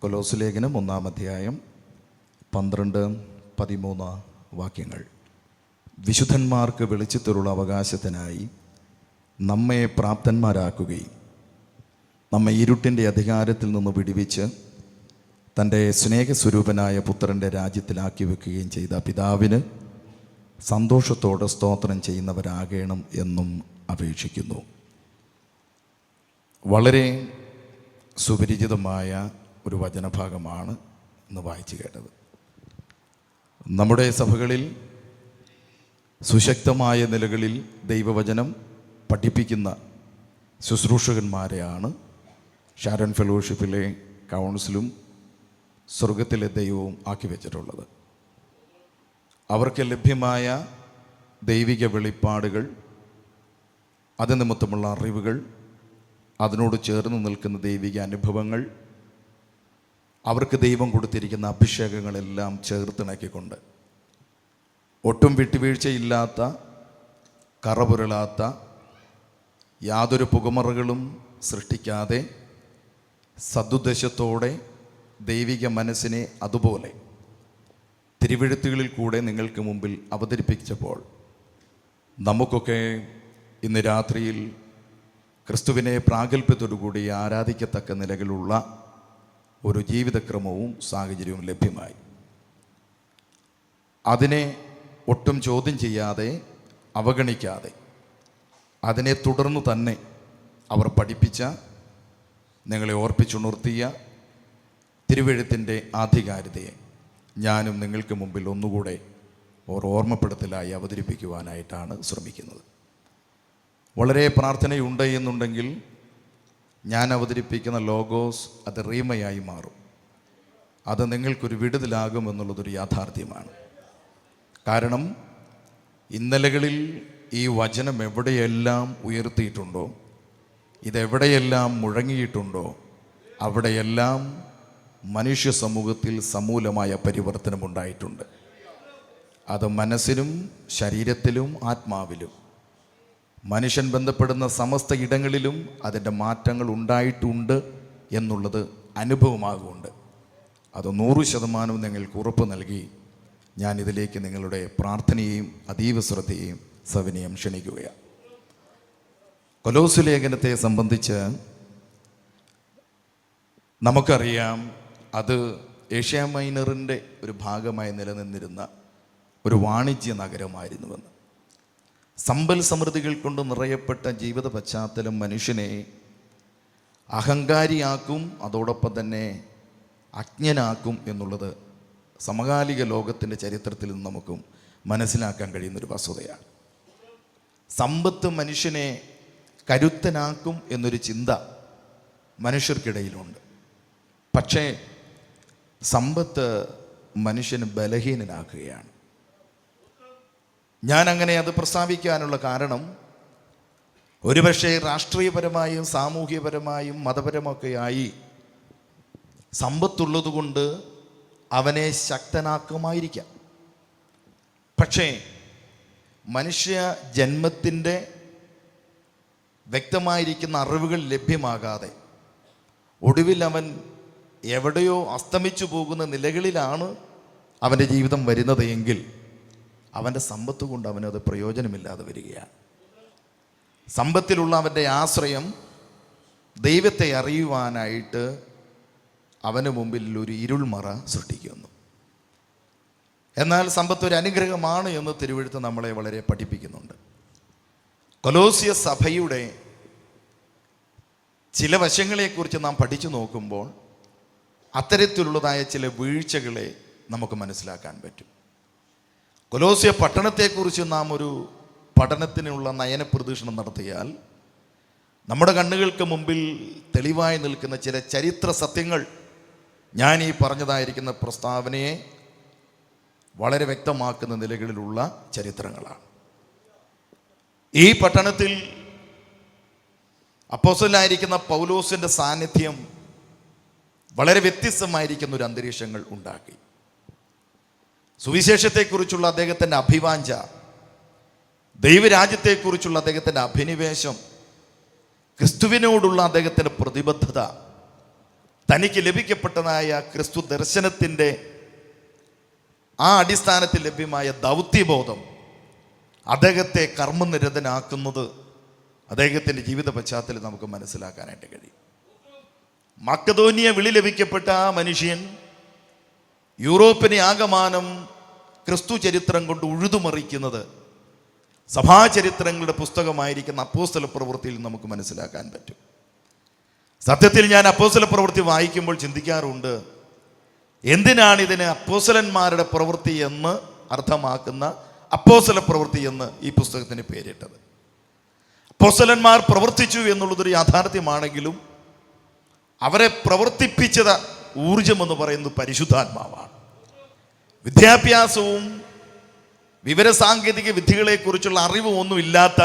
കൊലോസ്യ ലേഖനം 1-ാം അധ്യായം 12-13 വാക്യങ്ങൾ. വിശുദ്ധന്മാർക്ക് വെളിച്ചത്തിലുള്ള അവകാശത്തിനായി നമ്മെ പ്രാപ്തന്മാരാക്കുകയും നമ്മെ ഇരുട്ടിൻ്റെ അധികാരത്തിൽ നിന്ന് വിടുവിച്ച് തൻ്റെ സ്നേഹസ്വരൂപനായ പുത്രൻ്റെ രാജ്യത്തിലാക്കി വെക്കുകയും ചെയ്ത പിതാവിന് സന്തോഷത്തോടെ സ്തോത്രം ചെയ്യുന്നവരാകണം എന്നും അപേക്ഷിക്കുന്നു. വളരെ സുപരിചിതമായ ഒരു വചനഭാഗമാണ് ഇന്ന് വായിച്ചു കേട്ടത്. നമ്മുടെ സഭകളിൽ സുശക്തമായ നിലകളിൽ ദൈവവചനം പഠിപ്പിക്കുന്ന ശുശ്രൂഷകന്മാരെയാണ് ഷാരോൺ ഫെലോഷിപ്പിലെ കൗൺസിലും സ്വർഗത്തിലെ ദൈവവും ആക്കി വെച്ചിട്ടുള്ളത്. അവർക്ക് ലഭ്യമായ ദൈവിക വെളിപ്പാടുകൾ, അത് നിമിത്തമുള്ള അറിവുകൾ, അതിനോട് ചേർന്ന് നിൽക്കുന്ന ദൈവിക അനുഭവങ്ങൾ, അവർക്ക് ദൈവം കൊടുത്തിരിക്കുന്ന അഭിഷേകങ്ങളെല്ലാം ചേർത്തിണക്കിക്കൊണ്ട് ഒട്ടും വിട്ടുവീഴ്ചയില്ലാത്ത, കറപുരളാത്ത, യാതൊരു പുകമറകളും സൃഷ്ടിക്കാതെ സദുദ്ദേശത്തോടെ ദൈവിക മനസ്സിനെ അതുപോലെ തിരുവെഴുത്തുകളിൽ കൂടെ നിങ്ങൾക്ക് മുമ്പിൽ അവതരിപ്പിച്ചപ്പോൾ നമുക്കൊക്കെ ഇന്ന് രാത്രിയിൽ ക്രിസ്തുവിനെ പ്രാഗൽഭ്യത്തോടുകൂടി ആരാധിക്കത്തക്ക നിലയിലുള്ള ഒരു ജീവിതക്രമവും സാഹചര്യവും ലഭ്യമായി. അതിനെ ഒട്ടും ചോദ്യം ചെയ്യാതെ, അവഗണിക്കാതെ, അതിനെ തുടർന്ന് തന്നെ അവർ പഠിപ്പിച്ച, നിങ്ങളെ ഓർപ്പിച്ചുണർത്തിയ തിരുവെഴുത്തിൻ്റെ ആധികാരികതയെ ഞാനും നിങ്ങൾക്ക് മുമ്പിൽ ഒന്നുകൂടെ ഓർമ്മപ്പെടുത്തലായി അവതരിപ്പിക്കുവാനായിട്ടാണ് ശ്രമിക്കുന്നത്. വളരെ പ്രാർത്ഥനയുണ്ട് എന്നുണ്ടെങ്കിൽ ഞാൻ അവതരിപ്പിക്കുന്ന ലോഗോസ് അത് റീമയായി മാറും. അത് നിങ്ങൾക്കൊരു വിടുതലാകും എന്നുള്ളതൊരു യാഥാർത്ഥ്യമാണ്. കാരണം ഇന്നലകളിൽ ഈ വചനം എവിടെയെല്ലാം ഉയർത്തിയിട്ടുണ്ടോ, ഇതെവിടെയെല്ലാം മുഴങ്ങിയിട്ടുണ്ടോ, അവിടെയെല്ലാം മനുഷ്യ സമൂഹത്തിൽ സമൂലമായ പരിവർത്തനമുണ്ടായിട്ടുണ്ട്. അത് മനസ്സിലും ശരീരത്തിലും ആത്മാവിലും മനുഷ്യൻ ബന്ധപ്പെടുന്ന സമസ്ത ഇടങ്ങളിലും അതിൻ്റെ മാറ്റങ്ങൾ ഉണ്ടായിട്ടുണ്ട് എന്നുള്ളത് അനുഭവമാകുന്നുണ്ട്. അത് 100% നിങ്ങൾക്ക് ഉറപ്പ് നൽകി ഞാനിതിലേക്ക് നിങ്ങളുടെ പ്രാർത്ഥനയെയും അതീവ ശ്രദ്ധയെയും സവിനയം ക്ഷണിക്കുകയാണ്. കൊലോസ്യ ലേഖനത്തെ സംബന്ധിച്ച് നമുക്കറിയാം, അത് ഏഷ്യ മൈനറിൻ്റെ ഒരു ഭാഗമായി നിലനിന്നിരുന്ന ഒരു വാണിജ്യ നഗരമായിരുന്നുവെന്ന്. സമ്പൽ സമൃദ്ധികൾ കൊണ്ട് നിറയപ്പെട്ട ജീവിത പശ്ചാത്തലം മനുഷ്യനെ അഹങ്കാരിയാക്കും, അതോടൊപ്പം തന്നെ അജ്ഞനാക്കും എന്നുള്ളത് സമകാലിക ലോകത്തിൻ്റെ ചരിത്രത്തിൽ നിന്ന് നമുക്കും മനസ്സിലാക്കാൻ കഴിയുന്നൊരു വസ്തുതയാണ്. സമ്പത്ത് മനുഷ്യനെ കരുത്തനാക്കും എന്നൊരു ചിന്ത മനുഷ്യർക്കിടയിലുണ്ട്. പക്ഷേ സമ്പത്ത് മനുഷ്യന് ബലഹീനനാക്കുകയാണ്. ഞാൻ അത് പ്രസ്താവിക്കാനുള്ള കാരണം, ഒരുപക്ഷെ രാഷ്ട്രീയപരമായും സാമൂഹ്യപരമായും മതപരമൊക്കെയായി സമ്പത്തുള്ളത് കൊണ്ട് അവനെ ശക്തനാക്കുമായിരിക്കാം. പക്ഷേ മനുഷ്യ ജന്മത്തിൻ്റെ വ്യക്തമായിരിക്കുന്ന അറിവുകൾ ലഭ്യമാകാതെ ഒടുവിൽ അവൻ എവിടെയോ അസ്തമിച്ചു പോകുന്ന നിലകളിലാണ് അവൻ്റെ ജീവിതം വരുന്നത് എങ്കിൽ അവൻ്റെ സമ്പത്ത് കൊണ്ട് അവനത് പ്രയോജനമില്ലാതെ വരികയാണ്. സമ്പത്തിലുള്ള അവൻ്റെ ആശ്രയം ദൈവത്തെ അറിയുവാനായിട്ട് അവന് മുമ്പിൽ ഒരു ഇരുൾമറ സൃഷ്ടിക്കുന്നു. എന്നാൽ സമ്പത്ത് ഒരു അനുഗ്രഹമാണ് എന്ന് തിരുവെഴുത്ത് നമ്മളെ വളരെ പഠിപ്പിക്കുന്നുണ്ട്. കൊലോസ്യ സഭയുടെ ചില വശങ്ങളെക്കുറിച്ച് നാം പഠിച്ചു നോക്കുമ്പോൾ അത്തരത്തിലുള്ളതായ ചില വീഴ്ചകളെ നമുക്ക് മനസ്സിലാക്കാൻ പറ്റും. കൊലോസ്യ പട്ടണത്തെക്കുറിച്ച് നാം ഒരു പഠനത്തിനുള്ള നയനപ്രദക്ഷിണം നടത്തിയാൽ നമ്മുടെ കണ്ണുകൾക്ക് മുമ്പിൽ തെളിവായി നിൽക്കുന്ന ചില ചരിത്ര സത്യങ്ങൾ ഞാൻ ഈ പറഞ്ഞതായിരിക്കുന്ന പ്രസ്താവനയെ വളരെ വ്യക്തമാക്കുന്ന നിലകളിലുള്ള ചരിത്രങ്ങളാണ്. ഈ പട്ടണത്തിൽ അപ്പോസ്തലനായിരിക്കുന്ന പൗലോസിൻ്റെ സാന്നിധ്യം വളരെ വ്യത്യസ്തമായിരിക്കുന്ന ഒരു അന്തരീക്ഷങ്ങൾ ഉണ്ടാക്കി. സുവിശേഷത്തെക്കുറിച്ചുള്ള അദ്ദേഹത്തിൻ്റെ അഭിവാഞ്ച, ദൈവരാജ്യത്തെക്കുറിച്ചുള്ള അദ്ദേഹത്തിൻ്റെ അഭിനിവേശം, ക്രിസ്തുവിനോടുള്ള അദ്ദേഹത്തിൻ്റെ പ്രതിബദ്ധത, തനിക്ക് ലഭിക്കപ്പെട്ടതായ ക്രിസ്തു ദർശനത്തിൻ്റെ ആ അടിസ്ഥാനത്തിൽ ലഭ്യമായ ദൗത്യബോധം അദ്ദേഹത്തെ കർമ്മനിരതനാക്കുന്നത് അദ്ദേഹത്തിൻ്റെ ജീവിത പശ്ചാത്തലം നമുക്ക് മനസ്സിലാക്കാനായിട്ട് കഴിയും. മക്കതോനിയ വിളി ലഭിക്കപ്പെട്ട ആ മനുഷ്യൻ യൂറോപ്പിനെ ആകമാനം ക്രിസ്തു ചരിത്രം കൊണ്ട് ഉഴുതുമറിക്കുന്നത് സഭാചരിത്രങ്ങളുടെ പുസ്തകമായിരിക്കുന്ന അപ്പോസ്തല പ്രവൃത്തിയിൽ നമുക്ക് മനസ്സിലാക്കാൻ പറ്റും. സത്യത്തിൽ ഞാൻ അപ്പോസ്തല പ്രവൃത്തി വായിക്കുമ്പോൾ ചിന്തിക്കാറുണ്ട്, എന്തിനാണ് ഇതിന് അപ്പോസ്തലന്മാരുടെ പ്രവൃത്തി എന്ന് അർത്ഥമാക്കുന്ന അപ്പോസ്തല പ്രവൃത്തി എന്ന് ഈ പുസ്തകത്തിന് പേരിട്ടത്. അപ്പോസ്തലന്മാർ പ്രവർത്തിച്ചു എന്നുള്ളതൊരു യാഥാർത്ഥ്യമാണെങ്കിലും അവരെ പ്രവർത്തിപ്പിച്ചത് ഊർജമെന്ന് പറയുന്നത് പരിശുദ്ധാത്മാവാണ്. വിദ്യാഭ്യാസവും വിവരസാങ്കേതിക വിദ്യകളെക്കുറിച്ചുള്ള അറിവും ഒന്നുമില്ലാത്ത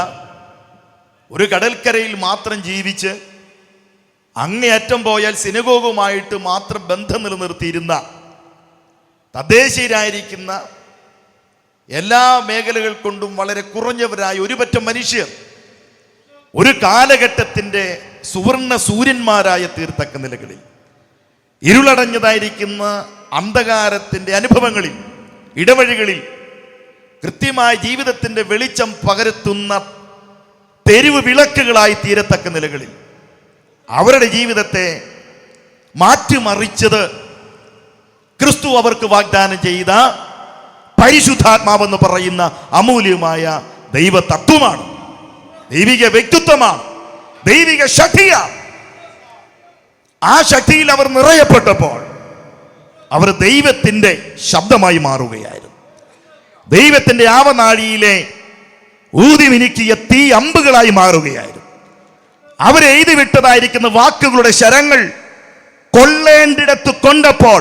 ഒരു കടൽക്കരയിൽ മാത്രം ജീവിച്ച് അങ്ങേയറ്റം പോയാൽ സിനഗോഗുമായിട്ട് മാത്രം ബന്ധം നിലനിർത്തിയിരുന്ന തദ്ദേശീയരായിരിക്കുന്ന എല്ലാ മേഖലകൾ കൊണ്ടും വളരെ കുറഞ്ഞവരായ ഒരുപറ്റം മനുഷ്യർ ഒരു കാലഘട്ടത്തിൻ്റെ സുവർണ സൂര്യന്മാരായ തീർത്തക്ക നിലകളിൽ ഇരുളടഞ്ഞതായിരിക്കുന്ന അന്ധകാരത്തിൻ്റെ അനുഭവങ്ങളിൽ ഇടവഴികളിൽ കൃത്യമായ ജീവിതത്തിൻ്റെ വെളിച്ചം പകരുത്തുന്ന തെരുവ് വിളക്കുകളായി തീരത്തക്ക നിലകളിൽ അവരുടെ ജീവിതത്തെ മാറ്റിമറിച്ചത് ക്രിസ്തു അവർക്ക് വാഗ്ദാനം ചെയ്ത പരിശുദ്ധാത്മാവെന്ന് പറയുന്ന അമൂല്യമായ ദൈവ തത്വമാണ്, ദൈവിക വ്യക്തിത്വമാണ്, ദൈവിക ശക്തിയാണ്. ആ ശക്തിയിൽ അവർ നിറയപ്പെട്ടപ്പോൾ അവർ ദൈവത്തിൻ്റെ ശബ്ദമായി മാറുകയായിരുന്നു. ദൈവത്തിൻ്റെ ആവനാഴിയിലെ ഊതിമിനുക്കിയ തീ അമ്പുകളായി മാറുകയായിരുന്നു. അവരെഴുതി വിട്ടതായിരിക്കുന്ന വാക്കുകളുടെ ശരങ്ങൾ കൊള്ളേണ്ടിടത്ത് കൊണ്ടപ്പോൾ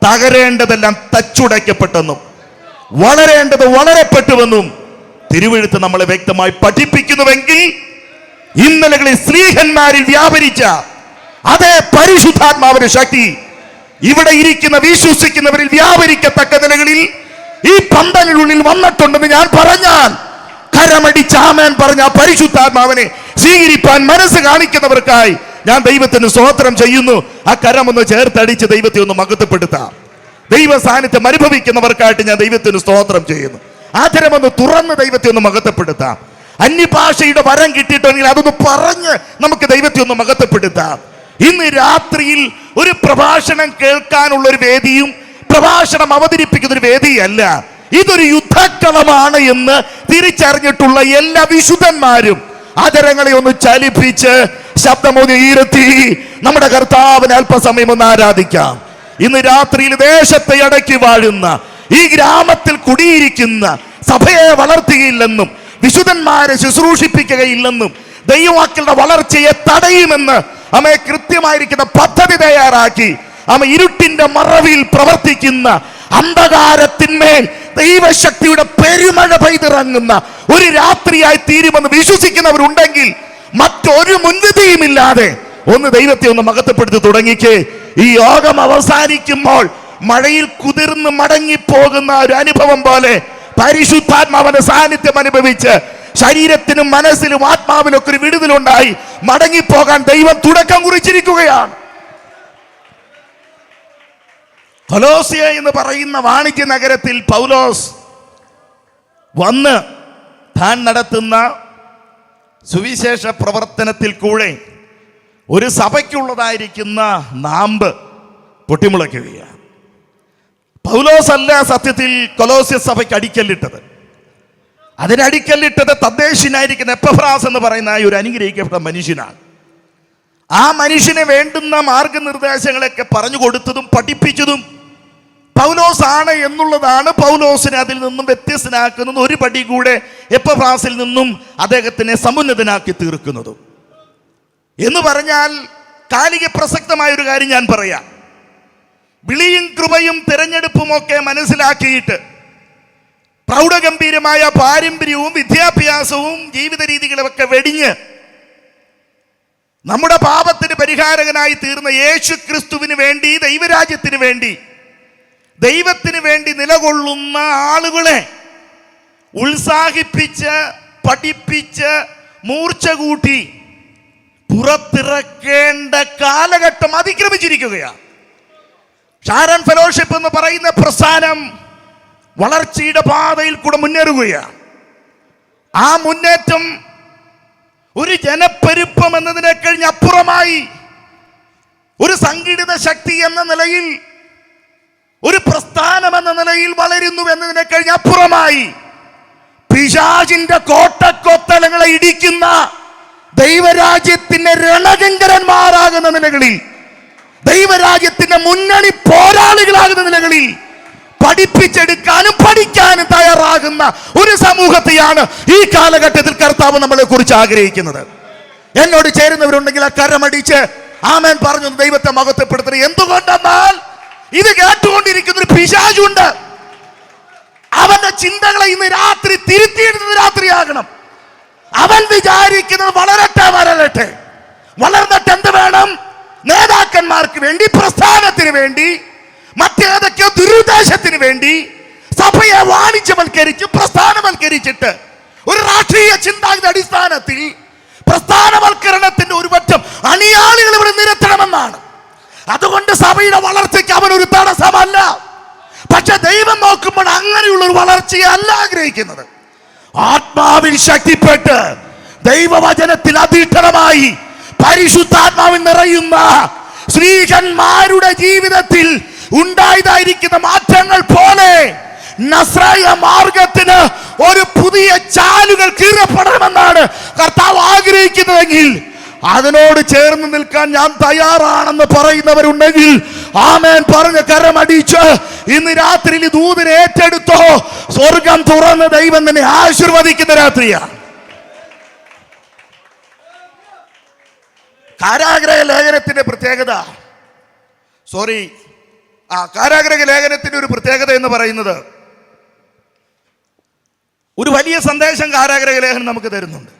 തകരേണ്ടതെല്ലാം തച്ചുടയ്ക്കപ്പെട്ടെന്നും വളരേണ്ടത് വളരപ്പെട്ടുവെന്നും തിരുവെഴുത്ത് നമ്മളെ വ്യക്തമായി പഠിപ്പിക്കുന്നുവെങ്കിൽ ഇന്നലകളിൽ സ്ത്രീഹന്മാരിൽ വ്യാപരിച്ച അതേ പരിശുദ്ധാത്മാവിന്റെ ശക്തി ഇവിടെ ഇരിക്കുന്ന വിശ്വസിക്കുന്നവരിൽ വ്യാപരിക്കത്തക്ക നിലകളിൽ ഈ പന്തലിനുള്ളിൽ വന്നിട്ടുണ്ടെന്ന് ഞാൻ പറഞ്ഞാൽ കരമടിച്ചാമൻ പറഞ്ഞ പരിശുദ്ധാത്മാവിനെ സ്വീകരിപ്പാൻ മനസ്സ് കാണിക്കുന്നവർക്കായി ഞാൻ ദൈവത്തിന് സ്തോത്രം ചെയ്യുന്നു. ആ കരമൊന്ന് ചേർത്തടിച്ച് ദൈവത്തെ ഒന്ന് മഹത്വപ്പെടുത്താം. ദൈവ സാന്നിധ്യം അനുഭവിക്കുന്നവർക്കായിട്ട് ഞാൻ ദൈവത്തിന് സ്തോത്രം ചെയ്യുന്നു. ആദരമൊന്ന് തുറന്ന് ദൈവത്തെ ഒന്ന് മഹത്വപ്പെടുത്താം. അന്യഭാഷയുടെ വരം കിട്ടിയിട്ടുണ്ടെങ്കിൽ അതൊന്ന് പറഞ്ഞ് നമുക്ക് ദൈവത്തെ ഒന്ന് മഹത്വപ്പെടുത്താം. ഇന്ന് രാത്രിയിൽ ഒരു പ്രഭാഷണം കേൾക്കാനുള്ള ഒരു വേദിയും പ്രഭാഷണം അവതരിപ്പിക്കുന്ന ഒരു വേദിയല്ല, ഇതൊരു യുദ്ധക്കളമാണ് എന്ന് തിരിച്ചറിഞ്ഞിട്ടുള്ള എല്ലാ വിശുദ്ധന്മാരും ആദരങ്ങളെ ഒന്ന് ചലിപ്പിച്ച് ശബ്ദമൊന്ന് ഉയർത്തി നമ്മുടെ കർത്താവിനെ അല്പസമയം ഒന്ന് ആരാധിക്കാം. ഇന്ന് രാത്രിയിൽ ദേശത്തെ അടക്കി വാഴുന്ന ഈ ഗ്രാമത്തിൽ കുടിയിരിക്കുന്ന സഭയെ വളർത്തുകയില്ലെന്നും വിശുദ്ധന്മാരെ ശുശ്രൂഷിപ്പിക്കുകയില്ലെന്നും ദൈവവാക്കളുടെ വളർച്ചയെ തടയുമെന്ന് അമ്മയെ കൃത്യമായിരിക്കുന്ന പദ്ധതി തയ്യാറാക്കി അമ്മ ഇരുട്ടിന്റെ മറവിൽ പ്രവർത്തിക്കുന്ന അന്ധകാരത്തിന്മേൽ ദൈവശക്തിയുടെ പെരുമഴ പെയ്തിറങ്ങുന്ന ഒരു രാത്രിയായി തീരുമെന്ന് വിശ്വസിക്കുന്നവരുണ്ടെങ്കിൽ മറ്റൊരു മുൻവിധിയുമില്ലാതെ ഒന്ന് ദൈവത്തെ ഒന്ന് മഹത്വപ്പെടുത്തി തുടങ്ങിക്കേ. ഈ യോഗം അവസാനിക്കുമ്പോൾ മഴയിൽ കുതിർന്ന് മടങ്ങിപ്പോകുന്ന ഒരു അനുഭവം പോലെ പരിശുദ്ധാത്മാവിന്റെ സാന്നിധ്യം അനുഭവിച്ച് ശരീരത്തിനും മനസ്സിലും ആത്മാവിലും ഒക്കെ ഒരു വിടുതലുണ്ടായി മടങ്ങിപ്പോകാൻ ദൈവം തുടക്കം കുറിച്ചിരിക്കുകയാണ്. കൊലോസ്യ എന്ന് പറയുന്ന വാണിജ്യ നഗരത്തിൽ പൗലോസ് വന്ന് താൻ നടത്തുന്ന സുവിശേഷ പ്രവർത്തനത്തിൽ കൂടെ ഒരു സഭയ്ക്കുള്ളതായിരിക്കുന്ന നാമ്പ് പൊട്ടിമുളയ്ക്കുകയാണ്. പൗലോസ് അല്ല സത്യത്തിൽ കൊലോസ്യ സഭയ്ക്ക് അടിക്കല്ലിട്ടത്. അതിനടിക്കല്ലിട്ടത് തദ്ദേശീയനായിരിക്കുന്ന എപ്പഫ്രാസ് എന്ന് പറയുന്ന ഒരു അനുഗ്രഹിക്കപ്പെട്ട മനുഷ്യനാണ്. ആ മനുഷ്യനെ വേണ്ടുന്ന മാർഗനിർദ്ദേശങ്ങളൊക്കെ പറഞ്ഞു കൊടുത്തതും പഠിപ്പിച്ചതും പൗലോസ് ആണ് എന്നുള്ളതാണ് പൗലോസിനെ അതിൽ നിന്നും വ്യത്യസ്തനാക്കുന്നത്. ഒരു പടി കൂടെ എപ്പഫ്രാസിൽ നിന്നും അദ്ദേഹത്തിനെ സമുന്നതനാക്കി തീർക്കുന്നതും. എന്ന് പറഞ്ഞാൽ കാലിക പ്രസക്തമായ ഒരു കാര്യം ഞാൻ പറയാം. വിളിയും കൃപയും തിരഞ്ഞെടുപ്പും ഒക്കെ മനസ്സിലാക്കിയിട്ട് പ്രൗഢഗംഭീരമായ പാരമ്പര്യവും വിദ്യാഭ്യാസവും ജീവിത രീതികളുമൊക്കെ വെടിഞ്ഞ് നമ്മുടെ പാപത്തിന് പരിഹാരകനായി തീർന്ന യേശു ക്രിസ്തുവിന് വേണ്ടി, ദൈവരാജ്യത്തിന് വേണ്ടി, ദൈവത്തിന് വേണ്ടി നിലകൊള്ളുന്ന ആളുകളെ ഉത്സാഹിപ്പിച്ച് പഠിപ്പിച്ച് മൂർച്ച കൂട്ടി പുറത്തിറക്കേണ്ട കാലഘട്ടം അതിക്രമിച്ചിരിക്കുകയാണ്. ഷാരോൺ ഫെലോഷിപ്പ് എന്ന് പറയുന്ന പ്രസ്ഥാനം വളർച്ചയുടെ പാതയിൽ കൂടെ മുന്നേറുകയാണ്. ആ മുന്നേറ്റം ഒരു ജനപ്പെരുപ്പം എന്നതിനെ കഴിഞ്ഞപ്പുറമായി ഒരു സംഘടിത ശക്തി എന്ന നിലയിൽ, ഒരു പ്രസ്ഥാനം എന്ന നിലയിൽ വളരുന്നു എന്നതിനെ കഴിഞ്ഞപ്പുറമായി പിശാചിന്റെ കോട്ടക്കൊത്തലങ്ങളെ ഇടിക്കുന്ന ദൈവരാജ്യത്തിന്റെ രണകങ്കരന്മാരാകുന്ന നിലകളിൽ, ദൈവരാജ്യത്തിന്റെ മുന്നണി പോരാളികളാകുന്ന നിലകളിൽ പഠിപ്പിച്ചെടുക്കാനും പഠിക്കാനും തയ്യാറാകുന്ന ഒരു സമൂഹത്തെയാണ് ഈ കാലഘട്ടത്തിൽ കർത്താവ് നമ്മളെ കുറിച്ച് ആഗ്രഹിക്കുന്നത്. എന്നോട് ചേരുന്നവരുണ്ടെങ്കിൽ ആ കരമടിച്ച് ആമേൻ പറഞ്ഞു ദൈവത്തെ മഹത്വപ്പെടുത്തുന്നത്. എന്തുകൊണ്ടെന്നാൽ ഇത് കേട്ടുകൊണ്ടിരിക്കുന്ന ഒരു പിശാചുണ്ട്. അവന്റെ ചിന്തകളെ ഇന്ന് രാത്രി തിരുത്തിയിടുന്നത് രാത്രിയാകണം. അവൻ വിചാരിക്കുന്നത് വളരട്ടെ. വളർന്നിട്ട് എന്ത് വേണം? നേതാക്കന്മാർക്ക് വേണ്ടി, പ്രസ്ഥാനത്തിന് വേണ്ടി, മറ്റേതൊക്കെയോ ദുരുദ്ദേശത്തിന് വേണ്ടി സഭയെ വാണിജ്യവൽക്കരിച്ച് പ്രസ്ഥാനവൽക്കരിച്ചിട്ട് ഒരു രാഷ്ട്രീയ ചിന്താഗതി അടിസ്ഥാനത്തിൽ പ്രസ്ഥാനവൽക്കരണത്തിന്റെ ഒരു പറ്റം അണിയാളികൾ ഇവിടെ നിരത്തണമെന്നാണ്. അതുകൊണ്ട് സഭയുടെ വളർച്ചയ്ക്ക് അവനൊരു തടസ്സമല്ല. പക്ഷെ ദൈവം നോക്കുമ്പോൾ അങ്ങനെയുള്ള ഒരു വളർച്ചയെ അല്ല ആഗ്രഹിക്കുന്നത്. ആത്മാവിൽ ശക്തിപ്പെട്ട് ദൈവവചനത്തിൽ അധീഷ്ഠനമായി പരിശുദ്ധാത്മാവിൽ നിറയുന്ന സ്ത്രീകന്മാരുടെ ജീവിതത്തിൽ ഉണ്ടായതായിരിക്കുന്ന മാറ്റങ്ങൾ പോലെ നസ്രായ മാർഗത്തിന് ഒരു പുതിയ ചാലുകൾ കീറപ്പെടണമെന്നാണ് കർത്താവ് ആഗ്രഹിക്കുന്നതെങ്കിൽ അതിനോട് ചേർന്ന് നിൽക്കാൻ ഞാൻ തയ്യാറാണെന്ന് പറയുന്നവരുണ്ടെങ്കിൽ ആമേൻ പറഞ്ഞ കരമടിച്ച് ഇന്ന് രാത്രിയിൽ ദൂതനെ ഏറ്റെടുത്തോ. സ്വർഗം തുറന്ന് ദൈവം തന്നെ ആശീർവദിക്കുന്ന രാത്രിയാണ്. കാരാഗ്രഹ ലേഖനത്തിന്റെ പ്രത്യേകത കാരാഗ്രഹ ലേഖനത്തിന്റെ ഒരു പ്രത്യേകത എന്ന് പറയുന്നത് ഒരു വലിയ സന്ദേശം കാരാഗ്രഹ ലേഖനം നമുക്ക് തരുന്നുണ്ട്.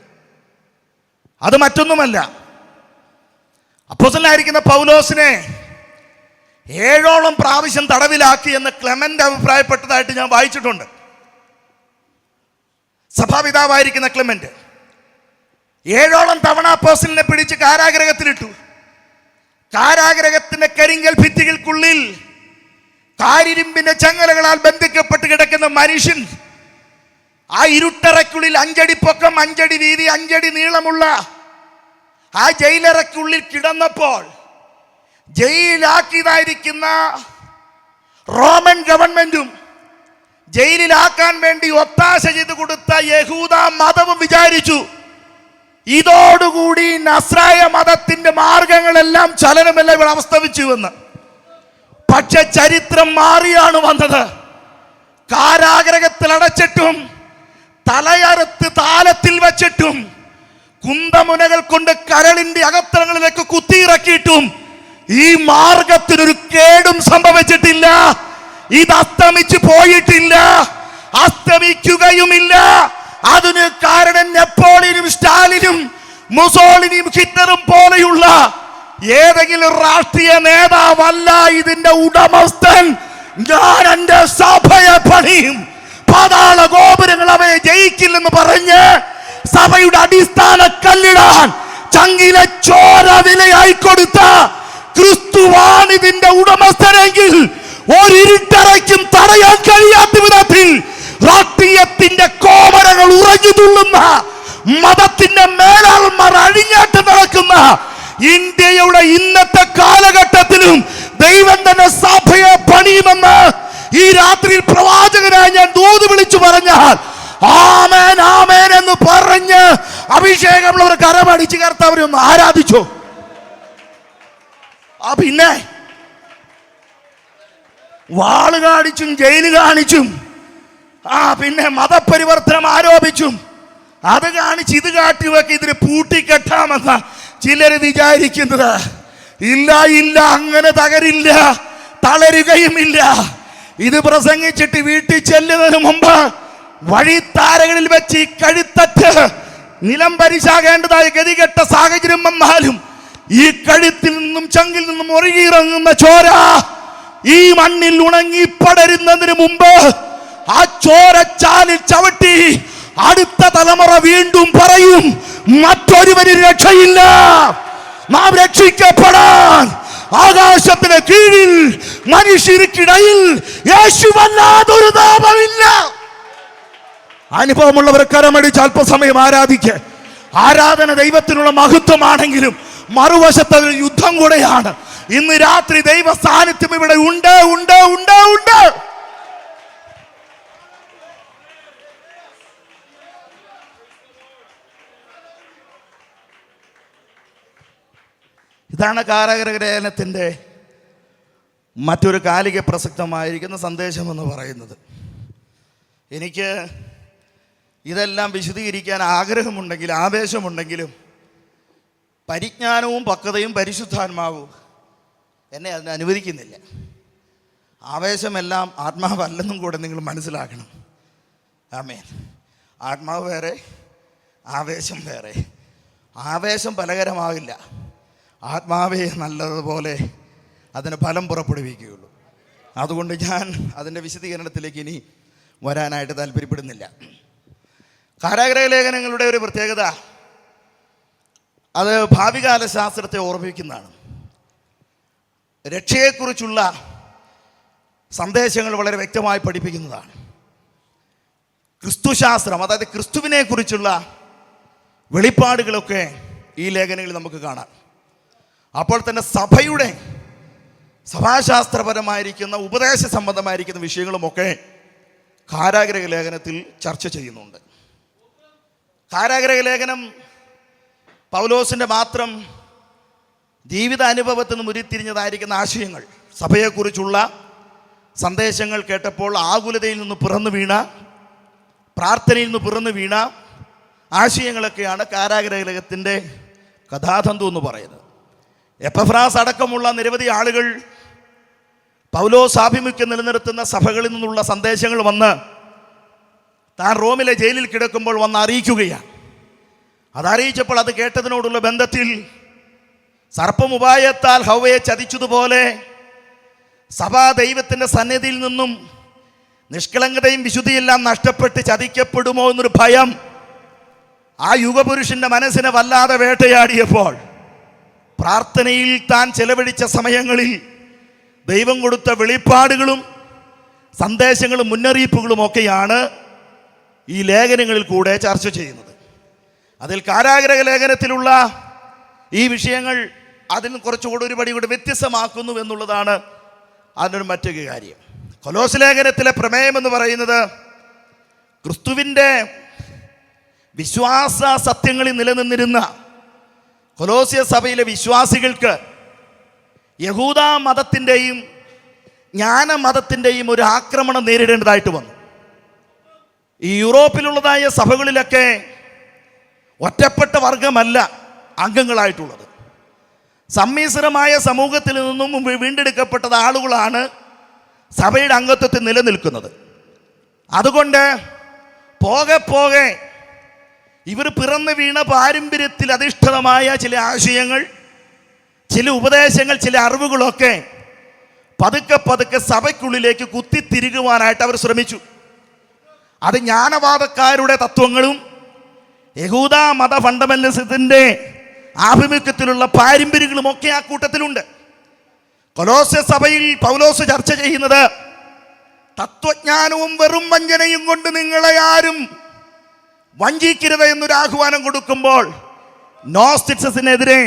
അത് മറ്റൊന്നുമല്ല, അപ്പോസ്തലനായിരിക്കുന്ന പൗലോസിനെ 7ഓളം പ്രാവശ്യം തടവിലാക്കി എന്ന് ക്ലെമന്റ് അഭിപ്രായപ്പെട്ടതായിട്ട് ഞാൻ വായിച്ചിട്ടുണ്ട്. സഭാപിതാവായിരിക്കുന്ന ക്ലെമന്റ് 7ഓളം തവണ അപ്പോസ്തലനെ പിടിച്ച് കാരാഗ്രഹത്തിലിട്ടു. കാരാഗ്രഹത്തിന്റെ കരിങ്കൽ ഭിത്തികൾക്കുള്ളിൽ കാരിരുമ്പിന്റെ ചങ്ങലകളാൽ ബന്ധിക്കപ്പെട്ട് കിടക്കുന്ന മനുഷ്യൻ ആ ഇരുട്ടറയ്ക്കുള്ളിൽ 5 അടി പൊക്കം, 5 അടി വീതി, 5 അടി നീളമുള്ള ആ ജയിലറയ്ക്കുള്ളിൽ കിടന്നപ്പോൾ ജയിലിലാക്കിയതായിരിക്കുന്ന റോമൻ ഗവൺമെന്റും ജയിലിലാക്കാൻ വേണ്ടി ഒത്താശ ചെയ്ത് കൊടുത്ത യഹൂദ മതവും വിചാരിച്ചു ഇതോടുകൂടി നസ്രായ മതത്തിന്റെ മാർഗങ്ങളെല്ലാം ചലനമെല്ലാം ഇവിടെ അവസ്ഥവിച്ചുവെന്ന്. പക്ഷെ ചരിത്രം മാറിയാണ് വന്നത്. കാരാഗ്രഹത്തിൽ അടച്ചിട്ടും തലയറുത്ത് താലത്തിൽ വെച്ചിട്ടും കുന്തമുനകൾ കൊണ്ട് കരളിന്റെ അകത്തളങ്ങളിലേക്ക് കുത്തിയിറക്കിയിട്ടും ഈ മാർഗത്തിനൊരു കേടും സംഭവിച്ചിട്ടില്ല. ഇത് അസ്തമിച്ചു പോയിട്ടില്ല, അസ്തമിക്കുകയുമില്ല. അതിന് കാരണം നെപ്പോളിയനും സ്റ്റാലിനും മുസോളിനിയും ഹിറ്റ്ലറും പോലെയുള്ള ഏതെങ്കിലും രാഷ്ട്രീയ നേതാവല്ല ഇതിന്റെ ഉടമസ്ഥൻ. ഞാൻ എന്റെ സഭയെ പണിയും, പാതാള ഗോപുരങ്ങൾ അവയെ ജയിക്കില്ലെന്ന് പറഞ്ഞ് സഭയുടെ അടിസ്ഥാന കല്ലിടാൻ ചങ്കിലെ ചോര വിലയായി കൊടുത്ത ക്രിസ്തുവാണ് ഇതിന്റെ ഉടമസ്ഥനെങ്കിൽ ഒരിരുട്ടറയ്ക്കും തടയാൻ കഴിയാത്ത വിധത്തിൽ രാഷ്ട്രീയത്തിന്റെ കോമരങ്ങൾ ഉറഞ്ഞു തുള്ളുന്ന, മതത്തിന്റെ മേലാളന്മാർ അഴിഞ്ഞാട്ട് നടക്കുന്ന ഇന്ത്യയുടെ ഇന്നത്തെ കാലഘട്ടത്തിലും ദൈവം തന്നെ സഭയെ പണിയുമെന്ന് ഈ രാത്രിയിൽ പ്രവാചകനായി ഞാൻ ദൂത് വിളിച്ചു പറഞ്ഞാൽ ആമേൻ ആമേൻ എന്ന് പറഞ്ഞ് അഭിഷേകമുള്ളവർ കരമടിച്ച് കർത്താവിനെ ഒന്ന് ആരാധിച്ചു. പിന്നെ വാള് കാണിച്ചും ജയില് കാണിച്ചും പിന്നെ മതപരിവർത്തനം ആരോപിച്ചും അത് കാണിച്ച് ഇത് കാട്ടിവെക്ക് ഇതിന് പൂട്ടിക്കെട്ടാമെന്ന ചിലർ വിചാരിക്കുന്നത്. ഇല്ല ഇല്ല, അങ്ങനെ തകരില്ല, തളരുകയുമില്ല. ഇത് പ്രസംഗിച്ചിട്ട് വീട്ടിൽ ചെല്ലുന്നതിന് മുമ്പ് വഴിത്താരകളിൽ വെച്ച് ഈ കഴുത്തറ്റ് നിലം പരിശാകേണ്ടതായ ഗതികെട്ട സാഹചര്യം വന്നാലും ഈ കഴുത്തിൽ നിന്നും ചങ്കിൽ നിന്നും ഒഴുകിയിറങ്ങുന്ന ചോര ഈ മണ്ണിൽ ഉണങ്ങി പടരുന്നതിന് മുമ്പ് ആ ചോരച്ചാലിൽ ചവിട്ടി അടുത്ത തലമുറ വീണ്ടും പറയും മറ്റൊരുവന് രക്ഷയില്ല. നാം രക്ഷിക്കപ്പെടാൻ ആകാശത്തിന് കീഴിൽ മനുഷ്യർക്കിടയിൽ യേശുവല്ലാതൊരു നാമമില്ല. അനുഭവമുള്ളവർ കരമടിച്ച് അല്പസമയം ആരാധിക്കുക. ആരാധന ദൈവത്തിനുള്ള മഹത്വമാണെങ്കിലും മറുവശത്ത് യുദ്ധം കൂടെയാണ്. ഇന്ന് രാത്രി ദൈവ സാന്നിധ്യം ഇവിടെ ഉണ്ട് ഉണ്ട് ഉണ്ട് ഉണ്ട്. ഇതാണ് കാരാഗ്രഹലേഖനത്തിൻ്റെ മറ്റൊരു കാലിക പ്രസക്തമായിരിക്കുന്ന സന്ദേശം എന്ന് പറയുന്നത്. എനിക്ക് ഇതെല്ലാം വിശദീകരിക്കാൻ ആഗ്രഹമുണ്ടെങ്കിലും ആവേശമുണ്ടെങ്കിലും പരിജ്ഞാനവും പക്വതയും പരിശുദ്ധാത്മാവും എന്നെ അതിന് അനുവദിക്കുന്നില്ല. ആവേശമെല്ലാം ആത്മാവല്ലെന്നും കൂടെ നിങ്ങൾ മനസ്സിലാക്കണം. ആമേൻ. ആത്മാവ് വേറെ, ആവേശം വേറെ. ആവേശം ഫലകരമാവില്ല. ആത്മാവേ നല്ലതുപോലെ അതിന് ഫലം പുറപ്പെടുവിക്കുകയുള്ളൂ. അതുകൊണ്ട് ഞാൻ അതിൻ്റെ വിശദീകരണത്തിലേക്ക് ഇനി വരാനായിട്ട് താല്പര്യപ്പെടുന്നില്ല. കാരാഗ്രഹ ലേഖനങ്ങളുടെ ഒരു പ്രത്യേകത അത് ഭാവികാല ശാസ്ത്രത്തെ ഓർമ്മിക്കുന്നതാണ്. രക്ഷയെക്കുറിച്ചുള്ള സന്ദേശങ്ങൾ വളരെ വ്യക്തമായി പഠിപ്പിക്കുന്നതാണ്. ക്രിസ്തുശാസ്ത്രം, അതായത് ക്രിസ്തുവിനെ കുറിച്ചുള്ള വെളിപ്പാടുകളൊക്കെ ഈ ലേഖനങ്ങളിൽ നമുക്ക് കാണാം. അപ്പോൾ തന്നെ സഭയുടെ സഭാശാസ്ത്രപരമായിരിക്കുന്ന ഉപദേശ സംബന്ധമായിരിക്കുന്ന വിഷയങ്ങളുമൊക്കെ കാരാഗ്രഹ ലേഖനത്തിൽ ചർച്ച ചെയ്യുന്നുണ്ട്. കാരാഗ്രഹ ലേഖനം പൗലോസിൻ്റെ മാത്രം ജീവിതാനുഭവത്തിൽ നിന്ന് ഉരുത്തിരിഞ്ഞതായിരിക്കുന്ന ആശയങ്ങൾ, സഭയെക്കുറിച്ചുള്ള സന്ദേശങ്ങൾ കേട്ടപ്പോൾ ആകുലതയിൽ നിന്ന് പിറന്നു വീണ, പ്രാർത്ഥനയിൽ നിന്ന് പിറന്നു വീണ ആശയങ്ങളൊക്കെയാണ് കാരാഗ്രഹ ലേഖനത്തിൻ്റെ കഥാതന്തു എന്ന് പറയുന്നത്. എപ്പഫ്രാസ് അടക്കമുള്ള നിരവധി ആളുകൾ പൗലോസ് ആഭിമുഖ്യം നിലനിർത്തുന്ന സഭകളിൽ നിന്നുള്ള സന്ദേശങ്ങൾ വന്ന് താൻ റോമിലെ ജയിലിൽ കിടക്കുമ്പോൾ വന്ന് അറിയിക്കുകയാണ്. അതറിയിച്ചപ്പോൾ അത് കേട്ടതിനോടുള്ള ബന്ധത്തിൽ സർപ്പമുപായത്താൽ ഹവ്വയെ ചതിച്ചതുപോലെ സഭാ ദൈവത്തിൻ്റെ സന്നിധിയിൽ നിന്നും നിഷ്കളങ്കതയും വിശുദ്ധിയെല്ലാം നഷ്ടപ്പെട്ട് ചതിക്കപ്പെടുമോ എന്നൊരു ഭയം ആ യുഗപുരുഷൻ്റെ മനസ്സിനെ വല്ലാതെ വേട്ടയാടിയപ്പോൾ പ്രാർത്ഥനയിൽ താൻ ചെലവഴിച്ച സമയങ്ങളിൽ ദൈവം കൊടുത്ത വെളിപ്പാടുകളും സന്ദേശങ്ങളും മുന്നറിയിപ്പുകളും ഒക്കെയാണ് ഈ ലേഖനങ്ങളിൽ കൂടെ ചർച്ച ചെയ്യുന്നത്. അതിൽ കാരാഗ്രഹ ലേഖനത്തിലുള്ള ഈ വിഷയങ്ങൾ അതിൽ കുറച്ചുകൂടി ഒരു പടി കൂടി വ്യത്യസ്തമാക്കുന്നു എന്നുള്ളതാണ് അതിനൊരു മറ്റൊരു കാര്യം. കൊലോസ് ലേഖനത്തിലെ പ്രമേയം എന്ന് പറയുന്നത് ക്രിസ്തുവിൻ്റെ വിശ്വാസ സത്യങ്ങളിൽ നിലനിന്നിരുന്ന കൊലോസ്യ സഭയിലെ വിശ്വാസികൾക്ക് യഹൂദ മതത്തിൻ്റെയും ജ്ഞാനമതത്തിൻ്റെയും ഒരു ആക്രമണം നേരിടേണ്ടതായിട്ട് വന്നു. ഈ യൂറോപ്പിലുള്ളതായ സഭകളിലൊക്കെ ഒറ്റപ്പെട്ട വർഗമല്ല അംഗങ്ങളായിട്ടുള്ളത്. സമ്മിശ്രമായ സമൂഹത്തിൽ നിന്നും വീണ്ടെടുക്കപ്പെട്ട ആളുകളാണ് സഭയുടെ അംഗത്വത്തിൽ നിലനിൽക്കുന്നത്. അതുകൊണ്ട് പോകെ പോകെ ഇവർ പിറന്നു വീണ പാരമ്പര്യത്തിൽ അധിഷ്ഠിതമായ ചില ആശയങ്ങൾ, ചില ഉപദേശങ്ങൾ, ചില അറിവുകളൊക്കെ പതുക്കെ പതുക്കെ സഭയ്ക്കുള്ളിലേക്ക് കുത്തിത്തിരികുവാനായിട്ട് അവർ ശ്രമിച്ചു. അത് ജ്ഞാനവാദക്കാരുടെ തത്വങ്ങളും യഹൂദ മത ഫണ്ടമെന്റലിസത്തിൻ്റെ ആഭിമുഖ്യത്തിലുള്ള പാരമ്പര്യങ്ങളും ഒക്കെ ആ കൂട്ടത്തിലുണ്ട്. കൊലോസ്യ സഭയിൽ പൗലോസ് ചർച്ച ചെയ്യുന്നത് തത്വജ്ഞാനവും വെറും വഞ്ചനയും കൊണ്ട് നിങ്ങളെ ആരും വഞ്ചിക്കരുത് എന്നൊരു ആഹ്വാനം കൊടുക്കുമ്പോൾ നോസ്റ്റിക്സിനെതിരെ,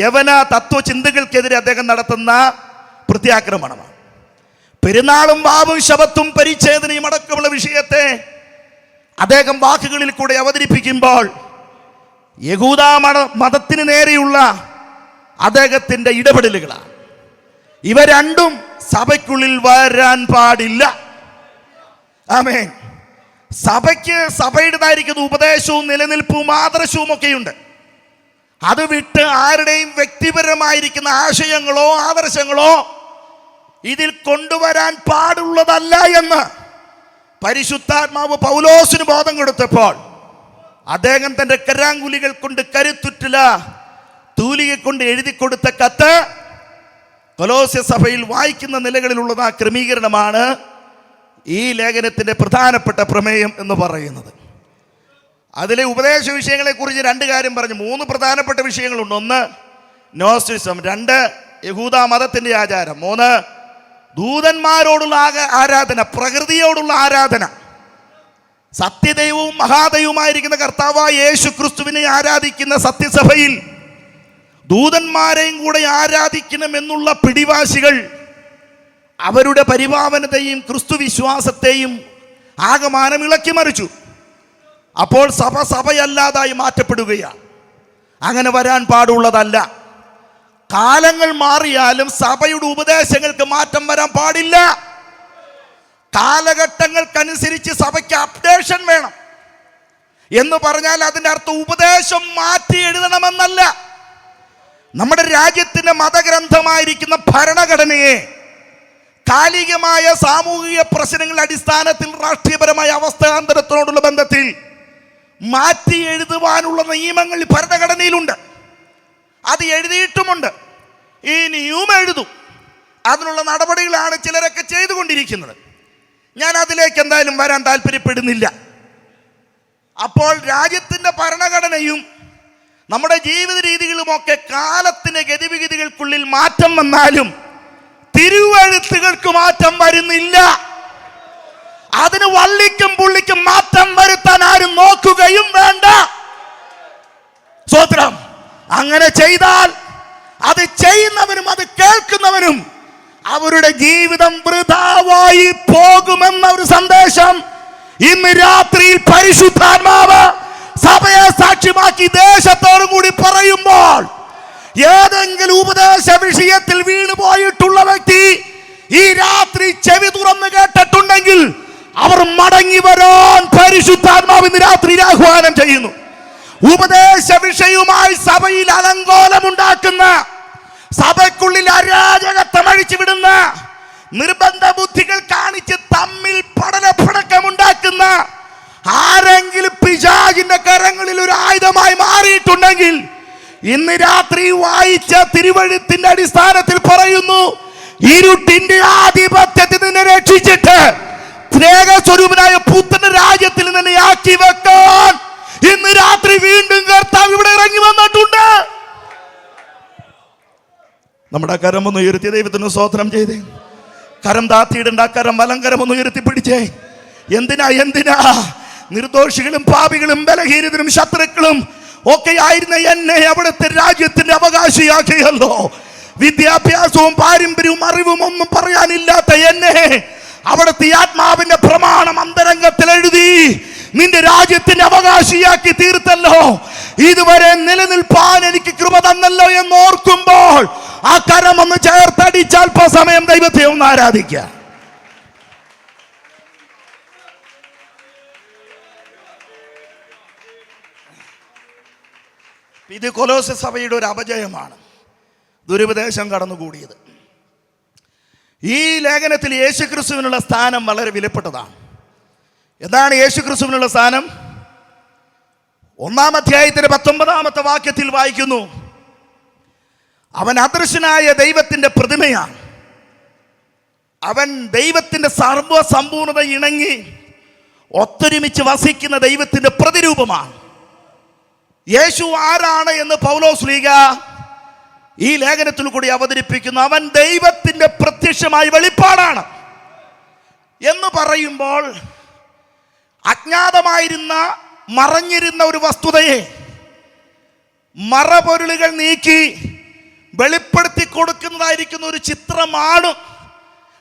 യവന തത്വചിന്തകൾക്കെതിരെ അദ്ദേഹം നടത്തുന്ന പ്രത്യാക്രമണമാണ്. പെരുന്നാളും വാവും ശബത്തും പരിച്ഛേദനയും അടക്കമുള്ള വിഷയത്തെ അദ്ദേഹം വാക്കുകളിൽ കൂടെ അവതരിപ്പിക്കുമ്പോൾ യഹൂദ മതത്തിന് നേരെയുള്ള അദ്ദേഹത്തിൻ്റെ ഇടപെടലുകളാണ്. ഇവ രണ്ടും സഭയ്ക്കുള്ളിൽ വരാൻ പാടില്ല. ആമേൻ. സഭയ്ക്ക് സഭയുടേതായിരിക്കുന്ന ഉപദേശവും നിലനിൽപ്പും ആദർശവും ഒക്കെയുണ്ട്. അത് വിട്ട് ആരുടെയും വ്യക്തിപരമായിരിക്കുന്ന ആശയങ്ങളോ ആദർശങ്ങളോ ഇതിൽ കൊണ്ടുവരാൻ പാടുള്ളതല്ല എന്ന് പരിശുദ്ധാത്മാവ് പൗലോസിന് ബോധം കൊടുത്തപ്പോൾ അദ്ദേഹം തൻ്റെ കരാങ്കുലികൾ കൊണ്ട് കരുത്തുറ്റില തൂലിക കൊണ്ട് എഴുതി കൊടുത്ത കത്ത് കൊലോസ്യ സഭയിൽ വായിക്കുന്ന നിലകളിലുള്ളത് ആ ക്രമീകരണമാണ് ഈ ലേഖനത്തിൻ്റെ പ്രധാനപ്പെട്ട പ്രമേയം എന്ന് പറയുന്നത്. അതിലെ ഉപദേശ വിഷയങ്ങളെക്കുറിച്ച് രണ്ട് കാര്യം പറഞ്ഞു. 3 പ്രധാനപ്പെട്ട വിഷയങ്ങളുണ്ട്. 1 നോസ്റ്റിസം, 2 യഹൂദ മതത്തിൻ്റെ ആചാരം, 3 ദൂതന്മാരോടുള്ള ആരാധന, പ്രകൃതിയോടുള്ള ആരാധന. സത്യദൈവവും മഹാദൈവവുമായിരിക്കുന്ന കർത്താവായ യേശു ക്രിസ്തുവിനെ ആരാധിക്കുന്ന സത്യസഭയിൽ ദൂതന്മാരെയും കൂടെ ആരാധിക്കണമെന്നുള്ള പിടിവാശികൾ അവരുടെ പരിപാവനതയും ക്രിസ്തു വിശ്വാസത്തെയും ആകമാനം ഇളക്കിമറിച്ചു. അപ്പോൾ സഭയല്ലാതായി മാറ്റപ്പെടുകയാണ്. അങ്ങനെ വരാൻ പാടുള്ളതല്ല. കാലങ്ങൾ മാറിയാലും സഭയുടെ ഉപദേശങ്ങൾക്ക് മാറ്റം വരാൻ പാടില്ല. കാലഘട്ടങ്ങൾക്കനുസരിച്ച് സഭയ്ക്ക് അപ്ഡേഷൻ വേണം എന്ന് പറഞ്ഞാൽ അതിൻ്റെ അർത്ഥം ഉപദേശം മാറ്റി എഴുതണമെന്നല്ല. നമ്മുടെ രാജ്യത്തിൻ്റെ മതഗ്രന്ഥമായിരിക്കുന്ന ഭരണഘടനയെ കാലികമായ സാമൂഹിക പ്രശ്നങ്ങളുടെ അടിസ്ഥാനത്തിൽ രാഷ്ട്രീയപരമായ അവസ്ഥാന്തരത്തോടുള്ള ബന്ധത്തിൽ മാറ്റി എഴുതുവാനുള്ള നിയമങ്ങൾ ഭരണഘടനയിലുണ്ട്. അത് എഴുതിയിട്ടുമുണ്ട്. ഇനിയും എഴുതും. അതിനുള്ള നടപടികളാണ് ചിലരൊക്കെ ചെയ്തുകൊണ്ടിരിക്കുന്നത്. ഞാൻ അതിലേക്ക് എന്തായാലും വരാൻ താല്പര്യപ്പെടുന്നില്ല. അപ്പോൾ രാജ്യത്തിൻ്റെ ഭരണഘടനയും നമ്മുടെ ജീവിത രീതികളുമൊക്കെ കാലത്തിൻ്റെ ഗതിവിഗതികൾക്കുള്ളിൽ മാറ്റം വന്നാലും തിരുവെഴുത്തുകൾക്ക് മാറ്റം വരുന്നില്ല. അതിന് വള്ളിക്കും പുള്ളിക്കും മാറ്റം വരുത്താൻ ആരും നോക്കുകയും വേണ്ട. സ്തോത്രം. അങ്ങനെ ചെയ്താൽ അത് ചെയ്യുന്നവനും അത് കേൾക്കുന്നവനും അവരുടെ ജീവിതം വൃഥാവായി പോകുമെന്ന ഒരു സന്ദേശം ഇന്ന് രാത്രിയിൽ പരിശുദ്ധാത്മാവ് സഭയെ സാക്ഷ്യമാക്കി ദേശത്തോടും കൂടി പറയുമ്പോൾ, ഏതെങ്കിലും ഉപദേശ വിഷയത്തിൽ വീണുപോയിട്ടുള്ള വ്യക്തി ഈ രാത്രി ചെവി തുറന്ന് കേട്ടിട്ടുണ്ടെങ്കിൽ അവർ മടങ്ങി വരാൻ പരിശുദ്ധാത്മാവ് ഇന്ന് രാത്രി ആഹ്വാനം ചെയ്യുന്നു. ഉപദേശ വിഷയവുമായി സഭയിൽ അലങ്കോലമുണ്ടാക്കുന്ന, സഭയ്ക്കുള്ളിൽ അരാജകത്വം അഴിച്ചുവിടുന്ന, നിർബന്ധ ബുദ്ധികൾ കാണിച്ച് തമ്മിൽ പഠനപ്പടക്കമുണ്ടാക്കുന്ന ആരെങ്കിലും പിശാചിന്റെ കരങ്ങളിൽ ഒരു ആയുധമായി മാറിയിട്ടുണ്ടെങ്കിൽ ഇന്ന് രാത്രി വായിച്ച തിരുവെഴുത്തിന്റെ അടിസ്ഥാനത്തിൽ പറയുന്നു, ഇരുട്ടിന്റെ ആധിപത്യത്തിൽ നിന്നെ രക്ഷിച്ചിട്ട് സ്നേഹസ്വരൂപനായ പുത്രന്റെ രാജ്യത്തിൽ നിന്നെ ആക്കി വെക്കാൻ ഇന്ന് രാത്രി വീണ്ടും കർത്താവ് ഇവിടെ ഇറങ്ങി വന്നിട്ടുണ്ട്. നമ്മുടെ കരം ഒന്ന് ഉയർത്തി ദൈവത്തിന് സ്തോത്രം ചെയ്തേ. കരം താത്തിയിടണ്ട, കരം വലങ്കരം ഒന്ന് ഉയർത്തി പിടിച്ചേ. എന്തിനാ നിർദോഷികളും പാപികളും ബലഹീനതരും ശത്രുക്കളും ഒക്കെ ആയിരുന്ന എന്നെ അവിടുത്തെ രാജ്യത്തിന്റെ അവകാശിയാക്കിയല്ലോ. വിദ്യാഭ്യാസവും പാരമ്പര്യവും അറിവും ഒന്നും പറയാനില്ലാത്ത എന്നെ അവിടുത്തെ ആത്മാവിന്റെ പ്രമാണം അന്തരംഗത്തിൽ എഴുതി നിന്റെ രാജ്യത്തിന്റെ അവകാശിയാക്കി തീർത്തല്ലോ. ഇതുവരെ നിലനിൽപ്പാൻ എനിക്ക് കൃപ തന്നല്ലോ എന്ന് ഓർക്കുമ്പോൾ ആ കരം ഒന്ന് ചേർത്തടിച്ച് അല്പസമയം ദൈവത്തെ ഒന്ന് ആരാധിക്കുക. ഇത് കൊലോസ്യ സഭയുടെ ഒരു അപജയമാണ്, ദുരുപദേശം കടന്നുകൂടിയത്. ഈ ലേഖനത്തിൽ യേശുക്രിസ്തുവിനുള്ള സ്ഥാനം വളരെ വിലപ്പെട്ടതാണ്. എന്താണ് യേശുക്രിസ്തുവിനുള്ള സ്ഥാനം? 1-ാം അധ്യായത്തിന്റെ 19-ാമത്തെ വാക്യത്തിൽ വായിക്കുന്നു, അവൻ അദൃശ്യനായ ദൈവത്തിന്റെ പ്രതിമയാണ്. അവൻ ദൈവത്തിന്റെ സർവ്വസമ്പൂർണത ഇണങ്ങി ഒത്തൊരുമിച്ച് വസിക്കുന്ന ദൈവത്തിന്റെ പ്രതിരൂപമാണ്. യേശു ആരാണ് എന്ന് പൗലോസ് ലീഗ ഈ ലേഖനത്തിൽ കൂടി അവതരിപ്പിക്കുന്നു. അവൻ ദൈവത്തിന്റെ പ്രത്യക്ഷമായ വെളിപ്പാടാണ് എന്ന് പറയുമ്പോൾ അജ്ഞാതമായിരുന്ന, മറഞ്ഞിരുന്ന ഒരു വസ്തുതയെ മറപൊരുളുകൾ നീക്കി വെളിപ്പെടുത്തി കൊടുക്കുന്നതായിരിക്കുന്ന ഒരു ചിത്രമാണ്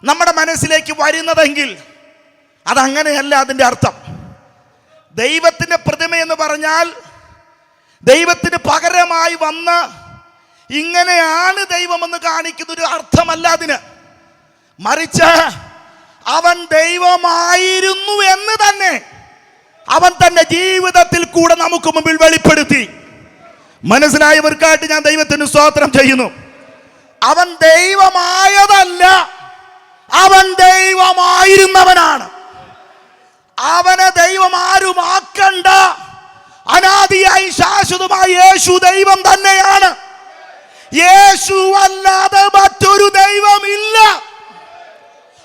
നമ്മുടെ മനസ്സിലേക്ക് വരുന്നതെങ്കിൽ അതങ്ങനെയല്ല അതിൻ്റെ അർത്ഥം. ദൈവത്തിൻ്റെ പ്രതിമ എന്ന് പറഞ്ഞാൽ ദൈവത്തിന് പകരമായി വന്ന് ഇങ്ങനെയാണ് ദൈവമെന്ന് കാണിക്കുന്ന ഒരു അർത്ഥമല്ല അതിന്. മറിച്ച് അവൻ ദൈവമായിരുന്നു എന്ന് തന്നെ അവൻ തന്റെ ജീവിതത്തിൽ കൂടെ നമുക്ക് മുമ്പിൽ വെളിപ്പെടുത്തി. മനസ്സിലായവർക്കായിട്ട് ഞാൻ ദൈവത്തിന് സ്തോത്രം ചെയ്യുന്നു. അവൻ ദൈവമായതല്ല, അവൻ ദൈവമായിരുന്നവനാണ്. അവനെ ദൈവം ആരും ആക്കണ്ട. അനാദിയായി ശാശ്വതമായി യേശു ദൈവം തന്നെയാണ്. യേശു അല്ലാതെ മറ്റൊരു ദൈവമില്ല.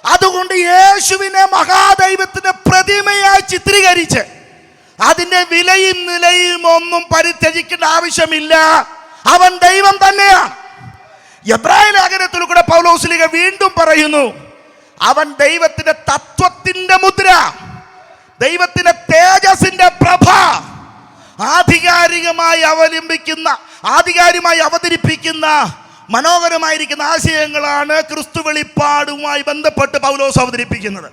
അതുകൊണ്ട് യേശുവിനെ മഹാദൈവത്തിന്റെ പ്രതിമയായി ചിത്രീകരിച്ച് അതിന്റെ വിലയും നിലയും ഒന്നും പരിത്യജിക്കേണ്ട ആവശ്യമില്ല. അവൻ ദൈവം തന്നെയാണ്. എബ്രായ ലേഖനത്തിൽ കൂടെ പൗലോസ്ലീഹ വീണ്ടും പറയുന്നു, അവൻ ദൈവത്തിന്റെ തത്വത്തിന്റെ മുദ്ര, ദൈവത്തിന്റെ തേജസ്സിന്റെ പ്രഭ, ആധികാരികമായി അവതരിപ്പിക്കുന്ന മനോഹരമായിരിക്കുന്ന ആശയങ്ങളാണ് ക്രിസ്തു വെളിപ്പാടുമായി ബന്ധപ്പെട്ട് പൗലോസ് അവതരിപ്പിക്കുന്നത്.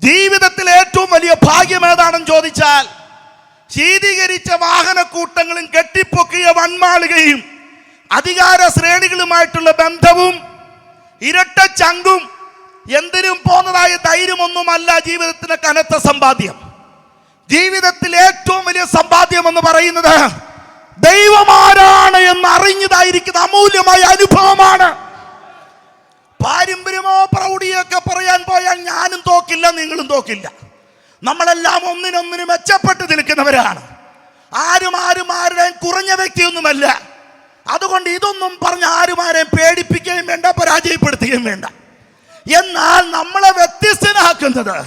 ജീവിതത്തിൽ ഏറ്റവും വലിയ ഭാഗ്യം ഏതാണെന്ന് ചോദിച്ചാൽ, ശീതീകരിച്ച വാഹനക്കൂട്ടങ്ങളും കെട്ടിപ്പൊക്കിയ വൻമാളികയും അധികാര ശ്രേണികളുമായിട്ടുള്ള ബന്ധവും ഇരട്ട ചങ്കും എന്തിനും പോന്നതായ ധൈര്യമൊന്നുമല്ല ജീവിതത്തിന് കനത്ത സമ്പാദ്യം. ജീവിതത്തിൽ ഏറ്റവും വലിയ സമ്പാദ്യം എന്ന് പറയുന്നത് ദൈവമാരാണ് എന്ന് അറിഞ്ഞതായിരിക്കുന്ന അമൂല്യമായ അനുഭവമാണ്. പാരമ്പര്യമോ പ്രൗഢിയൊക്കെ പറയാൻ പോയാൽ ഞാനും തോക്കില്ല, നിങ്ങളും തോക്കില്ല. നമ്മളെല്ലാം ഒന്നിനൊന്നിന് മെച്ചപ്പെട്ട് നിൽക്കുന്നവരാണ്. ആരുടെയും കുറഞ്ഞ വ്യക്തിയൊന്നുമല്ല. അതുകൊണ്ട് ഇതൊന്നും പറഞ്ഞ് ആരെയും പേടിപ്പിക്കുകയും വേണ്ട, പരാജയപ്പെടുത്തുകയും വേണ്ട. എന്നാൽ നമ്മളെ വ്യത്യസ്തനാക്കുന്നത്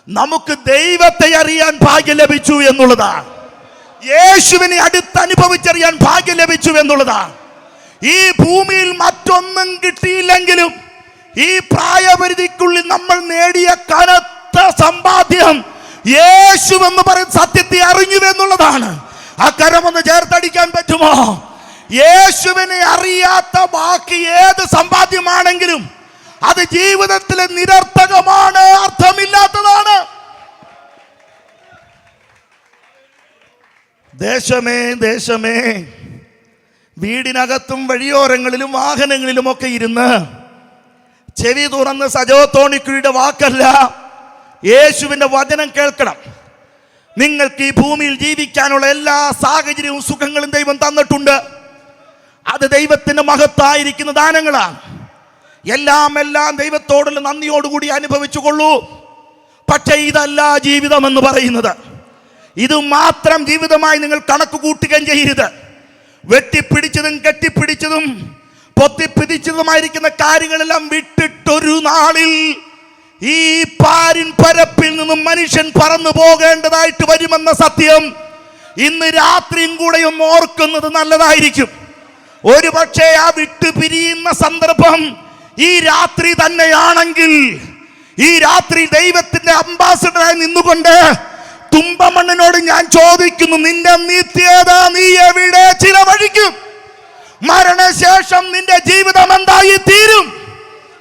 നമുക്ക് ദൈവത്തെ അറിയാൻ ഭാഗ്യം ലഭിച്ചു എന്നുള്ളതാണ്. യേശുവിനെ അടുത്തനുഭവിച്ചറിയാൻ ഭാഗ്യം ലഭിച്ചു എന്നുള്ളതാണ്. ഈ ഭൂമിയിൽ മറ്റൊന്നും കിട്ടിയില്ലെങ്കിലും ഈ പ്രായപരിധിക്കുള്ളിൽ നമ്മൾ നേടിയ കനത്ത സമ്പാദ്യം യേശു എന്ന് പറയുന്ന സത്യത്തെ അറിഞ്ഞു എന്നുള്ളതാണ്. ആ കരമൊന്ന് ചേർത്തടിക്കാൻ പറ്റുമോ? യേശുവിനെ അറിയാത്ത ബാക്കി ഏത് സമ്പാദ്യമാണെങ്കിലും അത് ജീവിതത്തിലെ നിരർത്ഥകമാണ്, അർത്ഥമില്ലാത്തതാണ്. ദേശമേ വീടിനകത്തും വഴിയോരങ്ങളിലും വാഹനങ്ങളിലുമൊക്കെ ഇരുന്ന് ചെവി തുറന്ന് സജോ തോണിക്കുഴിയുടെ വാക്കല്ല, യേശുവിൻ്റെ വചനം കേൾക്കണം. നിങ്ങൾക്ക് ഈ ഭൂമിയിൽ ജീവിക്കാനുള്ള എല്ലാ സാഹചര്യവും സുഖങ്ങളും ദൈവം തന്നിട്ടുണ്ട്. അത് ദൈവത്തിൻ്റെ മഹത്തായിരിക്കുന്ന ദാനങ്ങളാണ്. എല്ലാം ദൈവത്തോടുള്ള നന്ദിയോടുകൂടി അനുഭവിച്ചു കൊള്ളൂ. പക്ഷേ ഇതല്ല ജീവിതം എന്ന് പറയുന്നത്. ഇത് മാത്രം ജീവിതമായി നിങ്ങൾ കണക്ക് കൂട്ടുകയും ചെയ്യരുത്. വെട്ടിപ്പിടിച്ചതും കെട്ടിപ്പിടിച്ചതും പൊത്തിപ്പിടിച്ചതുമായിരിക്കുന്ന കാര്യങ്ങളെല്ലാം വിട്ടിട്ടൊരു നാളിൽ ഈ പാരിൻ പരപ്പിൽ നിന്നും മനുഷ്യൻ പറന്നു പോകേണ്ടതായിട്ട് വരുമെന്ന സത്യം ഇന്ന് രാത്രിയും കൂടെ ഒന്ന് ഓർക്കുന്നത് നല്ലതായിരിക്കും. ഒരു പക്ഷേ ആ വിട്ടുപിരിയുന്ന സന്ദർഭം ഈ രാത്രി തന്നെയാണെങ്കിൽ, ഈ രാത്രി ദൈവത്തിന്റെ അംബാസഡറായി നിന്നുകൊണ്ട് തുമ്പമണ്ണിനോട് ഞാൻ ചോദിക്കുന്നു, നിന്റെ നിത്യത നീ എവിടെ ചിലവഴിക്കും? മരണശേഷം നിന്റെ ജീവിതം എന്തായി തീരും?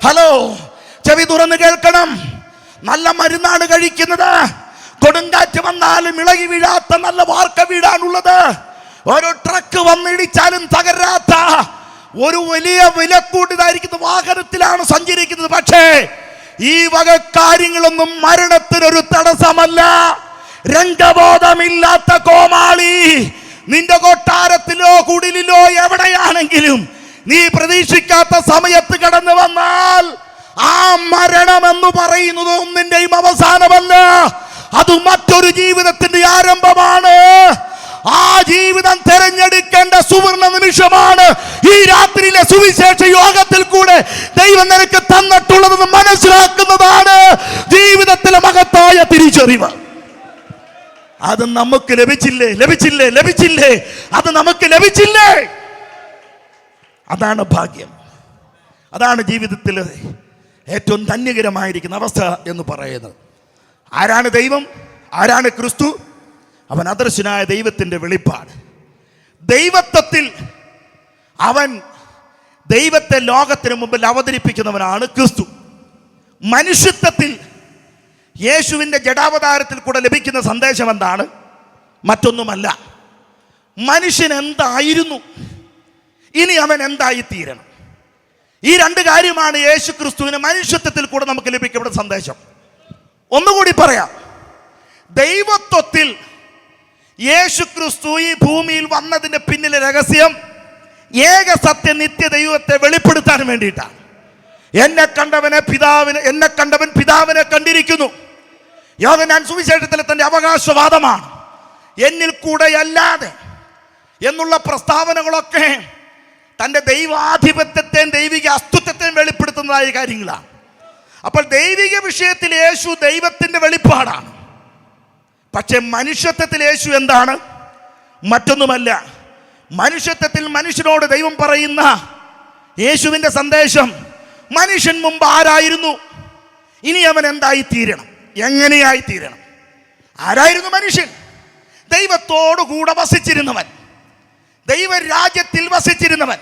ഹലോ, ചെവി തുറന്ന് കേൾക്കണം. നല്ല മരുന്നാണ് കഴിക്കുന്നത്. കൊടുങ്കാറ്റ് വന്നാലും ഇളകി വീഴാത്ത നല്ല വാർക്ക വീടാണുള്ളത്. ഒരു ട്രക്ക് വന്നിടിച്ചാലും തകരാത്ത ഒരു വലിയ വിലക്കൂട്ടിയതായിരിക്കുന്ന വാഹനത്തിലാണ് സഞ്ചരിക്കുന്നത്. പക്ഷേ ഈ വക കാര്യങ്ങളൊന്നും മരണത്തിനൊരു തടസ്സമല്ല. രംഗബോധമില്ലാത്ത കോമാളി നിന്റെ കൊട്ടാരത്തിലോ കുടിലിലോ എവിടെയാണെങ്കിലും നീ പ്രതീക്ഷിക്കാത്ത സമയത്ത് കടന്നു വന്നാൽ ആ മരണം എന്ന് പറയുന്നത് ഒന്നിന്റെയും അവസാനമല്ല, അത് മറ്റൊരു ജീവിതത്തിന്റെ ആരംഭമാണ്. ആ ജീവിതം തെരഞ്ഞെടുക്കേണ്ട സുവർണ നിമിഷമാണ് ഈ രാത്രിയിലെ സുവിശേഷ യോഗത്തിൽ കൂടെ ദൈവം നിനക്ക് തന്നിട്ടുള്ളതെന്ന് മനസ്സിലാക്കുന്നതാണ് ജീവിതത്തിലെ മഹത്തായ തിരിച്ചറിവ്. അത് നമുക്ക് ലഭിച്ചില്ലേ, അത് നമുക്ക് ലഭിച്ചില്ലേ. അതാണ് ഭാഗ്യം. അതാണ് ജീവിതത്തിലെ ഏറ്റവും ധന്യകരമായിരിക്കുന്ന അവസ്ഥ എന്ന് പറയുന്നത്. ആരാണ് ദൈവം? ആരാണ് ക്രിസ്തു? അവൻ അദൃശ്യനായ ദൈവത്തിൻ്റെ വെളിപ്പാട്. ദൈവത്വത്തിൽ അവൻ ദൈവത്തെ ലോകത്തിന് മുമ്പിൽ അവതരിപ്പിക്കുന്നവനാണ് ക്രിസ്തു. മനുഷ്യത്വത്തിൽ യേശുവിൻ്റെ ജഡാവതാരത്തിൽ കൂടെ ലഭിക്കുന്ന സന്ദേശം എന്താണ്? മറ്റൊന്നുമല്ല, മനുഷ്യൻ എന്തായിരുന്നു, ഇനി അവൻ എന്തായിത്തീരണം. ഈ രണ്ട് കാര്യമാണ് യേശു ക്രിസ്തുവിന് മനുഷ്യത്വത്തിൽ കൂടെ നമുക്ക് ലഭിക്കുന്ന സന്ദേശം. ഒന്നുകൂടി പറയാം. ദൈവത്വത്തിൽ യേശു ക്രിസ്തു ഈ ഭൂമിയിൽ വന്നതിന്റെ പിന്നിലെ രഹസ്യം ഏക സത്യ നിത്യ ദൈവത്തെ വെളിപ്പെടുത്താൻ വേണ്ടിയിട്ടാണ്. എന്നെ കണ്ടവൻ പിതാവിനെ കണ്ടിരിക്കുന്നു. യോഹന്നാൻ സുവിശേഷത്തിലെ തന്റെ അവകാശവാദമാണ്. എന്നിൽ കൂടെ അല്ലാതെ എന്നുള്ള പ്രസ്താവനകളൊക്കെ തൻ്റെ ദൈവാധിപത്യത്തെയും ദൈവിക അസ്തിത്വത്തെയും വെളിപ്പെടുത്തുന്നതായ കാര്യങ്ങളാണ്. അപ്പോൾ ദൈവിക വിഷയത്തിൽ യേശു ദൈവത്തിൻ്റെ വെളിപ്പാടാണ്. പക്ഷെ മനുഷ്യത്വത്തിൽ യേശു എന്താണ്? മറ്റൊന്നുമല്ല. മനുഷ്യത്വത്തിൽ മനുഷ്യനോട് ദൈവം പറയുന്ന യേശുവിൻ്റെ സന്ദേശം, മനുഷ്യൻ മുമ്പ് ആരായിരുന്നു, ഇനി അവൻ എന്തായി തീരണം, എങ്ങനെയായി തീരണം. ആരായിരുന്നു മനുഷ്യൻ? ദൈവത്തോടു കൂടെ വസിച്ചിരുന്നവൻ, ദൈവരാജ്യത്തിൽ വസിച്ചിരുന്നവൻ,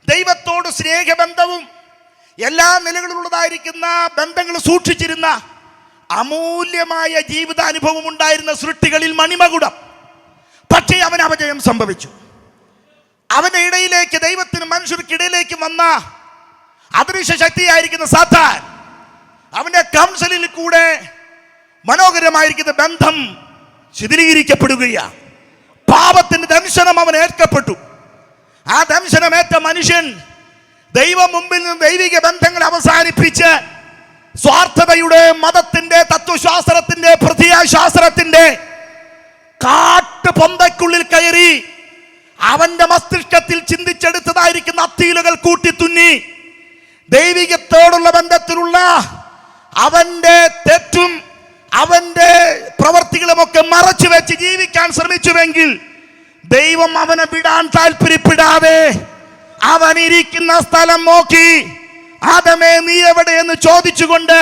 ദൈവത്തോട് സ്നേഹബന്ധവും എല്ലാ നിലകളിലുള്ളതായിരിക്കുന്ന ബന്ധങ്ങൾ സൂക്ഷിച്ചിരുന്ന, അമൂല്യമായ ജീവിതാനുഭവം ഉണ്ടായിരുന്ന സൃഷ്ടികളിൽ മണിമകുടം. പക്ഷേ അവൻ അപജയം സംഭവിച്ചു. അവന്റെ ഇടയിലേക്ക്, ദൈവത്തിന് മനുഷ്യർക്കിടയിലേക്ക് വന്ന അദൃശ്യ ശക്തിയായിരിക്കുന്ന സാത്താൻ അവന്റെ കൗൺസിലിൽ കൂടെ മനോഹരമായിരിക്കുന്ന ബന്ധം ശിഥിലീകരിക്കപ്പെടുകയാണ്. പാപത്തിന്റെ ദംശനം അവൻ ഏൽക്കപ്പെട്ടു. ആ ദംശനമേറ്റ മനുഷ്യൻ ദൈവം മുമ്പിൽ നിന്ന് ദൈവിക ബന്ധങ്ങൾ അവസാനിപ്പിച്ച് സ്വാർത്ഥതയുടെ, മതത്തിന്റെ, തത്വശാസ്ത്രത്തിന്റെ, പ്രത്യയശാസ്ത്രത്തിന്റെ കാട്ടുപൊന്തയ്ക്കുള്ളിൽ കയറി അവന്റെ മസ്തിഷ്കത്തിൽ ചിന്തിച്ചെടുത്തതായിരിക്കുന്ന അത്തീലുകൾ കൂട്ടിത്തുന്നി ദൈവികത്തോടുള്ള ബന്ധത്തിലുള്ള അവന്റെ തെറ്റും അവന്റെ പ്രവർത്തികളുമൊക്കെ മറച്ചു വെച്ച് ജീവിക്കാൻ ശ്രമിച്ചുവെങ്കിൽ ദൈവം അവനെ വിടാൻ താല്പര്യപ്പെടാതെ അവൻ ഇരിക്കുന്ന സ്ഥലം നോക്കി, ആദമേ നീ എവിടെയെന്ന് ചോദിച്ചുകൊണ്ട്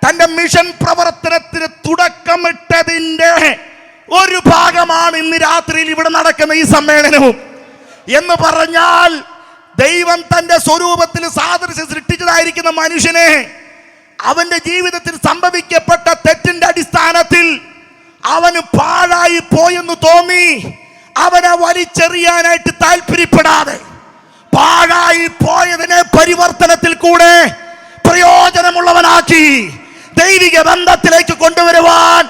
തന്റെ മിഷൻ പ്രവർത്തനത്തിന് തുടക്കമിട്ടതിന്റെ ഒരു ഭാഗമാണ് ഇന്ന് രാത്രിയിൽ ഇവിടെ നടക്കുന്ന ഈ സമ്മേളനവും. എന്ന് പറഞ്ഞാൽ ദൈവം തന്റെ സ്വരൂപത്തിൽ സാദൃശ്യം സൃഷ്ടിച്ചതായിരിക്കുന്ന മനുഷ്യനെ അവന്റെ ജീവിതത്തിൽ സംഭവിക്കപ്പെട്ട തെറ്റിന്റെ അടിസ്ഥാനത്തിൽ അവന് പാഴായി പോയെന്ന് തോന്നി അവനെ വലിച്ചെറിയാനായിട്ട് താല്പര്യപ്പെടാതെ പാഴായി പോയതിനെ പരിവർത്തനത്തിൽ കൂടെ പ്രയോജനമുള്ളവനാക്കി ദൈവിക ബന്ധത്തിലേക്ക് കൊണ്ടുവരുവാൻ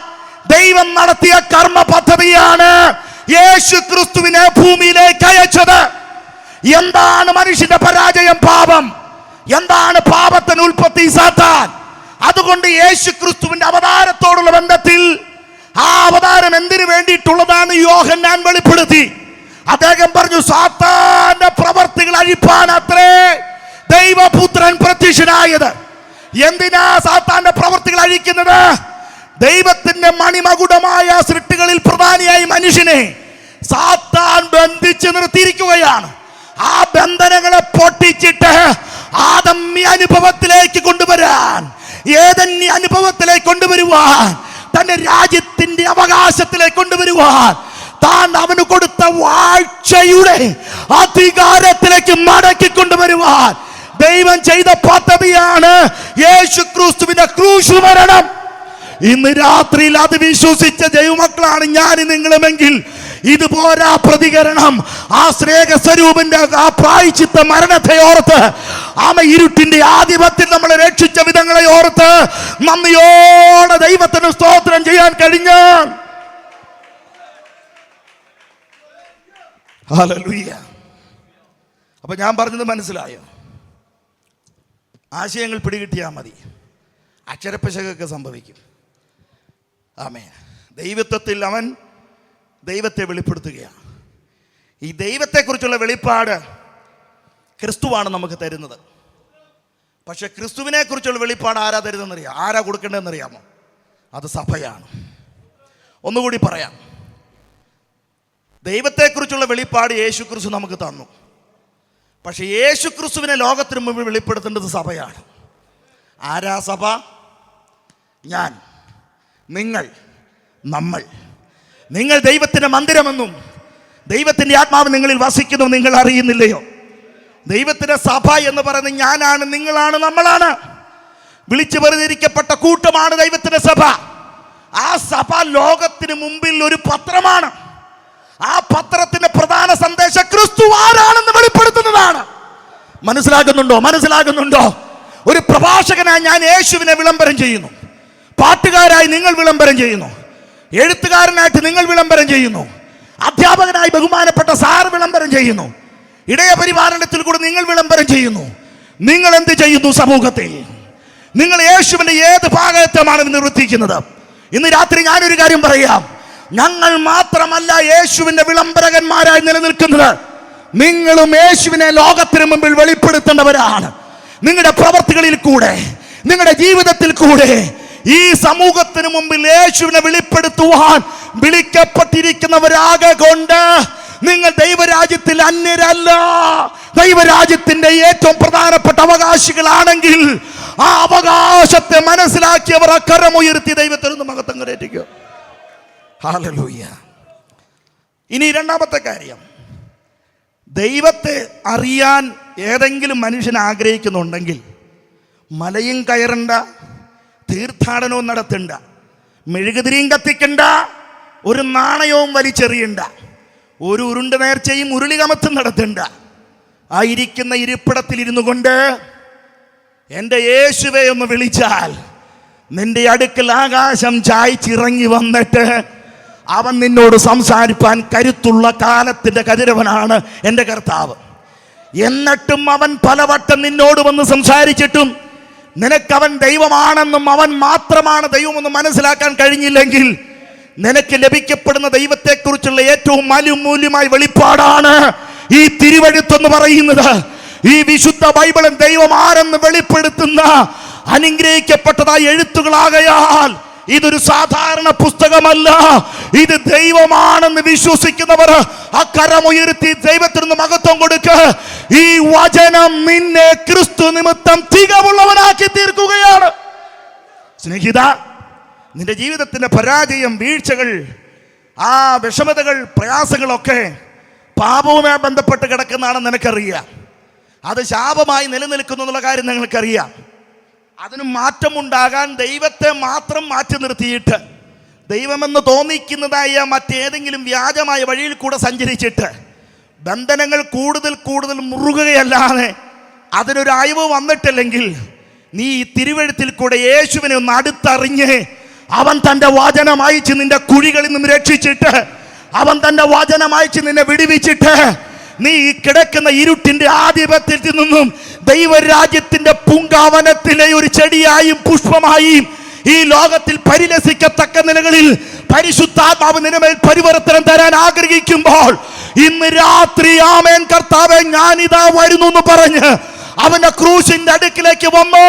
ദൈവം നടത്തിയ കർമ്മ പദ്ധതിയാണ് യേശു ക്രിസ്തുവിനെ ഭൂമിയിലേക്ക് അയച്ചത്. എന്താണ് മനുഷ്യന്റെ പരാജയം? പാപം. എന്താണ് പാപത്തിന് ഉൽപ്പത്തി? സാത്താൻ. അതുകൊണ്ട് യേശു ക്രിസ്തുവിന്റെ അവതാരത്തോടുള്ള ബന്ധത്തിൽ ആ അവതാരം എന്തിനു വേണ്ടിയിട്ടുള്ളതാണ് യോഹന്നാൻ വെളിപ്പെടുത്തി. അദ്ദേഹം പറഞ്ഞു, സാത്താന്റെ പ്രവർത്തികൾ അഴിപ്പാൻ അത്രേ ദൈവപുത്രൻ പ്രത്യക്ഷനായത്. എന്തിനാ സാത്താന്റെ പ്രവർത്തികൾ അഴിക്കുന്നത്? ദൈവത്തിന്റെ മണിമകുടമായ സൃഷ്ടികളിൽ പ്രധാനിയായി മനുഷ്യനെ സാത്താൻ ബന്ധിച്ചു നിർത്തിയിരിക്കുകയാണ്. ആ ബന്ധനങ്ങളെ പൊട്ടിച്ചിട്ട് ആദമ്യ അനുഭവത്തിലേക്ക് കൊണ്ടുവരാൻ, ഏതന്യ അനുഭവത്തിലേക്ക് കൊണ്ടുവരുവാൻ, തന്റെ രാജ്യത്തിന്റെ അവകാശത്തിലേക്ക് കൊണ്ടുവരുവാൻ, താൻ അവന് കൊടുത്ത വാഴ്ചയുടെ അധികാരത്തിലേക്ക് മടക്കി കൊണ്ടുവരുവാൻ ദൈവം ചെയ്ത പദ്ധതിയാണ് യേശു ക്രിസ്തുവിന്റെ ക്രൂശ് മരണം. ഇന്ന് രാത്രിയിൽ അത് വിശ്വസിച്ച ദൈവമക്കളാണ് ഞാൻ നിങ്ങളുമെങ്കിൽ ഇതുപോരാ പ്രതികരണം. ആ സ്നേഹസ്വരൂപന്റെ ആ പ്രായശ്ചിത്ത മരണത്തെ ഓർത്ത്, ഇരുട്ടിന്റെ ആധിപത്യത്തിൽ നമ്മളെ രക്ഷിച്ച വിധങ്ങളെ ഓർത്ത് നന്ദിയോടെ ദൈവത്തിന് സ്തോത്രം ചെയ്യാൻ കഴിഞ്ഞാൽ, ഹല്ലേലൂയ. അപ്പൊ ഞാൻ പറഞ്ഞത് മനസ്സിലായോ? ആശയങ്ങൾ പിടികിട്ടിയാൽ മതി, അക്ഷരപ്പിശകൊക്കെ സംഭവിക്കും. ആമേൻ. ദൈവത്വത്തിൽ അവൻ ദൈവത്തെ വെളിപ്പെടുത്തുകയാണ്. ഈ ദൈവത്തെക്കുറിച്ചുള്ള വെളിപ്പാട് ക്രിസ്തുവാണ് നമുക്ക് തരുന്നത്. പക്ഷെ ക്രിസ്തുവിനെ കുറിച്ചുള്ള വെളിപ്പാട് ആരാ തരുന്നതെന്നറിയാം? ആരാ കൊടുക്കേണ്ടതെന്നറിയാമോ? അത് സഭയാണ്. ഒന്നുകൂടി പറയാം, ദൈവത്തെക്കുറിച്ചുള്ള വെളിപ്പാട് യേശു ക്രിസ്തു നമുക്ക് തന്നു. പക്ഷെ യേശു ക്രിസ്തുവിനെ ലോകത്തിന് മുമ്പിൽ വെളിപ്പെടുത്തേണ്ടത് സഭയാണ്. ആരാ സഭ? ഞാൻ, നിങ്ങൾ, നമ്മൾ. നിങ്ങൾ ദൈവത്തിന്റെ മന്ദിരമെന്നും ദൈവത്തിന്റെ ആത്മാവ് നിങ്ങളിൽ വസിക്കുന്നു നിങ്ങൾ അറിയുന്നില്ലയോ? ദൈവത്തിന്റെ സഭ എന്ന് പറയുന്നത് ഞാനാണ്, നിങ്ങളാണ്, നമ്മളാണ്. വിളിച്ചു പറഞ്ഞിരിക്കപ്പെട്ട കൂട്ടമാണ് ദൈവത്തിന്റെ സഭ. ആ സഭ ലോകത്തിന് മുമ്പിൽ ഒരു പത്രമാണ്. ആ പത്രത്തിന്റെ പ്രധാന സന്ദേശം ക്രിസ്തു ആരാണെന്ന് വെളിപ്പെടുത്തുന്നതാണ്. മനസ്സിലാകുന്നുണ്ടോ? ഒരു പ്രഭാഷകനായി ഞാൻ യേശുവിനെ വിളംബരം ചെയ്യുന്നു. പാട്ടുകാരായി നിങ്ങൾ വിളംബരം ചെയ്യുന്നു. എഴുത്തുകാരനായിട്ട് നിങ്ങൾ വിളംബരം ചെയ്യുന്നു. അധ്യാപകനായി ബഹുമാനപ്പെട്ട സാർ വിളംബരം ചെയ്യുന്നു. ഇടയ പരിപാലനത്തിൽ കൂടെ നിങ്ങൾ വിളംബരം ചെയ്യുന്നു. നിങ്ങൾ എന്ത് ചെയ്യുന്നു സമൂഹത്തിൽ? നിങ്ങൾ യേശുവിന്റെ ഏത് ഭാഗത്വമാണ് നിർവർത്തിക്കുന്നത്? ഇന്ന് രാത്രി ഞാനൊരു കാര്യം പറയാം. ഞങ്ങൾ മാത്രമല്ല യേശുവിന്റെ വിളംബരകന്മാരായി നിലനിൽക്കുന്നത്. നിങ്ങളും യേശുവിനെ ലോകത്തിന് മുമ്പിൽ വെളിപ്പെടുത്തേണ്ടവരാണ്. നിങ്ങളുടെ പ്രവർത്തികളിൽ കൂടെ, നിങ്ങളുടെ ജീവിതത്തിൽ കൂടെ ഈ സമൂഹത്തിന് മുമ്പിൽ യേശുവിനെ വെളിപ്പെടുത്തുവാൻ വിളിക്കപ്പെട്ടിരിക്കുന്നവരാകെ കൊണ്ട് നിങ്ങൾ ദൈവരാജ്യത്തിൽ അന്യരല്ല, ദൈവരാജ്യത്തിന്റെ ഏറ്റവും പ്രധാനപ്പെട്ട അവകാശികളാണെങ്കിൽ ആ അവകാശത്തെ മനസ്സിലാക്കിയവർ കരമുയർത്തി ദൈവത്തിൽ നിന്ന് മഹത്വം കരേറ്റിക്കുക. ഹല്ലേലൂയ. ഇനി രണ്ടാമത്തെ കാര്യം, ദൈവത്തെ അറിയാൻ ഏതെങ്കിലും മനുഷ്യൻ ആഗ്രഹിക്കുന്നുണ്ടെങ്കിൽ മലയും കയറണ്ട, തീർത്ഥാടനവും നടത്തണ്ട, മെഴുകുതിരിയും കത്തിക്കണ്ട, ഒരു നാണയവും വലിച്ചെറിയണ്ട, ഒരു ഉരുണ്ട നേർച്ചയും ഉരുളി കമത്തും നടത്തണ്ട. ആ ഇരിക്കുന്ന ഇരിപ്പിടത്തിൽ ഇരുന്നു കൊണ്ട് എൻ്റെ യേശുവെ ഒന്ന് വിളിച്ചാൽ നിന്റെ അടുക്കൽ ആകാശം ചായ്ച്ചിറങ്ങി വന്നിട്ട് അവൻ നിന്നോട് സംസാരിപ്പാൻ കരുത്തുള്ള കാലത്തിൻ്റെ കതിരവനാണ് എൻ്റെ കർത്താവ്. എന്നിട്ടും അവൻ പലവട്ടം നിന്നോട് വന്ന് സംസാരിച്ചിട്ടും നിനക്കവൻ ദൈവമാണെന്നും അവൻ മാത്രമാണ് ദൈവമെന്നും മനസ്സിലാക്കാൻ കഴിഞ്ഞില്ലെങ്കിൽ നിനക്ക് ലഭിക്കപ്പെടുന്ന ദൈവത്തെക്കുറിച്ചുള്ള ഏറ്റവും മൂല്യമായ വെളിപ്പാടാണ് ഈ തിരുവെഴുത്തെന്ന് പറയുന്നത്. ഈ വിശുദ്ധ ബൈബിളും ദൈവം ആരെന്ന് വെളിപ്പെടുത്തുന്ന അനുഗ്രഹിക്കപ്പെട്ടതായ എഴുത്തുകളാകയാൽ ഇതൊരു സാധാരണ പുസ്തകമല്ല, ഇത് ദൈവമാണെന്ന് വിശ്വസിക്കുന്നവർ അക്കരമുയർത്തി ദൈവത്തിന് മഹത്വം കൊടുക്ക്. ഈ വചനം നിന്നെ ക്രിസ്തു നിമിത്തം തികവുള്ളവനാക്കി തീർക്കുകയാണ്. സ്നേഹിത, നിന്റെ ജീവിതത്തിന്റെ പരാജയം, വീഴ്ചകൾ, ആ വിഷമതകൾ, പ്രയാസങ്ങളൊക്കെ പാപവുമായി ബന്ധപ്പെട്ട് കിടക്കുന്നതാണെന്ന് നിനക്കറിയാം. അത് ശാപമായി നിലനിൽക്കുന്നു എന്നുള്ള കാര്യം നിങ്ങൾക്കറിയാം. അതിന് മാറ്റമുണ്ടാകാൻ ദൈവത്തെ മാത്രം മാറ്റി നിർത്തിയിട്ട് ദൈവമെന്ന് തോന്നിക്കുന്നതായ മറ്റേതെങ്കിലും വ്യാജമായ വഴിയിൽ കൂടെ സഞ്ചരിച്ചിട്ട് ബന്ധനങ്ങൾ കൂടുതൽ മുറുകുകയല്ലാതെ അതിനൊരു അയവ് വന്നിട്ടില്ലെങ്കിൽ നീ ഈ തിരുവെഴുത്തിൽ കൂടെ യേശുവിനെ ഒന്ന് അടുത്തറിഞ്ഞ് അവൻ തൻ്റെ വചനം അയച്ച് നിന്റെ കുഴികളിൽ നിന്നും രക്ഷിച്ചിട്ട്, അവൻ തൻ്റെ വചനം അയച്ച് നിന്നെ വിടുവിച്ചിട്ട് നീ ഈ കിടക്കുന്ന ഇരുട്ടിന്റെ ആധിപത്യത്തിൽ നിന്നും ദൈവരാജ്യത്തിന്റെ പൂങ്കാവനത്തിലെ ഒരു ചെടിയായും പുഷ്പമായും ഈ ലോകത്തിൽ പരിലസിക്കത്തക്ക നിലകളിൽ പരിശുദ്ധാത്മാവ് നിലമേൽ പരിവർത്തനം തരാൻ ആഗ്രഹിക്കുമ്പോൾ ഇന്ന് രാത്രി ആമേൻ കർത്താവേ ഞാനിതാ വരുന്നു എന്ന് പറഞ്ഞ് അവന്റെ ക്രൂശിന്റെ അടുക്കിലേക്ക് വന്നോ,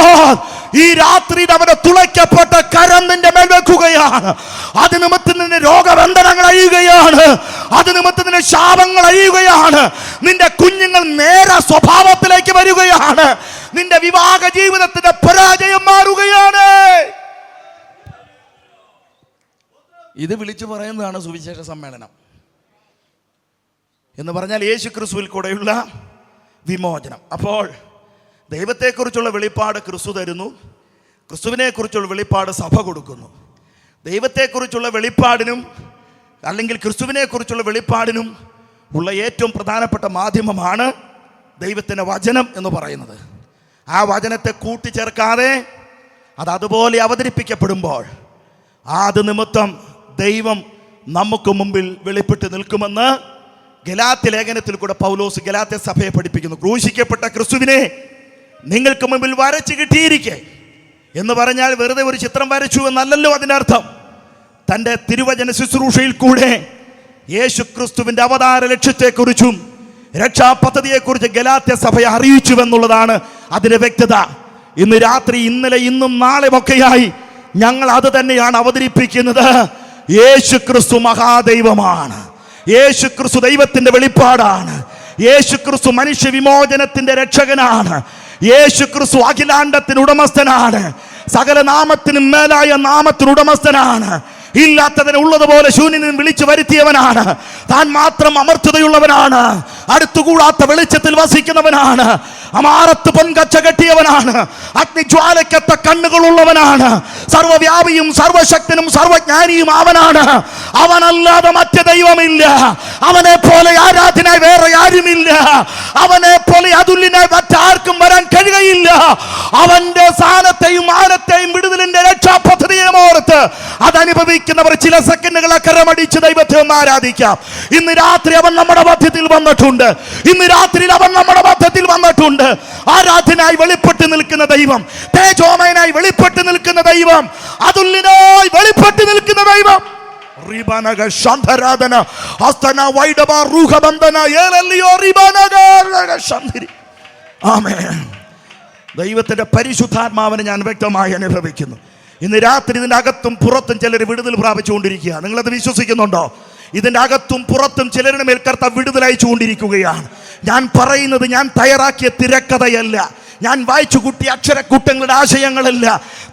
ഈ രാത്രി അവന്റെ തുളയ്ക്കപ്പെട്ട കരം നിന്റെ മേൽ വെക്കുകയാണ്. അത് നിമിത്തം നിന്റെ രോഗബന്ധനങ്ങൾ അഴിയുകയാണ്, അത് നിമിത്തം നിന്റെ ശാപങ്ങൾ അഴിയുകയാണ്, നിന്റെ കുഞ്ഞുങ്ങൾ നേരെ സ്വഭാവത്തിലേക്ക് വരികയാണ്, നിന്റെ വിവാഹ ജീവിതത്തിന്റെ പരാജയം മാറുകയാണ്. ഇത് വിളിച്ചു പറയുന്നതാണ് സുവിശേഷ സമ്മേളനം എന്ന് പറഞ്ഞാൽ യേശു ക്രിസ്തുവിൽ കൂടെയുള്ള വിമോചനം. അപ്പോൾ ദൈവത്തെക്കുറിച്ചുള്ള വെളിപ്പാട് ക്രിസ്തു തരുന്നു, ക്രിസ്തുവിനെ കുറിച്ചുള്ള വെളിപ്പാട് സഭ കൊടുക്കുന്നു. ദൈവത്തെക്കുറിച്ചുള്ള വെളിപ്പാടിനും അല്ലെങ്കിൽ ക്രിസ്തുവിനെ കുറിച്ചുള്ള വെളിപ്പാടിനും ഉള്ള ഏറ്റവും പ്രധാനപ്പെട്ട മാധ്യമമാണ് ദൈവത്തിൻ്റെ വചനം എന്ന് പറയുന്നത്. ആ വചനത്തെ കൂട്ടിച്ചേർക്കാതെ അത് അതുപോലെ അവതരിപ്പിക്കപ്പെടുമ്പോൾ അത് നിമിത്തം ദൈവം നമുക്ക് മുമ്പിൽ വെളിപ്പെട്ട് നിൽക്കുമെന്ന് ഗലാത്യ ലേഖനത്തിൽ കൂടെ പൗലോസ് ഗലാത്യ സഭയെ പഠിപ്പിക്കുന്നു. ക്രൂശിക്കപ്പെട്ട ക്രിസ്തുവിനെ നിങ്ങൾക്ക് മുമ്പിൽ വരച്ച് കിട്ടിയിരിക്കെ എന്ന് പറഞ്ഞാൽ വെറുതെ ഒരു ചിത്രം വരച്ചു എന്നല്ലല്ലോ അതിൻ്റെ അർത്ഥം. തൻ്റെ തിരുവചന ശുശ്രൂഷയിൽ കൂടെ യേശു ക്രിസ്തുവിൻ്റെ അവതാര ലക്ഷ്യത്തെക്കുറിച്ചും രക്ഷാപദ്ധതിയെക്കുറിച്ച് ഗലാത്യ സഭയെ അറിയിച്ചുവെന്നുള്ളതാണ് അതിൻ്റെ വ്യക്തത. ഇന്ന് രാത്രി, ഇന്നലെ, ഇന്നും നാളെയൊക്കെയായി ഞങ്ങൾ അത് തന്നെയാണ് അവതരിപ്പിക്കുന്നത്. യേശു ക്രിസ്തു മഹാദൈവമാണ്, യേശു ക്രിസ്തു ദൈവത്തിൻ്റെ വെളിപ്പാടാണ്, യേശു ക്രിസ്തു മനുഷ്യ വിമോചനത്തിൻ്റെ രക്ഷകനാണ്, യേശു ക്രിസ്തു അഖിലാണ്ടത്തിന് ഉടമസ്ഥനാണ്, സകല നാമത്തിനും മേലായ നാമത്തിന് ഉടമസ്ഥനാണ്, ഇല്ലാത്തതിനെ ഉള്ളതുപോലെ ശൂന്യനും വിളിച്ചു വരുത്തിയവനാണ്, താൻ മാത്രം അമർത്യതയുള്ളവനാണ്, അടുത്തുകൂടാത്ത വെളിച്ചത്തിൽ വസിക്കുന്നവനാണ്, അമാറത്ത് പൊൻകച്ച കെട്ടിയവനാണ്, അഗ്നിജ്വാലയ്ക്കത്ത കണ്ണുകളുള്ളവനാണ്, സർവവ്യാപിയും സർവശക്തനും സർവജ്ഞാനിയും അവനാണ്. അവനല്ലാതെ മറ്റ് ദൈവമില്ല, അവനെ പോലെ ആരാധനായി വേറെ ആരുമില്ല, അവനെ പോലെ അതുല്യനായി മറ്റാർക്കും വരാൻ കഴിയുകയില്ല. അവന്റെ സ്ഥാനത്തെയും മാനത്തെയും വിടുതലിന്റെ രക്ഷാപദ്ധതിയെ ഓർത്ത് അതനുഭവിക്കുന്നവർ ചില സെക്കൻഡുകളെ കരമടിച്ച് ദൈവത്തെ ഒന്ന് ആരാധിക്കാം. ഇന്ന് രാത്രി അവൻ നമ്മുടെ മധ്യത്തിൽ വന്നിട്ടുണ്ട്, ഇന്ന് രാത്രിയിൽ അവൻ നമ്മുടെ മധ്യത്തിൽ വന്നിട്ടുണ്ട്. ആരാധനായി വെളിപ്പെട്ട് നിൽക്കുന്ന ദൈവം, തേജോമയനായി വെളിപ്പെട്ട് നിൽക്കുന്ന ദൈവം, അതുല്യനായി വെളിപ്പെട്ട് നിൽക്കുന്ന ദൈവം. ദൈവത്തിന്റെ പരിശുദ്ധാത്മാവിനെ ഞാൻ വ്യക്തമായി അനുഭവിക്കുന്നു. ഇന്ന് രാത്രി ഇതിൻ്റെ അകത്തും പുറത്തും ചിലർ വിടുതൽ പ്രാപിച്ചുകൊണ്ടിരിക്കുക. നിങ്ങളത് വിശ്വസിക്കുന്നുണ്ടോ? ഇതിൻ്റെ അകത്തും പുറത്തും ചിലരുടെ മേൽ കർത്താവ് വിടുതൽ അയച്ചുകൊണ്ടിരിക്കുകയാണ്. ഞാൻ പറയുന്നത് ഞാൻ തയ്യാറാക്കിയ തിരക്കഥയല്ല, ഞാൻ വായിച്ചു കൂട്ടിയ അക്ഷരക്കൂട്ടങ്ങളുടെ ആശയങ്ങളല്ല.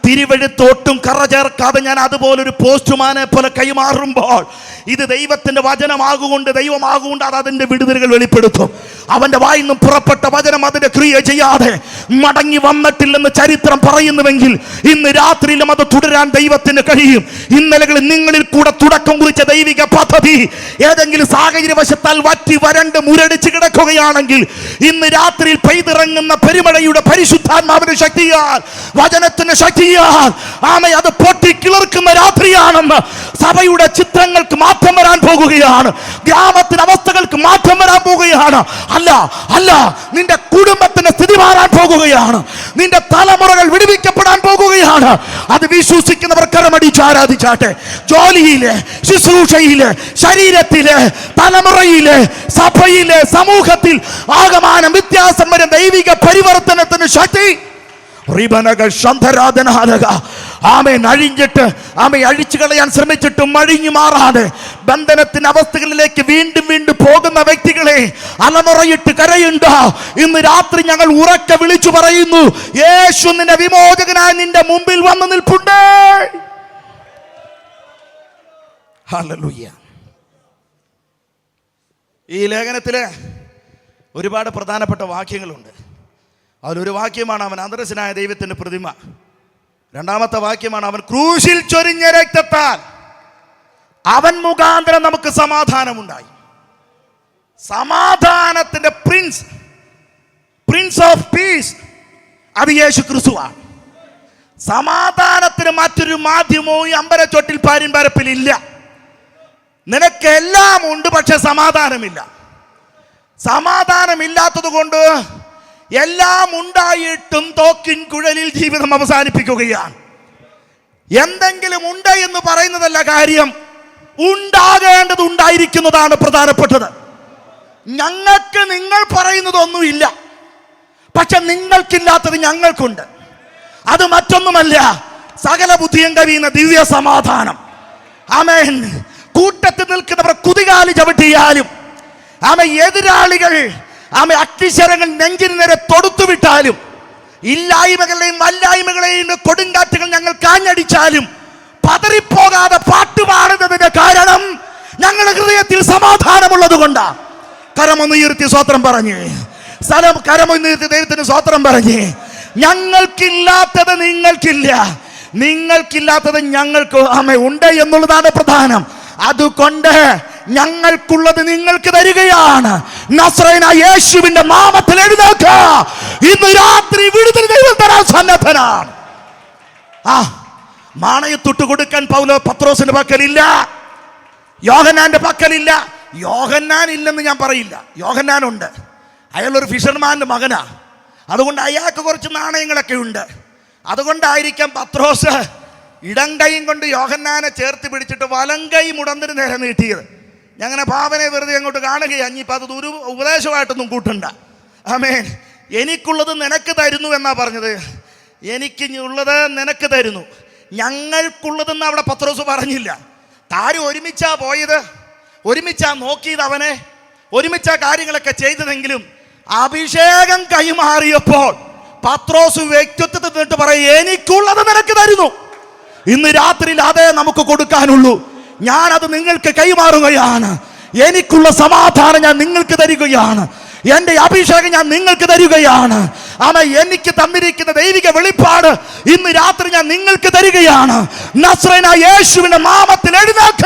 തിരുവെഴുത്തോട്ടും കറ ചേർക്കാതെ ഞാൻ അതുപോലൊരു പോസ്റ്റ്മാനെ പോലെ കൈമാറുമ്പോൾ ഇത് ദൈവത്തിൻ്റെ വചനമാകുകൊണ്ട്, ദൈവമാകുകൊണ്ട് അത് അതിൻ്റെ വിടുതലുകൾ വെളിപ്പെടുത്തും. അവൻ്റെ വായിൽ നിന്നും പുറപ്പെട്ട വചനം അതിൻ്റെ ക്രിയ ചെയ്യാതെ മടങ്ങി വന്നിട്ടില്ലെന്ന് ചരിത്രം പറയുന്നുവെങ്കിൽ ഇന്ന് രാത്രിയിലും അത് തുടരാൻ ദൈവത്തിന് കഴിയും. ഇന്നലകളിൽ നിങ്ങളിൽ കൂടെ തുടക്കം കുറിച്ച ദൈവിക പദ്ധതി ഏതെങ്കിലും സാഹചര്യവശത്താൽ വറ്റി വരണ്ട് മുരടിച്ച് കിടക്കുകയാണെങ്കിൽ ഇന്ന് രാത്രിയിൽ പെയ്തിറങ്ങുന്ന പെരുമഴയുടെ പരിശുദ്ധാത്മാവിന്റെ ശക്തിയാൽ, വചനത്തിന്റെ ശക്തിയാൽ ആമേ അത് പൊട്ടിക്കിളർക്കുന്ന രാത്രിയാണെന്ന് സഭയുടെ ചിത്രങ്ങൾക്ക് മാറ്റം വരാൻ പോകുകയാണ്. ഗ്രാമത്തിന്റെ അവസ്ഥകൾക്ക് മാറ്റം വരാൻ പോകുകയാണ്. അല്ല അല്ല, നിന്റെ കുടുംബത്തിന്റെ സ്ഥിതി മാറാൻ പോകുകയാണ്. നിന്റെ തലമുറകൾ വിടുവിക്കപ്പെടാൻ പോകുകയാണ്. അത് വിശ്വസിക്കുന്നവർ കരമടിച്ച് ആരാധിച്ചാട്ടെ. ജോലിയിലെ, ശുശ്രൂഷയിലെ, ശരീരത്തിലെ, തലമുറയിലെ, സഭയിലെ, സമൂഹത്തിൽ ആകമാനം വ്യത്യാസം വരും ദൈവിക പരിവർത്തനത്തിന് ശക്തി. ആമേൻ. അഴിഞ്ഞിട്ട് അഴിച്ചു കളയാൻ ശ്രമിച്ചിട്ടും അഴിഞ്ഞു മാറാതെ ബന്ധനത്തിന്റെ അവസ്ഥകളിലേക്ക് വീണ്ടും വീണ്ടും പോകുന്ന വ്യക്തികളെ അലമുറയിട്ട് കരയുണ്ടോ? ഇന്ന് രാത്രി ഞങ്ങൾ ഉറക്കെ വിളിച്ചു പറയുന്നു, യേശു നിന്റെ വിമോചകനായി നിന്റെ മുമ്പിൽ വന്നു നിൽപ്പുണ്ട്. ഹല്ലേലൂയ. ഈ ലേഖനത്തില് ഒരുപാട് പ്രധാനപ്പെട്ട വാക്യങ്ങളുണ്ട്. അതിലൊരു വാക്യമാണ് അവൻ അദൃശ്യനായ ദൈവത്തിന്റെ പ്രതിമ. രണ്ടാമത്തെ വാക്യമാണ് അവൻ ക്രൂശിൽ ചൊരിഞ്ഞ രക്തത്താൽ അവൻ മുഖാന്തരം നമുക്ക് സമാധാനമുണ്ടായി. സമാധാനത്തിന്റെ പ്രിൻസ് ഓഫ് പീസ് അത് യേശു ക്രിസ്തുവാണ്. സമാധാനത്തിന് മറ്റൊരു മാധ്യമവും ഈ അമ്പലച്ചോട്ടിൽ പാരിൻപരപ്പിലില്ല. നിനക്ക് എല്ലാം ഉണ്ട്, പക്ഷെ സമാധാനമില്ല. സമാധാനമില്ലാത്തത് കൊണ്ട് എല്ലാം ഉണ്ടായിട്ടും തോക്കിൻ കുഴലിൽ ജീവിതം അവസാനിപ്പിക്കുകയാണ്. എന്തെങ്കിലും ഉണ്ട് എന്ന് പറയുന്നതല്ല കാര്യം, ഉണ്ടാകേണ്ടത് ഉണ്ടായിരിക്കുന്നതാണ് പ്രധാനപ്പെട്ടത്. ഞങ്ങൾക്ക് നിങ്ങൾ പറയുന്നതൊന്നുമില്ല, പക്ഷെ നിങ്ങൾക്കില്ലാത്തത് ഞങ്ങൾക്കുണ്ട്. അത് മറ്റൊന്നുമല്ല, സകല ബുദ്ധിയും കവിയുന്ന ദിവ്യ സമാധാനം. ആമേൻ. കൂട്ടത്തിൽ നിൽക്കുന്നവർ കുതികാലി ചവിട്ടിയാലും, എതിരാളികൾ അഗ്നിശരങ്ങൾ നെഞ്ചിന് നേരെ തൊടുത്തുവിട്ടാലും, ഇല്ലായ്മകളെയും വല്ലായ്മകളെയും കൊടുങ്കാറ്റുകൾ ഞങ്ങൾ കാഞ്ഞടിച്ചാലും പതറിപ്പോകാതെ പാട്ടുപാടുന്നതിന്റെ കാരണം ഞങ്ങളുടെ ഹൃദയത്തിൽ സമാധാനമുള്ളത് കൊണ്ടാണ്. കരമൊന്നുയർത്തി സ്വത്രം പറഞ്ഞ് കരമൊന്നുയർത്തി ദൈവത്തിന് സ്വത്രം പറഞ്ഞ് ഞങ്ങൾക്കില്ലാത്തത് നിങ്ങൾക്കില്ല, നിങ്ങൾക്കില്ലാത്തത് ഞങ്ങൾക്ക് ഉണ്ട് എന്നുള്ളതാണ് പ്രധാനം. അതുകൊണ്ട് ഞങ്ങൾക്കുള്ളത് നിങ്ങൾക്ക് തരികയാണ്. നസ്രയനായ യേശുവിന്റെ നാമത്തിൽ എഴുന്നേൽക്ക. ഇന്ന് രാത്രി വിടുതൽ ദൈവം തരാൻ സന്നദ്ധനാണ്. മാണയത്തൊട്ട് കൊടുക്കാൻ പത്രോസിന്റെ പക്കലില്ല, യോഹന്നാന്റെ പക്കലില്ല. യോഹന്നാൻ ഇല്ലെന്ന് ഞാൻ പറയില്ല, യോഹന്നാനുണ്ട്. അയാളൊരു ഫിഷർമാന്റെ മകനാ. അതുകൊണ്ട് അയാൾക്ക് കുറച്ച് നാണയങ്ങളൊക്കെ ഉണ്ട്. അതുകൊണ്ടായിരിക്കാം പത്രോസ് ഇടം കൈയും കൊണ്ട് യോഹന്നാനെ ചേർത്ത് പിടിച്ചിട്ട് വലങ്കൈ മുടന്തിന് നേരെ നീട്ടിയത്. ഞങ്ങനെ പാവനെ വെറുതെ അങ്ങോട്ട് കാണുകയാണ്. ഇനിയിപ്പോൾ അത് ഒരു ഉപദേശമായിട്ടൊന്നും കൂട്ടണ്ട. ആമേൻ. എനിക്കുള്ളത് നിനക്ക് തരുന്നു എന്നാ പറഞ്ഞത്. എനിക്ക് ഉള്ളത് നിനക്ക് തരുന്നു, ഞങ്ങൾക്കുള്ളതെന്ന് അവിടെ പത്രോസ് പറഞ്ഞില്ല. താരം ഒരുമിച്ചാ പോയത്, ഒരുമിച്ചാ നോക്കിയത്, അവനെ ഒരുമിച്ചാ കാര്യങ്ങളൊക്കെ ചെയ്തതെങ്കിലും അഭിഷേകം കൈമാറിയപ്പോൾ പത്രോസ് വ്യക്തിത്വത്തിൽ നിന്നിട്ട് പറയും, എനിക്കുള്ളത് നിനക്ക് തരുന്നു. ഇന്ന് രാത്രിയിൽ അതേ നമുക്ക് കൊടുക്കാനുള്ളൂ. ഞാനത് നിങ്ങൾക്ക് കൈമാറുകയാണ്. എനിക്കുള്ള സമാധാനം ഞാൻ നിങ്ങൾക്ക് തരികയാണ്. എന്റെ അഭിഷേകം ഞാൻ നിങ്ങൾക്ക് തരികയാണ്. എനിക്ക് തന്നിരിക്കുന്ന ദൈവിക വെളിപ്പാട് ഇന്ന് രാത്രി ഞാൻ നിങ്ങൾക്ക് തരികയാണ്. നസ്രയനായ യേശുവിന്റെ നാമത്തിൽ എഴുന്നേൽക്ക.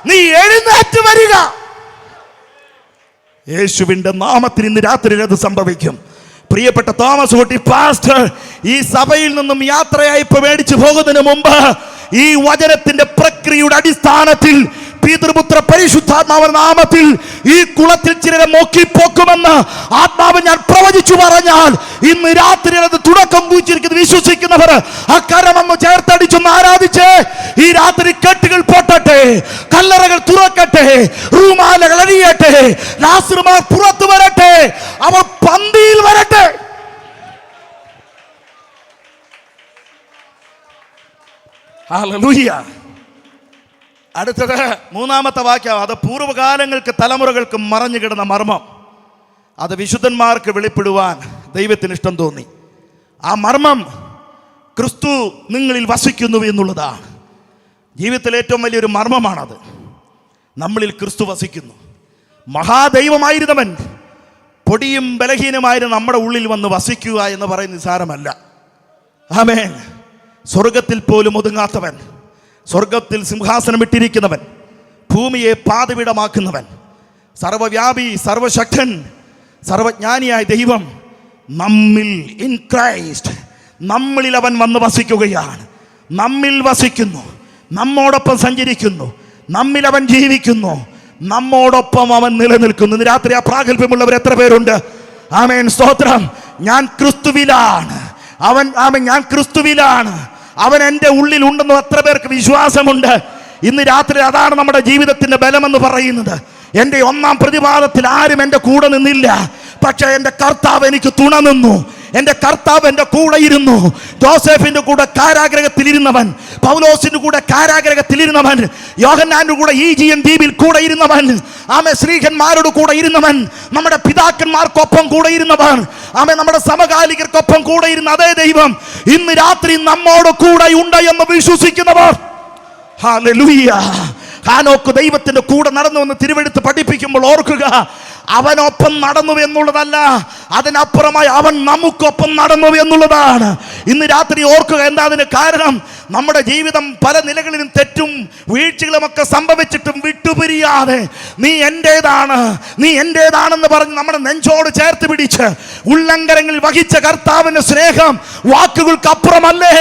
നീ എഴുന്നേറ്റ് വരിക. യേശുവിന്റെ നാമത്തിൽ ഇന്ന് രാത്രി അത് സംഭവിക്കും. പ്രിയപ്പെട്ട തോമസ് കുട്ടി പാസ്റ്റർ ഈ സഭയിൽ നിന്നും യാത്രയായി മേടിച്ചു പോകുന്നതിന് മുമ്പ് ഈ വചനത്തിന്റെ പ്രക്രിയയുടെ അടിസ്ഥാനത്തിൽ പിതൃപുത്ര പരിശുദ്ധാത്മാവ നാമത്തിൽ ഈ കുളത്തിൽ ചിലരെ നോക്കിപ്പോക്കുമെന്ന് ആത്മാവ് ഞാൻ പ്രവചിച്ചു പറഞ്ഞാൽ ഇന്ന് രാത്രി അത് തുടക്കം കുറിച്ചിരിക്കുന്നത് വിശ്വസിക്കുന്നവർ ആ കരമൊന്ന് ചേർത്തടിച്ചൊന്ന് ആരാധിച്ച് ഈ രാത്രി കെട്ടുകൾ പൊട്ടട്ടെ, കല്ലറകൾ തുറക്കട്ടെ, റൂമാലകൾ അഴിയട്ടെ, ലാസറുമാർ പുറത്തു വരട്ടെ, അവർ പന്തിയിൽ വരട്ടെ. ഹല്ലേലൂയ. അടുത്തത് മൂന്നാമത്തെ വാക്യം. അത് പൂർവ്വകാലങ്ങൾക്ക് തലമുറകൾക്ക് മറഞ്ഞു കിടന്ന മർമ്മം, അത് വിശുദ്ധന്മാർക്ക് വെളിപ്പെടുവാൻ ദൈവത്തിന് ഇഷ്ടം തോന്നി. ആ മർമ്മം ക്രിസ്തു നിങ്ങളിൽ വസിക്കുന്നു എന്നുള്ളതാണ്. ജീവിതത്തിലെ ഏറ്റവും വലിയൊരു മർമ്മമാണത്. നമ്മളിൽ ക്രിസ്തു വസിക്കുന്നു. മഹാദൈവമായിരുന്നവൻ പൊടിയും ബലഹീനമായിരുന്ന നമ്മുടെ ഉള്ളിൽ വന്ന് വസിക്കുക എന്ന് പറയുന്നത് നിസ്സാരമല്ല. ആമേൻ. സ്വർഗത്തിൽ പോലും ഒതുങ്ങാത്തവൻ, സ്വർഗത്തിൽ സിംഹാസനം ഇട്ടിരിക്കുന്നവൻ, ഭൂമിയെ പാതപീഠമാക്കുന്നവൻ, സർവവ്യാപി, സർവശക്തൻ, സർവജ്ഞാനിയായ ദൈവം നമ്മിൽ, ഇൻ ക്രൈസ്റ്റ്, നമ്മളിൽ അവൻ വന്ന് വസിക്കുകയാണ്. നമ്മിൽ വസിക്കുന്നു, നമ്മോടൊപ്പം സഞ്ചരിക്കുന്നു, നമ്മിൽ അവൻ ജീവിക്കുന്നു, നമ്മോടൊപ്പം അവൻ നിലനിൽക്കുന്നു. ഇന്ന് രാത്രി ആ പ്രാഗൽഭ്യമുള്ളവർ എത്ര പേരുണ്ട്? ആമേൻ, സ്തോത്രം. ഞാൻ ക്രിസ്തുവിലാണ്, ഞാൻ ക്രിസ്തുവിലാണ്, അവൻ എൻ്റെ ഉള്ളിൽ ഉണ്ടെന്ന് എത്ര പേർക്ക് വിശ്വാസമുണ്ട്? ഇന്ന് രാത്രി അതാണ് നമ്മുടെ ജീവിതത്തിന്റെ ബലമെന്ന് പറയുന്നത്. എൻ്റെ ഒന്നാം പ്രതിപാദത്തിൽ ആരും എൻ്റെ കൂടെ നിന്നില്ല, പക്ഷെ എൻ്റെ കർത്താവ് എനിക്ക് തുണ നിന്നു. എൻ്റെ കർത്താവ് എൻ്റെ കൂടെ ഇരുന്നു. ജോസഫിന്റെ കൂടെ കാരാഗ്രഹത്തിലിരുന്നവൻ, പൗലോസിന്റെ കൂടെ കാരാഗ്രഹത്തിലിരുന്നവൻ, യോഹന്നാന്റെ കൂടെ ഈജിയൻ ദ്വീപിൽ കൂടെ ഇരുന്നവൻ, ശ്രീഹന്മാരോട് കൂടെ ഇരുന്നവൻ, നമ്മുടെ പിതാക്കന്മാർക്കൊപ്പം കൂടെ ഇരുന്നവൻ, നമ്മുടെ സമകാലികർക്കൊപ്പം കൂടെ ഇരുന്ന അതേ ദൈവം ഇന്ന് രാത്രി നമ്മോട് കൂടെ ഉണ്ട് എന്ന് വിശ്വസിക്കുന്നവർ, ഹല്ലേലൂയ. ഹാനോക്ക് ദൈവത്തിന്റെ കൂടെ നടന്നു എന്ന് തിരുവെഴുത്ത് പഠിപ്പിക്കുമ്പോൾ ഓർക്കുക, അവനൊപ്പം നടന്നു എന്നുള്ളതല്ല, അതിനപ്പുറമായി അവൻ നമുക്കൊപ്പം നടന്നു എന്നുള്ളതാണ്. ഇന്ന് രാത്രി ഓർക്കുക. എന്താ അതിന് കാരണം? നമ്മുടെ ജീവിതം പല നിലകളിലും തെറ്റും വീഴ്ചകളുമൊക്കെ സംഭവിച്ചിട്ടും വിട്ടുപിരിയാതെ നീ എൻ്റേതാണ്, നീ എൻ്റേതാണെന്ന് പറഞ്ഞ് നമ്മുടെ നെഞ്ചോട് ചേർത്ത് പിടിച്ച് ഉള്ളങ്കരങ്ങളിൽ വഹിച്ച കർത്താവിന്റെ സ്നേഹം വാക്കുകൾക്ക് അപ്പുറമല്ലേ?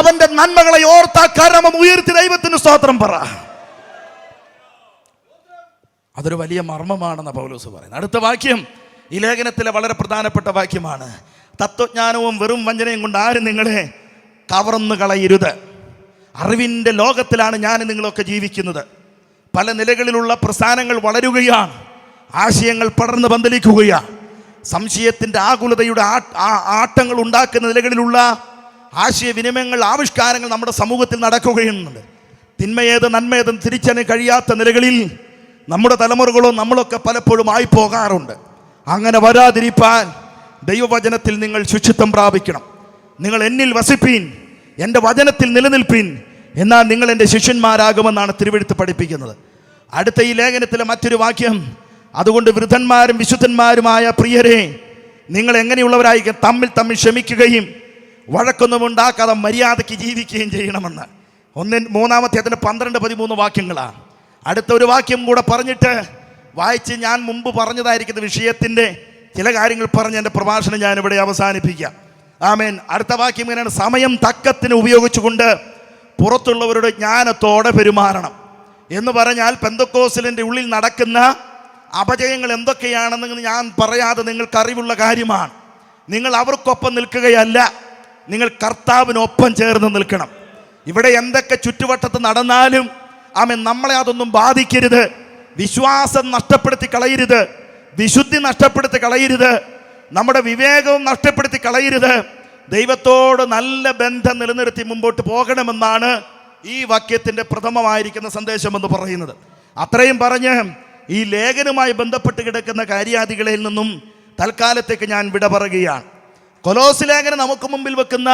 അവന്റെ നന്മകളെ ഓർത്ത കരമം ഉയർത്തി ദൈവത്തിന് സ്തോത്രം പറ. അതൊരു വലിയ മർമ്മമാണെന്ന് പൗലോസ് പറയുന്നത്. അടുത്ത വാക്യം ഈ ലേഖനത്തിലെ വളരെ പ്രധാനപ്പെട്ട വാക്യമാണ്. തത്വജ്ഞാനവും വെറും വഞ്ചനയും കൊണ്ട് ആരും നിങ്ങളെ കവർന്നു കളയരുത്. അറിവിൻ്റെ ലോകത്തിലാണ് ഞാൻ നിങ്ങളൊക്കെ ജീവിക്കുന്നത്. പല നിലകളിലുള്ള പ്രസ്ഥാനങ്ങൾ വളരുകയാണ്, ആശയങ്ങൾ പടർന്ന് പന്തലിക്കുകയാണ്. സംശയത്തിൻ്റെ ആകുലതയുടെ ആട്ടങ്ങൾ ഉണ്ടാക്കുന്ന നിലകളിലുള്ള ആശയവിനിമയങ്ങൾ, ആവിഷ്കാരങ്ങൾ നമ്മുടെ സമൂഹത്തിൽ നടക്കുകയുണ്ട്. തിന്മയേത് നന്മയേതും തിരിച്ചറിയാൻ കഴിയാത്ത നിലകളിൽ നമ്മുടെ തലമുറകളോ നമ്മളൊക്കെ പലപ്പോഴും ആയി പോകാറുണ്ട്. അങ്ങനെ വരാതിരിപ്പാൻ ദൈവവചനത്തിൽ നിങ്ങൾ ശുചിത്വം പ്രാപിക്കണം. നിങ്ങൾ എന്നിൽ വസിപ്പീൻ, എൻ്റെ വചനത്തിൽ നിലനിൽപ്പീൻ, എന്നാൽ നിങ്ങൾ എൻ്റെ ശിഷ്യന്മാരാകുമെന്നാണ് തിരുവെഴുത്ത് പഠിപ്പിക്കുന്നത്. അടുത്ത ഈ ലേഖനത്തിലെ മറ്റൊരു വാക്യം, അതുകൊണ്ട് വൃദ്ധന്മാരും വിശുദ്ധന്മാരുമായ പ്രിയരെ, നിങ്ങൾ എങ്ങനെയുള്ളവരായിരിക്കും? തമ്മിൽ തമ്മിൽ ക്ഷമിക്കുകയും വഴക്കൊന്നും ഉണ്ടാക്കാതെ മര്യാദയ്ക്ക് ജീവിക്കുകയും ചെയ്യണമെന്ന്. 3 12-13 വാക്യങ്ങളാണ്. അടുത്ത ഒരു വാക്യം കൂടെ പറഞ്ഞിട്ട് വായിച്ച് ഞാൻ മുമ്പ് പറഞ്ഞതായിരിക്കുന്ന വിഷയത്തിൻ്റെ ചില കാര്യങ്ങൾ പറഞ്ഞ് എൻ്റെ പ്രഭാഷണം ഞാനിവിടെ അവസാനിപ്പിക്കാം. ആമേൻ. അടുത്ത വാക്യം ഇങ്ങനെയാണ്: സമയം തക്കത്തിന് ഉപയോഗിച്ചുകൊണ്ട് പുറത്തുള്ളവരുടെ ജ്ഞാനത്തോടെ പെരുമാറണം. എന്ന് പറഞ്ഞാൽ പെന്തക്കോസ്തലിൻ്റെ ഉള്ളിൽ നടക്കുന്ന അപജയങ്ങൾ എന്തൊക്കെയാണെന്ന് ഞാൻ പറയാതെ നിങ്ങൾക്കറിവുള്ള കാര്യമാണ്. നിങ്ങൾ അവർക്കൊപ്പം നിൽക്കുകയല്ല, നിങ്ങൾ കർത്താവിനൊപ്പം ചേർന്ന് നിൽക്കണം. ഇവിടെ എന്തൊക്കെ ചുറ്റുവട്ടത്ത് നടന്നാലും നമ്മളെ അതൊന്നും ബാധിക്കരുത്. വിശ്വാസം നഷ്ടപ്പെടുത്തി കളയരുത്, വിശുദ്ധി നഷ്ടപ്പെടുത്തി കളയരുത്, നമ്മുടെ വിവേകവും നഷ്ടപ്പെടുത്തി കളയരുത്. ദൈവത്തോട് നല്ല ബന്ധം നിലനിർത്തി മുമ്പോട്ട് പോകണമെന്നാണ് ഈ വാക്യത്തിൻ്റെ പ്രഥമമായിരിക്കുന്ന സന്ദേശം എന്ന് പറയുന്നത്. അത്രയും പറഞ്ഞ് ഈ ലേഖനവുമായി ബന്ധപ്പെട്ട് കിടക്കുന്ന കാര്യാദികളിൽ നിന്നും തൽക്കാലത്തേക്ക് ഞാൻ വിട പറയുകയാണ്. കൊലോസ് ലേഖനം നമുക്ക് മുമ്പിൽ വെക്കുന്ന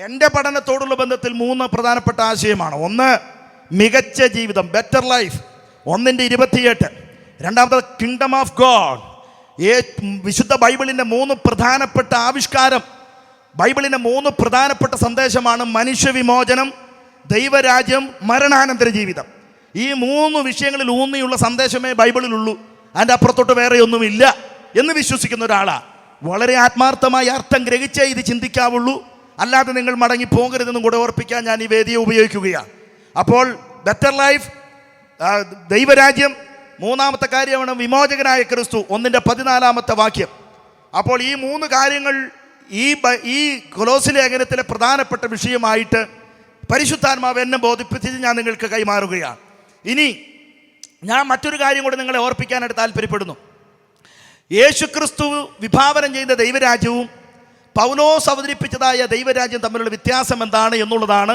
എൻ്റെ പഠനത്തോടുള്ള ബന്ധത്തിൽ 3 പ്രധാനപ്പെട്ട ആശയമാണ്. ഒന്ന്, മികച്ച ജീവിതം, ബെറ്റർ ലൈഫ്, 1:28. രണ്ടാമത്, കിങ്ഡം ഓഫ് ഗോഡ്. വിശുദ്ധ ബൈബിളിൻ്റെ 3 പ്രധാനപ്പെട്ട ആവിഷ്കാരം, ബൈബിളിൻ്റെ 3 പ്രധാനപ്പെട്ട സന്ദേശമാണ്: മനുഷ്യവിമോചനം, ദൈവരാജ്യം, മരണാനന്തര ജീവിതം. ഈ 3 വിഷയങ്ങളിൽ ഊന്നിയുള്ള സന്ദേശമേ ബൈബിളിലുള്ളൂ, അതിൻ്റെ അപ്പുറത്തോട്ട് വേറെ ഒന്നുമില്ല എന്ന് വിശ്വസിക്കുന്ന ഒരാളാണ്. വളരെ ആത്മാർത്ഥമായി അർത്ഥം ഗ്രഹിച്ചേ ഇത് ചിന്തിക്കാവുള്ളൂ, അല്ലാതെ നിങ്ങൾ മടങ്ങി പോകരുതെന്നും കൂടെ ഓർപ്പിക്കാൻ ഞാൻ ഈ വേദിയെ ഉപയോഗിക്കുകയാണ്. അപ്പോൾ ബെറ്റർ ലൈഫ്, ദൈവരാജ്യം, മൂന്നാമത്തെ കാര്യമാണ് വിമോചകനായ ക്രിസ്തു, 1:14 വാക്യം. അപ്പോൾ ഈ 3 കാര്യങ്ങൾ ഈ കൊലോസ് ലേഖനത്തിലെ പ്രധാനപ്പെട്ട വിഷയമായിട്ട് പരിശുദ്ധാത്മാവ് എന്നെ ബോധിപ്പിച്ച് ഞാൻ നിങ്ങൾക്ക് കൈമാറുകയാണ്. ഇനി ഞാൻ മറ്റൊരു കാര്യം കൂടെ നിങ്ങളെ ഓർപ്പിക്കാനായിട്ട് താല്പര്യപ്പെടുന്നു. യേശുക്രിസ്തു വിഭാവനം ചെയ്ത ദൈവരാജ്യവും പൗലോസ് അവതരിപ്പിച്ചതായ ദൈവരാജ്യം തമ്മിലുള്ള വ്യത്യാസം എന്താണ് എന്നുള്ളതാണ്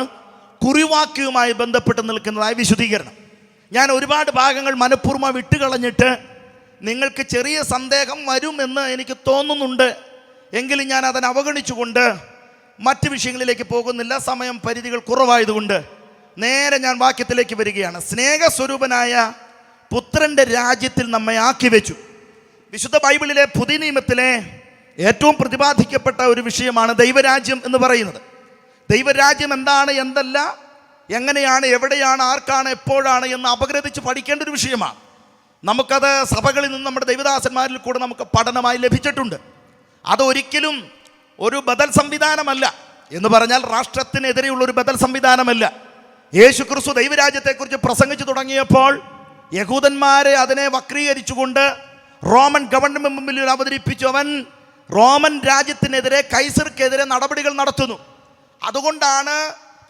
കുറിവാക്യവുമായി ബന്ധപ്പെട്ട് നിൽക്കുന്നതായ വിശുദ്ധീകരണം. ഞാൻ ഒരുപാട് ഭാഗങ്ങൾ മനഃപൂർവ്വം വിട്ടുകളഞ്ഞിട്ട് നിങ്ങൾക്ക് ചെറിയ സന്ദേഹം വരുമെന്ന് എനിക്ക് തോന്നുന്നുണ്ട്. എങ്കിലും ഞാൻ അതിനെ അവഗണിച്ചുകൊണ്ട് മറ്റ് വിഷയങ്ങളിലേക്ക് പോകുന്നില്ല. സമയം പരിധികൾ കുറവായതുകൊണ്ട് നേരെ ഞാൻ വാക്യത്തിലേക്ക് വരികയാണ്. സ്നേഹസ്വരൂപനായ പുത്രൻ്റെ രാജ്യത്തിൽ നമ്മെ ആക്കി വെച്ചു. വിശുദ്ധ ബൈബിളിലെ പുതിയ നിയമത്തിലെ ഏറ്റവും പ്രതിപാദിക്കപ്പെട്ട ഒരു വിഷയമാണ് ദൈവരാജ്യം എന്ന് പറയുന്നത്. ദൈവരാജ്യം എന്താണ്, എന്തല്ല, എങ്ങനെയാണ്, എവിടെയാണ്, ആർക്കാണ്, എപ്പോഴാണ് എന്ന് അപഗ്രഥിച്ച് പഠിക്കേണ്ട ഒരു വിഷയമാണ്. നമുക്കത് സഭകളിൽ നിന്ന് നമ്മുടെ ദൈവദാസന്മാരിൽ കൂടെ നമുക്ക് പഠനമായി ലഭിച്ചിട്ടുണ്ട്. അതൊരിക്കലും ഒരു ബദൽ സംവിധാനമല്ല. എന്ന് പറഞ്ഞാൽ രാഷ്ട്രത്തിനെതിരെയുള്ള ഒരു ബദൽ സംവിധാനമല്ല. യേശു ക്രിസ്തു ദൈവരാജ്യത്തെക്കുറിച്ച് പ്രസംഗിച്ചു തുടങ്ങിയപ്പോൾ യഹൂദന്മാരെ അതിനെ വക്രീകരിച്ചുകൊണ്ട് റോമൻ ഗവൺമെന്റ് മുമ്പിൽ അവതരിപ്പിച്ചു. അവൻ റോമൻ രാജ്യത്തിനെതിരെ, കൈസർക്കെതിരെ നടപടികൾ നടത്തുന്നു. അതുകൊണ്ടാണ്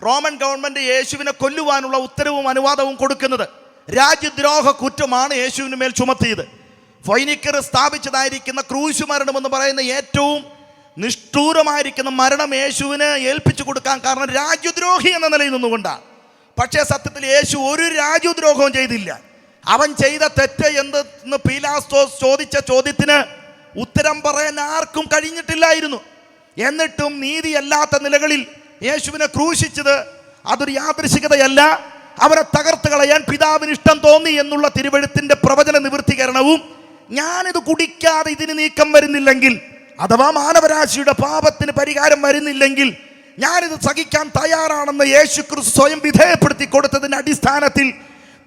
റോമൻ ഗവൺമെന്റ് യേശുവിനെ കൊല്ലുവാനുള്ള ഉത്തരവും അനുവാദവും കൊടുക്കുന്നത്. രാജ്യദ്രോഹ കുറ്റമാണ് യേശുവിന് മേൽ ചുമത്തിയത്. ഫൈനിക്കർ സ്ഥാപിച്ചതായിരിക്കുന്ന ക്രൂശ് മരണം എന്ന് പറയുന്ന ഏറ്റവും നിഷ്ഠൂരമായിരിക്കുന്ന മരണം യേശുവിന് ഏൽപ്പിച്ചു കൊടുക്കാൻ കാരണം രാജ്യദ്രോഹി എന്ന നിലയിൽ നിന്നുകൊണ്ടാണ്. പക്ഷേ സത്യത്തിൽ യേശു ഒരു രാജ്യദ്രോഹവും ചെയ്തില്ല. അവൻ ചെയ്ത തെറ്റ് എന്തെന്ന് പീലാത്തോസ് ചോദിച്ച ചോദ്യത്തിന് ഉത്തരം പറയാൻ ആർക്കും കഴിഞ്ഞിട്ടില്ലായിരുന്നു. എന്നിട്ടും നീതിയല്ലാത്ത നിലകളിൽ യേശുവിനെ ക്രൂശിച്ചത് അതൊരു യാദൃശികതയല്ല. അവരെ തകർത്ത് കളയാൻ പിതാവിന് ഇഷ്ടം തോന്നി എന്നുള്ള തിരുവെഴുത്തിന്റെ പ്രവചന നിവൃത്തീകരണവും, ഞാനിത് കുടിക്കാതെ ഇതിന് നീക്കം വരുന്നില്ലെങ്കിൽ, അഥവാ മാനവരാശിയുടെ പാപത്തിന് പരിഹാരം വരുന്നില്ലെങ്കിൽ ഞാനിത് സഹിക്കാൻ തയ്യാറാണെന്ന് യേശു ക്രിസ്തു സ്വയം വിധേയപ്പെടുത്തി കൊടുത്തതിൻ്റെ അടിസ്ഥാനത്തിൽ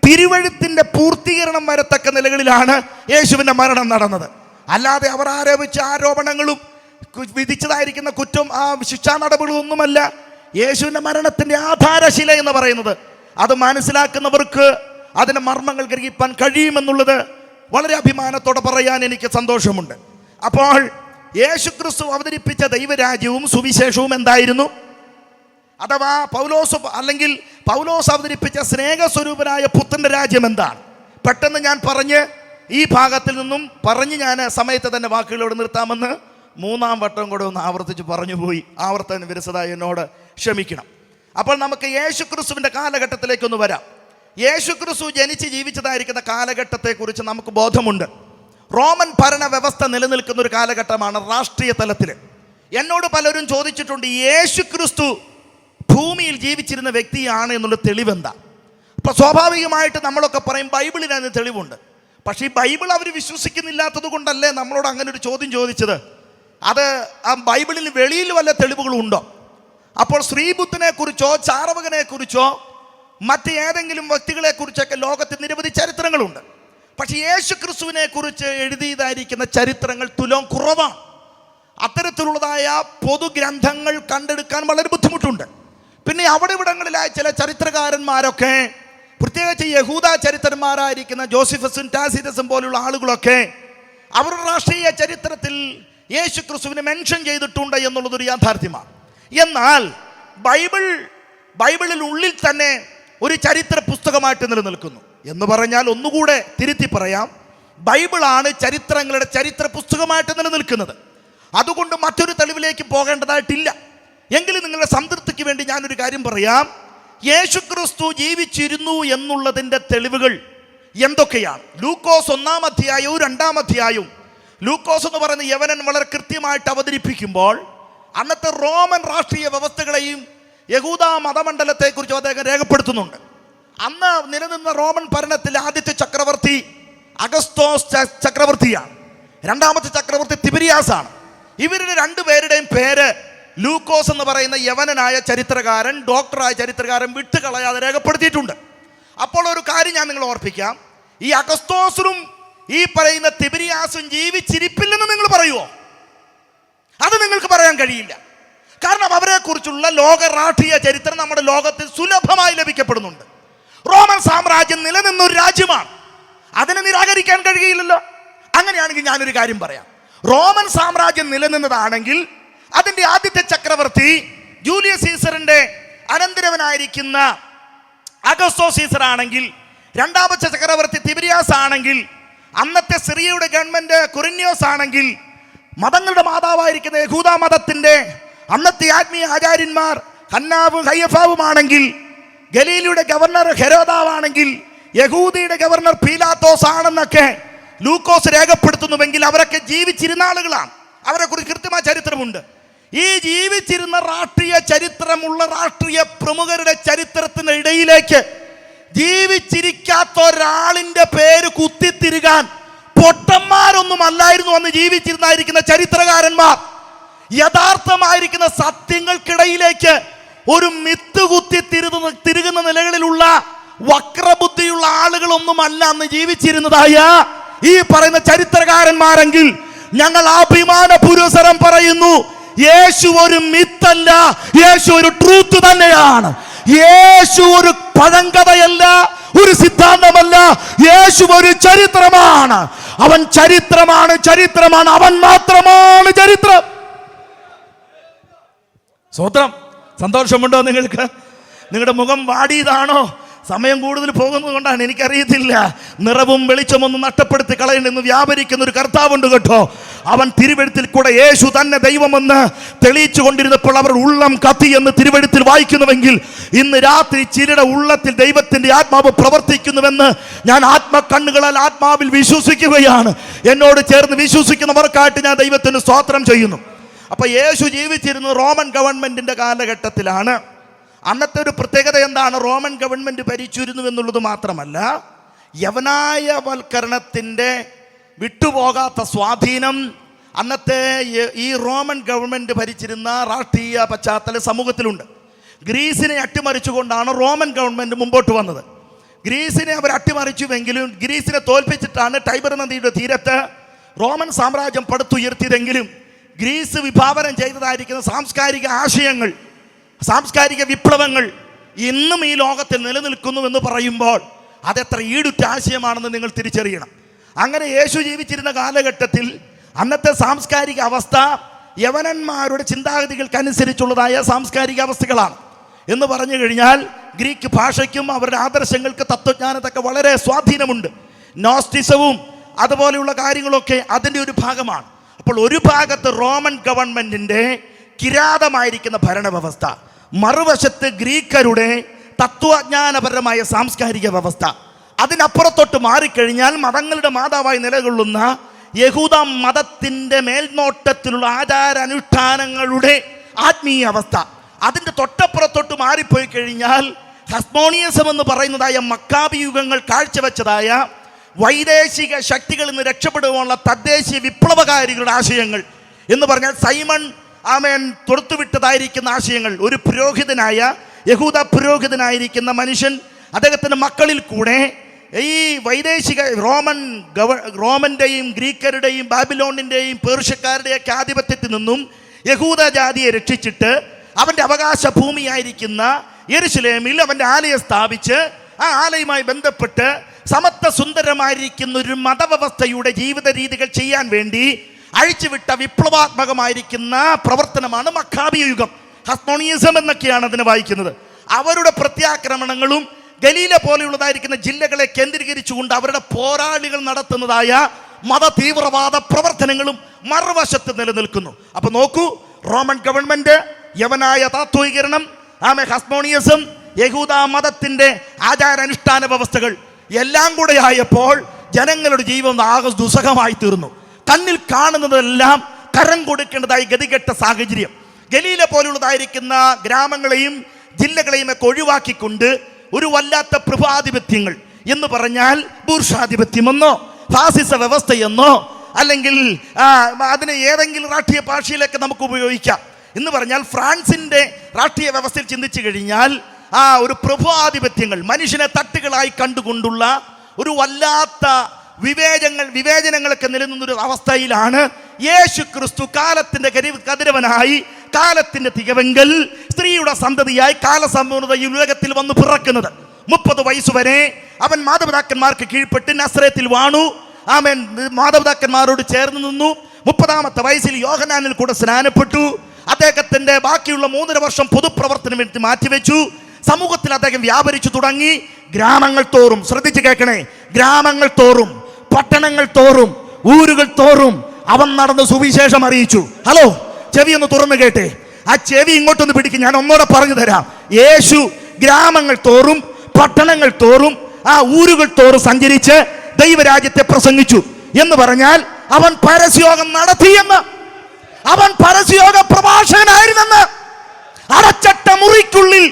തിരുവെഴുത്തിന്റെ പൂർത്തീകരണം വരത്തക്ക നിലകളിലാണ് യേശുവിൻ്റെ മരണം നടന്നത്. അല്ലാതെ അവർ ആരോപിച്ച ആരോപണങ്ങളും വിധിച്ചതായിരിക്കുന്ന കുറ്റം, ആ ശിക്ഷാ നടപടികളും ഒന്നുമല്ല യേശുവിൻ്റെ മരണത്തിൻ്റെ ആധാരശില എന്ന് പറയുന്നത്. അത് മനസ്സിലാക്കുന്നവർക്ക് അതിൻ്റെ മർമ്മങ്ങൾ ഗ്രഹിപ്പാൻ കഴിയുമെന്നുള്ളത് വളരെ അഭിമാനത്തോടെ പറയാൻ എനിക്ക് സന്തോഷമുണ്ട്. അപ്പോൾ യേശു ക്രിസ്തു അവതരിപ്പിച്ച ദൈവരാജ്യവും സുവിശേഷവും എന്തായിരുന്നു? അഥവാ പൗലോസ് അവതരിപ്പിച്ച സ്നേഹസ്വരൂപനായ പുത്രൻ്റെ രാജ്യം എന്താണ്? പെട്ടെന്ന് ഞാൻ പറഞ്ഞ് ഈ ഭാഗത്തിൽ നിന്നും പറഞ്ഞ് ഞാൻ സമയത്ത് തന്നെ വാക്കുകളോട് നിർത്താമെന്ന് 3-ാം വട്ടം കൂടെ ഒന്ന് ആവർത്തിച്ച് പറഞ്ഞു പോയി. ആവർത്തന വിരസത എന്നോട് ക്ഷമിക്കണം. അപ്പോൾ നമുക്ക് യേശു ക്രിസ്തുവിൻ്റെ കാലഘട്ടത്തിലേക്കൊന്ന് വരാം. യേശു ക്രിസ്തു ജനിച്ച് ജീവിച്ചതായിരിക്കുന്ന കാലഘട്ടത്തെക്കുറിച്ച് നമുക്ക് ബോധമുണ്ട്. റോമൻ ഭരണ വ്യവസ്ഥ നിലനിൽക്കുന്ന ഒരു കാലഘട്ടമാണ് രാഷ്ട്രീയ തലത്തിൽ. എന്നോട് പലരും ചോദിച്ചിട്ടുണ്ട്, യേശു ക്രിസ്തു ഭൂമിയിൽ ജീവിച്ചിരുന്ന വ്യക്തിയാണ് എന്നുള്ള തെളിവെന്താ? അപ്പോൾ സ്വാഭാവികമായിട്ട് നമ്മളൊക്കെ പറയും ബൈബിളിന് അതിന് തെളിവുണ്ട്. പക്ഷേ ഈ ബൈബിൾ അവർ വിശ്വസിക്കുന്നില്ലാത്തത് കൊണ്ടല്ലേ നമ്മളോട് അങ്ങനെ ഒരു ചോദ്യം ചോദിച്ചത്. അത് ആ ബൈബിളിന് വെളിയിൽ വല്ല തെളിവുകളും ഉണ്ടോ? അപ്പോൾ ശ്രീബുദ്ധനെ കുറിച്ചോ ചാർവകനെ കുറിച്ചോ മറ്റ് ഏതെങ്കിലും വ്യക്തികളെ കുറിച്ചൊക്കെ ലോകത്തിൽ നിരവധി ചരിത്രങ്ങളുണ്ട്. പക്ഷേ യേശു ക്രിസ്തുവിനെ കുറിച്ച് എഴുതിയതായിരിക്കുന്ന ചരിത്രങ്ങൾ തുലോം കുറവാണ്. അത്തരത്തിലുള്ളതായ പൊതുഗ്രന്ഥങ്ങൾ കണ്ടെടുക്കാൻ വളരെ ബുദ്ധിമുട്ടുണ്ട്. പിന്നെ അവിടെ ഇവിടങ്ങളിലായ ചില ചരിത്രകാരന്മാരൊക്കെ, പ്രത്യേകിച്ച് യഹൂദ ചരിത്രന്മാരായിരിക്കുന്ന ജോസിഫസും ടാസിറ്റസും പോലുള്ള ആളുകളൊക്കെ അവരുടെ രാഷ്ട്രീയ ചരിത്രത്തിൽ യേശു ക്രിസ്തുവിനെ മെൻഷൻ ചെയ്തിട്ടുണ്ട് എന്നുള്ളതൊരു യാഥാർത്ഥ്യമാണ്. എന്നാൽ ബൈബിളിൽ ഉള്ളിൽ തന്നെ ഒരു ചരിത്ര പുസ്തകമായിട്ട് നിലനിൽക്കുന്നു എന്ന് പറഞ്ഞാൽ, ഒന്നുകൂടെ തിരുത്തി പറയാം, ബൈബിളാണ് ചരിത്രങ്ങളുടെ ചരിത്ര പുസ്തകമായിട്ട് നിലനിൽക്കുന്നത്. അതുകൊണ്ട് മറ്റൊരു തെളിവിലേക്ക് പോകേണ്ടതായിട്ടില്ല. എങ്കിലും നിങ്ങളുടെ സംതൃപ്തിക്ക് വേണ്ടി ഞാനൊരു കാര്യം പറയാം. യേശു ക്രിസ്തു ജീവിച്ചിരുന്നു എന്നുള്ളതിൻ്റെ തെളിവുകൾ എന്തൊക്കെയാണ്? ലൂക്കോസ് 1-ാം അധ്യായവും 2-ാം അധ്യായവും ലൂക്കോസ് എന്ന് പറയുന്ന യവനൻ വളരെ കൃത്യമായിട്ട് അവതരിപ്പിക്കുമ്പോൾ അന്നത്തെ റോമൻ രാഷ്ട്രീയ വ്യവസ്ഥകളെയും യഹൂദ മതമണ്ഡലത്തെക്കുറിച്ചും അദ്ദേഹം രേഖപ്പെടുത്തുന്നുണ്ട്. അന്ന് നിലനിന്ന റോമൻ ഭരണത്തിലെ ആദ്യത്തെ ചക്രവർത്തി അഗസ്തോസ് ചക്രവർത്തിയാണ്. രണ്ടാമത്തെ ചക്രവർത്തി തിബിരിയാസാണ്. ഇവരുടെ രണ്ടുപേരുടെയും പേര് ലൂക്കോസ് എന്ന് പറയുന്ന യവനനായ ചരിത്രകാരൻ, ഡോക്ടറായ ചരിത്രകാരൻ വിട്ടുകളയാതെ രേഖപ്പെടുത്തിയിട്ടുണ്ട്. അപ്പോൾ ഒരു കാര്യം ഞാൻ നിങ്ങളെ ഓർപ്പിക്കാം. ഈ അഗസ്തോസും ഈ പറയുന്ന തിബിരിയാസും ജീവിച്ചിരിപ്പില്ലെന്ന് നിങ്ങൾ പറയുമോ? അത് നിങ്ങൾക്ക് പറയാൻ കഴിയില്ല. കാരണം അവരെ കുറിച്ചുള്ള ലോക രാഷ്ട്രീയ ചരിത്രം നമ്മുടെ ലോകത്തിൽ സുലഭമായി ലഭിക്കപ്പെടുന്നുണ്ട്. റോമൻ സാമ്രാജ്യം നിലനിന്നൊരു രാജ്യമാണ്, അതിനെ നിരാകരിക്കാൻ കഴിയില്ലല്ലോ. അങ്ങനെയാണെങ്കിൽ ഞാനൊരു കാര്യം പറയാം. റോമൻ സാമ്രാജ്യം നിലനിന്നതാണെങ്കിൽ അതിൻ്റെ ആദ്യത്തെ ചക്രവർത്തി ജൂലിയസ് സീസറിന്റെ അനന്തരവനായിരിക്കുന്ന അഗസ്തോ സീസർ ആണെങ്കിൽ, രണ്ടാമത്തെ ചക്രവർത്തി തിബിരിയാസ് ആണെങ്കിൽ, അന്നത്തെ സിറിയയുടെ ഗവൺമെന്റ് കുറിന്യോസ് ആണെങ്കിൽ, മതങ്ങളുടെ മാതാവായിരിക്കുന്ന യഹൂദ മതത്തിന്റെ അന്നത്തെ ആത്മീയ ആചാര്യന്മാർ ഹന്നാവും ഹയ്യഫാവുമാണെങ്കിൽ, ഗലീലയുടെ ഗവർണർ ഹെരോദാവാണെങ്കിൽ യഹൂദിയുടെ ഗവർണർ പീലാത്തോസ് ആണെന്നൊക്കെ ലൂക്കോസ് രേഖപ്പെടുത്തുന്നുവെങ്കിൽ അവരൊക്കെ ജീവിച്ചിരുന്ന ആളുകളാണ്. അവരെ കുറിച്ച് കൃത്യമായ ചരിത്രമുണ്ട്. ഈ ജീവിച്ചിരുന്ന രാഷ്ട്രീയ ചരിത്രമുള്ള രാഷ്ട്രീയ പ്രമുഖരുടെ ചരിത്രത്തിന് ഇടയിലേക്ക് ജീവിച്ചിരിക്കാത്ത ഒരാളിന്റെ പേര് കുത്തിത്തിരുകാൻ പൊട്ടന്മാരൊന്നും അല്ലായിരുന്നു അന്ന് ജീവിച്ചിരുന്നായിരിക്കുന്ന ചരിത്രകാരന്മാർ. യഥാർത്ഥമായിരിക്കുന്ന സത്യങ്ങൾക്കിടയിലേക്ക് ഒരു മിത്ത് കുത്തി തിരുകുന്ന നിലകളിലുള്ള വക്രബുദ്ധിയുള്ള ആളുകളൊന്നുമല്ല അന്ന് ജീവിച്ചിരുന്നതായ ഈ പറയുന്ന ചരിത്രകാരന്മാരെങ്കിൽ ഞങ്ങൾ അഭിമാന പുരസരം പറയുന്നു, യേശു ഒരു മിത്തല്ല, യേശു ഒരു ട്രൂത്ത് തന്നെയാണ്. യേശു ഒരു പഴങ്കഥയല്ല, ഒരു സിദ്ധാന്തമല്ല, യേശു ഒരു ചരിത്രമാണ്. അവൻ ചരിത്രമാണ്, ചരിത്രമാണ്, അവൻ മാത്രമാണ് ചരിത്രം. സ്വത്രം. സന്തോഷമുണ്ടോ നിങ്ങൾക്ക്? നിങ്ങളുടെ മുഖം വാടിയതാണോ? സമയം കൂടുതൽ പോകുന്നത് കൊണ്ടാണ്, എനിക്കറിയത്തില്ല. നിറവും വെളിച്ചമൊന്നും നഷ്ടപ്പെടുത്തി കളയണമെന്ന് വ്യാപരിക്കുന്ന ഒരു കർത്താവുണ്ട് കേട്ടോ. അവൻ തിരുവെഴുത്തിൽ കൂടെ യേശു തന്നെ ദൈവമെന്ന് തെളിയിച്ചു കൊണ്ടിരുന്നപ്പോൾ അവർ ഉള്ളം കത്തി എന്ന് തിരുവെഴുത്തിൽ വായിക്കുന്നുവെങ്കിൽ ഇന്ന് രാത്രി ചിലരുടെ ഉള്ളത്തിൽ ദൈവത്തിന്റെ ആത്മാവ് പ്രവർത്തിക്കുന്നുവെന്ന് ഞാൻ ആത്മകണ്ണുകളാൽ ആത്മാവിൽ വിശ്വസിക്കുകയാണ്. എന്നോട് ചേർന്ന് വിശ്വസിക്കുന്നവർക്കായിട്ട് ഞാൻ ദൈവത്തിന് സ്തോത്രം ചെയ്യുന്നു. അപ്പൊ യേശു ജീവിച്ചിരുന്നത് റോമൻ ഗവൺമെന്റിന്റെ കാലഘട്ടത്തിലാണ്. അന്നത്തെ ഒരു പ്രത്യേകത എന്താണ്? റോമൻ ഗവൺമെന്റ് ഭരിച്ചിരുന്നു എന്നുള്ളത് മാത്രമല്ല, യവനായവൽക്കരണത്തിൻ്റെ വിട്ടുപോകാത്ത സ്വാധീനം അന്നത്തെ ഈ റോമൻ ഗവൺമെന്റ് ഭരിച്ചിരുന്ന രാഷ്ട്രീയ പശ്ചാത്തല സമൂഹത്തിലുണ്ട്. ഗ്രീസിനെ അട്ടിമറിച്ചുകൊണ്ടാണ് റോമൻ ഗവൺമെന്റ് മുമ്പോട്ട് വന്നത്. ഗ്രീസിനെ അവർ അട്ടിമറിച്ചുവെങ്കിലും ഗ്രീസിനെ തോൽപ്പിച്ചിട്ടാണ് ടൈബർ നദിയുടെ തീരത്ത് റോമൻ സാമ്രാജ്യം പടുത്തുയർത്തിയതെങ്കിലും ഗ്രീസ് വിഭാവനം ചെയ്തതായിരിക്കുന്ന സാംസ്കാരിക ആശയങ്ങൾ, സാംസ്കാരിക വിപ്ലവങ്ങൾ ഇന്നും ഈ ലോകത്തിൽ നിലനിൽക്കുന്നു എന്ന് പറയുമ്പോൾ അതെത്ര ഈടുറ്റ ആശയമാണെന്ന് നിങ്ങൾ തിരിച്ചറിയണം. അങ്ങനെ യേശു ജീവിച്ചിരുന്ന കാലഘട്ടത്തിൽ അന്നത്തെ സാംസ്കാരിക അവസ്ഥ യവനന്മാരുടെ ചിന്താഗതികൾക്കനുസരിച്ചുള്ളതായ സാംസ്കാരിക അവസ്ഥകളാണ്. എന്ന് പറഞ്ഞു കഴിഞ്ഞാൽ ഗ്രീക്ക് ഭാഷയ്ക്കും അവരുടെ ആദർശങ്ങൾക്ക് തത്വജ്ഞാനത്തൊക്കെ വളരെ സ്വാധീനമുണ്ട്. നോസ്റ്റിസവും അതുപോലെയുള്ള കാര്യങ്ങളൊക്കെ അതിൻ്റെ ഒരു ഭാഗമാണ്. അപ്പോൾ ഒരു ഭാഗത്ത് റോമൻ ഗവൺമെന്റിന്റെ കിരാതമായിരിക്കുന്ന ഭരണവ്യവസ്ഥ, മറുവശത്ത് ഗ്രീക്കരുടെ തത്വജ്ഞാനപരമായ സാംസ്കാരിക വ്യവസ്ഥ. അതിനപ്പുറത്തോട്ട് മാറിക്കഴിഞ്ഞാൽ മതങ്ങളുടെ മാതാവായി നിലകൊള്ളുന്ന യഹൂദ മതത്തിന്റെ മേൽനോട്ടത്തിലുള്ള ആചാരാനുഷ്ഠാനങ്ങളുടെ ആത്മീയ അവസ്ഥ. അതിൻ്റെ തൊട്ടപ്പുറത്തോട്ട് മാറിപ്പോയി കഴിഞ്ഞാൽ ഹസ്മോണിയസം എന്ന് പറയുന്നതായ മക്കാബി യുഗങ്ങൾ കാഴ്ചവെച്ചതായ വൈദേശിക ശക്തികളിൽ നിന്ന് രക്ഷപ്പെടുവാനുള്ള തദ്ദേശീയ വിപ്ലവകാരികളുടെ ആശയങ്ങൾ എന്ന് പറഞ്ഞാൽ സൈമൺ തൊടുത്തുവിട്ടതായിരിക്കുന്ന ആശയങ്ങൾ. ഒരു പുരോഹിതനായ യഹൂദ പുരോഹിതനായിരിക്കുന്ന മനുഷ്യൻ അദ്ദേഹത്തിൻ്റെ മക്കളിൽ കൂടെ ഈ വൈദേശിക റോമന്റെയും ഗ്രീക്കരുടെയും ബാബിലോണിൻ്റെയും പേർഷ്യക്കാരുടെയൊക്കെ ആധിപത്യത്തിൽ നിന്നും യഹൂദ ജാതിയെ രക്ഷിച്ചിട്ട് അവൻ്റെ അവകാശ ഭൂമിയായിരിക്കുന്ന യെരുശലേമിൽ അവൻ്റെ ആലയം സ്ഥാപിച്ച് ആ ആലയവുമായി ബന്ധപ്പെട്ട് സമത്വ സുന്ദരമായിരിക്കുന്ന ഒരു മതവ്യവസ്ഥയുടെ ജീവിത രീതികൾ ചെയ്യാൻ വേണ്ടി അഴിച്ചുവിട്ട വിപ്ലവാത്മകമായിരിക്കുന്ന പ്രവർത്തനമാണ് മക്കാബി യുഗം. ഹസ്മോണിയസം എന്നൊക്കെയാണ് അതിനെ വായിക്കുന്നത്. അവരുടെ പ്രത്യാക്രമണങ്ങളും ഗലീല പോലെയുള്ളതായിരിക്കുന്ന ജില്ലകളെ കേന്ദ്രീകരിച്ചുകൊണ്ട് അവരുടെ പോരാളികൾ നടത്തുന്നതായ മത തീവ്രവാദ പ്രവർത്തനങ്ങളും മറുവശത്ത് നിലനിൽക്കുന്നു. അപ്പൊ നോക്കൂ, റോമൻ ഗവൺമെന്റ്, യവനായ താത്വികരണം, ഹസ്മോണിയസം, യഹൂദ മതത്തിന്റെ ആചാരാനുഷ്ഠാന വ്യവസ്ഥകൾ എല്ലാം കൂടെ ആയപ്പോൾ ജനങ്ങളുടെ ജീവിതം ആകെ ദുസ്സഹമായി തീർന്നു. കണ്ണിൽ കാണുന്നതെല്ലാം കരം കൊടുക്കേണ്ടതായി ഗതികെട്ട സാഹചര്യം. ഗലീല പോലുള്ളതായിരിക്കുന്ന ഗ്രാമങ്ങളെയും ജില്ലകളെയും ഒക്കെ ഒഴിവാക്കിക്കൊണ്ട് ഒരു വല്ലാത്ത പ്രഭാധിപത്യങ്ങൾ എന്ന് പറഞ്ഞാൽ ബൂർഷാധിപത്യമെന്നോ ഫാസിസ വ്യവസ്ഥയെന്നോ അല്ലെങ്കിൽ അതിന് ഏതെങ്കിലും രാഷ്ട്രീയ ഭാഷയിലൊക്കെ നമുക്ക് ഉപയോഗിക്കാം. എന്ന് പറഞ്ഞാൽ ഫ്രാൻസിന്റെ രാഷ്ട്രീയ വ്യവസ്ഥയിൽ ചിന്തിച്ചു കഴിഞ്ഞാൽ ഒരു പ്രഭുവാധിപത്യങ്ങൾ മനുഷ്യനെ തട്ടുകളായി കണ്ടുകൊണ്ടുള്ള ഒരു വല്ലാത്ത വിവേചനങ്ങളൊക്കെ നിലനിന്നൊരു അവസ്ഥയിലാണ് യേശു ക്രിസ്തു കാലത്തിന്റെ കതിരവനായി കാലത്തിന്റെ തികവെങ്കൽ സ്ത്രീയുടെ സന്തതിയായി കാലസമ്പൂർണത ഈ ഉലകത്തിൽ വന്ന് പിറക്കുന്നത്. 30 വയസ്സുവരെ അവൻ മാതാപിതാക്കന്മാർക്ക് കീഴ്പ്പെട്ട് നസ്രത്തിൽ വാണു. ആമേൻ. മാതാപിതാക്കന്മാരോട് ചേർന്ന് നിന്നു. 30ാമത്തെ വയസ്സിൽ യോഹന്നാനിൽ കൂടെ സ്നാനപ്പെട്ടു. അദ്ദേഹത്തിന്റെ ബാക്കിയുള്ള 3.5 വർഷം പൊതുപ്രവർത്തനം വേണ്ടി മാറ്റിവെച്ചു. സമൂഹത്തിൽ അദ്ദേഹം വ്യാപരിച്ചു തുടങ്ങി. ഗ്രാമങ്ങൾ തോറും, ശ്രദ്ധിച്ച് കേൾക്കണേ, ഗ്രാമങ്ങൾ തോറും, പട്ടണങ്ങൾ തോറും, ഊരുകൾ തോറും അവൻ നടന്ന് സുവിശേഷം അറിയിച്ചു. ഹലോ, ചെവി ഒന്ന് തുറന്നു കേട്ടെ. ആ ചെവി ഇങ്ങോട്ടൊന്ന് പിടിക്കും, ഞാൻ ഒന്നോടെ പറഞ്ഞു തരാം. യേശു ഗ്രാമങ്ങൾ തോറും പട്ടണങ്ങൾ തോറും ആ ഊരുകൾ തോറും സഞ്ചരിച്ച് ദൈവരാജ്യത്തെ പ്രസംഗിച്ചു. എന്ന് പറഞ്ഞാൽ അവൻ പരസ്യയോഗം നടത്തിയെന്ന്, അവൻ പരസ്യയോഗ പ്രഭാഷകനായിരുന്നെന്ന്. അടച്ചട്ട മുറിക്കുള്ളിൽ,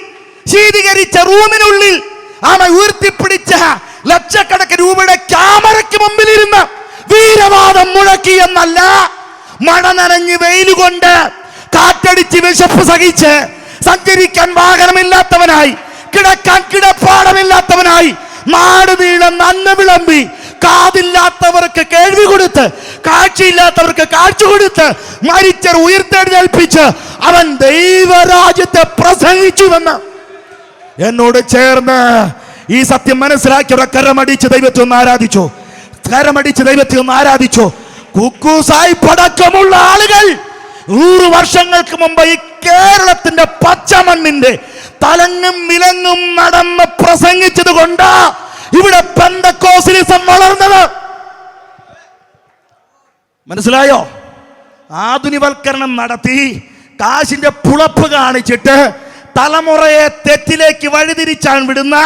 ശീതീകരിച്ച റൂമിനുള്ളിൽ അവൻ ഉയർത്തിപ്പിടിച്ച ലക്ഷക്കണക്കിന് രൂപയുടെ ക്യാമറയ്ക്ക് മുമ്പിലിരുന്ന് വീരവാദം മുഴക്കിയെന്നല്ല, മഴ നനഞ്ഞ് വെയിലുകൊണ്ട് കാറ്റടിച്ച് വിശപ്പ് സഹിച്ച് സഞ്ചരിക്കാൻ വാഹനമില്ലാത്തവനായി, കിടക്കാൻ കിടപ്പാടമില്ലാത്തവനായി, നാട് നീളം നന്മ വിളമ്പി, കാതില്ലാത്തവർക്ക് കേൾവി കൊടുത്ത്, കാഴ്ചയില്ലാത്തവർക്ക് കാഴ്ച കൊടുത്ത്, മരിച്ചർ ഉയർത്തെഴുന്നേൽപ്പിച്ച് അവൻ ദൈവരാജ്യത്തെ പ്രസംഗിച്ചുവെന്ന്. എന്നോട് ചേർന്ന് ഈ സത്യം മനസ്സിലാക്കിയവരെ കരമടിച്ച് ദൈവത്തെ ഒന്ന് ആരാധിച്ചോ, കരമടിച്ച് ദൈവത്തെ ഒന്ന് ആരാധിച്ചോ. കുക്കൂസായി പടക്കമുള്ള ആളുകൾ 100 വർഷങ്ങൾക്ക് മുമ്പ് ഈ കേരളത്തിന്റെ പച്ചമണ്ണിന്റെ തലങ്ങും വിലങ്ങും നടന്ന് പ്രസംഗിച്ചത് കൊണ്ടാ ഇവിടെ പെന്തക്കോസ്തലിസം വളർന്നത്. മനസ്സിലായോ? ആധുനികവൽക്കരണം നടത്തി കാശിന്റെ പുളപ്പ് കാണിച്ചിട്ട് തലമുറയെ തെറ്റിലേക്ക് വഴിതിരിച്ചാൻ വിടുന്ന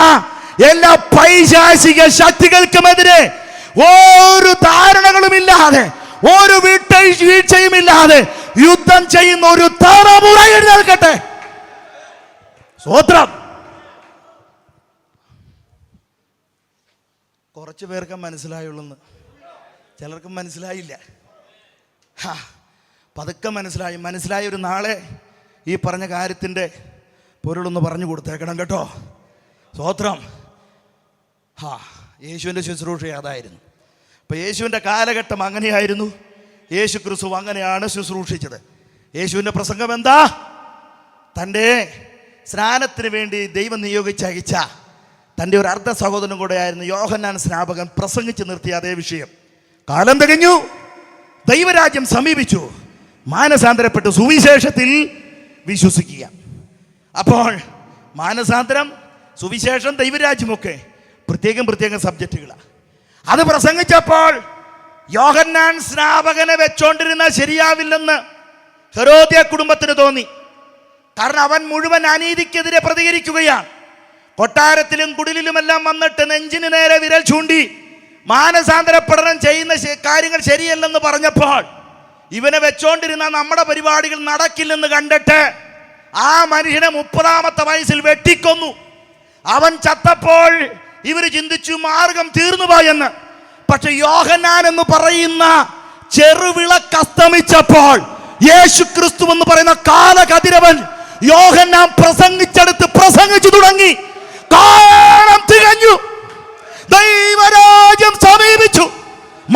എല്ലാ പൈശാചിക ശക്തികൾക്കുമെതിരെ ഒരു ധാരണകളുമില്ലാതെ, ഒരു വീഴ്ചയുമില്ലാതെ യുദ്ധം ചെയ്യുന്ന ഒരു തലമുറ എഴുന്നേൽക്കട്ടെ. സ്തോത്രം. കുറച്ചു പേർക്ക് മനസ്സിലായുള്ളൂ, ചിലർക്കും മനസ്സിലായില്ല. പതുക്കെ മനസ്സിലായ ഒരു നാളെ ഈ പറഞ്ഞ കാര്യത്തിൻ്റെ പൊരുളൊന്ന് പറഞ്ഞു കൊടുത്തേക്കണം കേട്ടോ. സ്തോത്രം. യേശുവിൻ്റെ ശുശ്രൂഷ അതായിരുന്നു. അപ്പോൾ യേശുവിൻ്റെ കാലഘട്ടം അങ്ങനെയായിരുന്നു. യേശു ക്രിസ്തു അങ്ങനെയാണ് ശുശ്രൂഷിച്ചത്. യേശുവിൻ്റെ പ്രസംഗം എന്താ? തൻ്റെ സ്നാനത്തിന് വേണ്ടി ദൈവം നിയോഗിച്ചയച്ച തൻ്റെ ഒരു അർദ്ധ സഹോദരൻ കൂടെ ആയിരുന്നു യോഹന്നാൻ സ്നാപകൻ പ്രസംഗിച്ച് നിർത്തിയ അതേ വിഷയം. കാലം തികഞ്ഞു, ദൈവരാജ്യം സമീപിച്ചു, മാനസാന്തരപ്പെട്ട് സുവിശേഷത്തിൽ വിശ്വസിക്കുക. അപ്പോൾ മാനസാന്തരം, സുവിശേഷം, ദൈവരാജ്യമൊക്കെ പ്രത്യേകം സബ്ജക്റ്റുകളാണ്. അത് പ്രസംഗിച്ചപ്പോൾ യോഹന്നാൻ സ്നാപകനെ വെച്ചോണ്ടിരുന്ന ശരിയാവില്ലെന്ന് ഹെരോദ്യ കുടുംബത്തിന് തോന്നി. കാരണം അവൻ മുഴുവൻ അനീതിക്കെതിരെ പ്രതികരിക്കുകയാണ്. കൊട്ടാരത്തിലും കുടിലിലുമെല്ലാം വന്നിട്ട് നെഞ്ചിന് നേരെ വിരൽ ചൂണ്ടി മാനസാന്തര പഠനം ചെയ്യുന്ന കാര്യങ്ങൾ ശരിയല്ലെന്ന് പറഞ്ഞപ്പോൾ ഇവനെ വെച്ചോണ്ടിരുന്ന നമ്മുടെ പരിപാടികൾ നടക്കില്ലെന്ന് കണ്ടിട്ട് ആ മനുഷ്യനെ 30ാമത്തെ വയസ്സിൽ വെട്ടിക്കൊന്നു. അവൻ ചത്തപ്പോൾ ഇവര് ചിന്തിച്ചു മാർഗം തീർന്നുപോയെന്ന്. പക്ഷെ യോഹന്നാൻ എന്ന് പറയുന്ന ചെറുവിളക്ക് അസ്തമിച്ചപ്പോൾ യേശു ക്രിസ്തു എന്ന് പറയുന്ന കാലകതിരവൻ യോഹന്നാൻ പ്രസംഗിച്ചു തുടങ്ങി. കാലം തികഞ്ഞു, ദൈവരാജ്യം സമീപിച്ചു,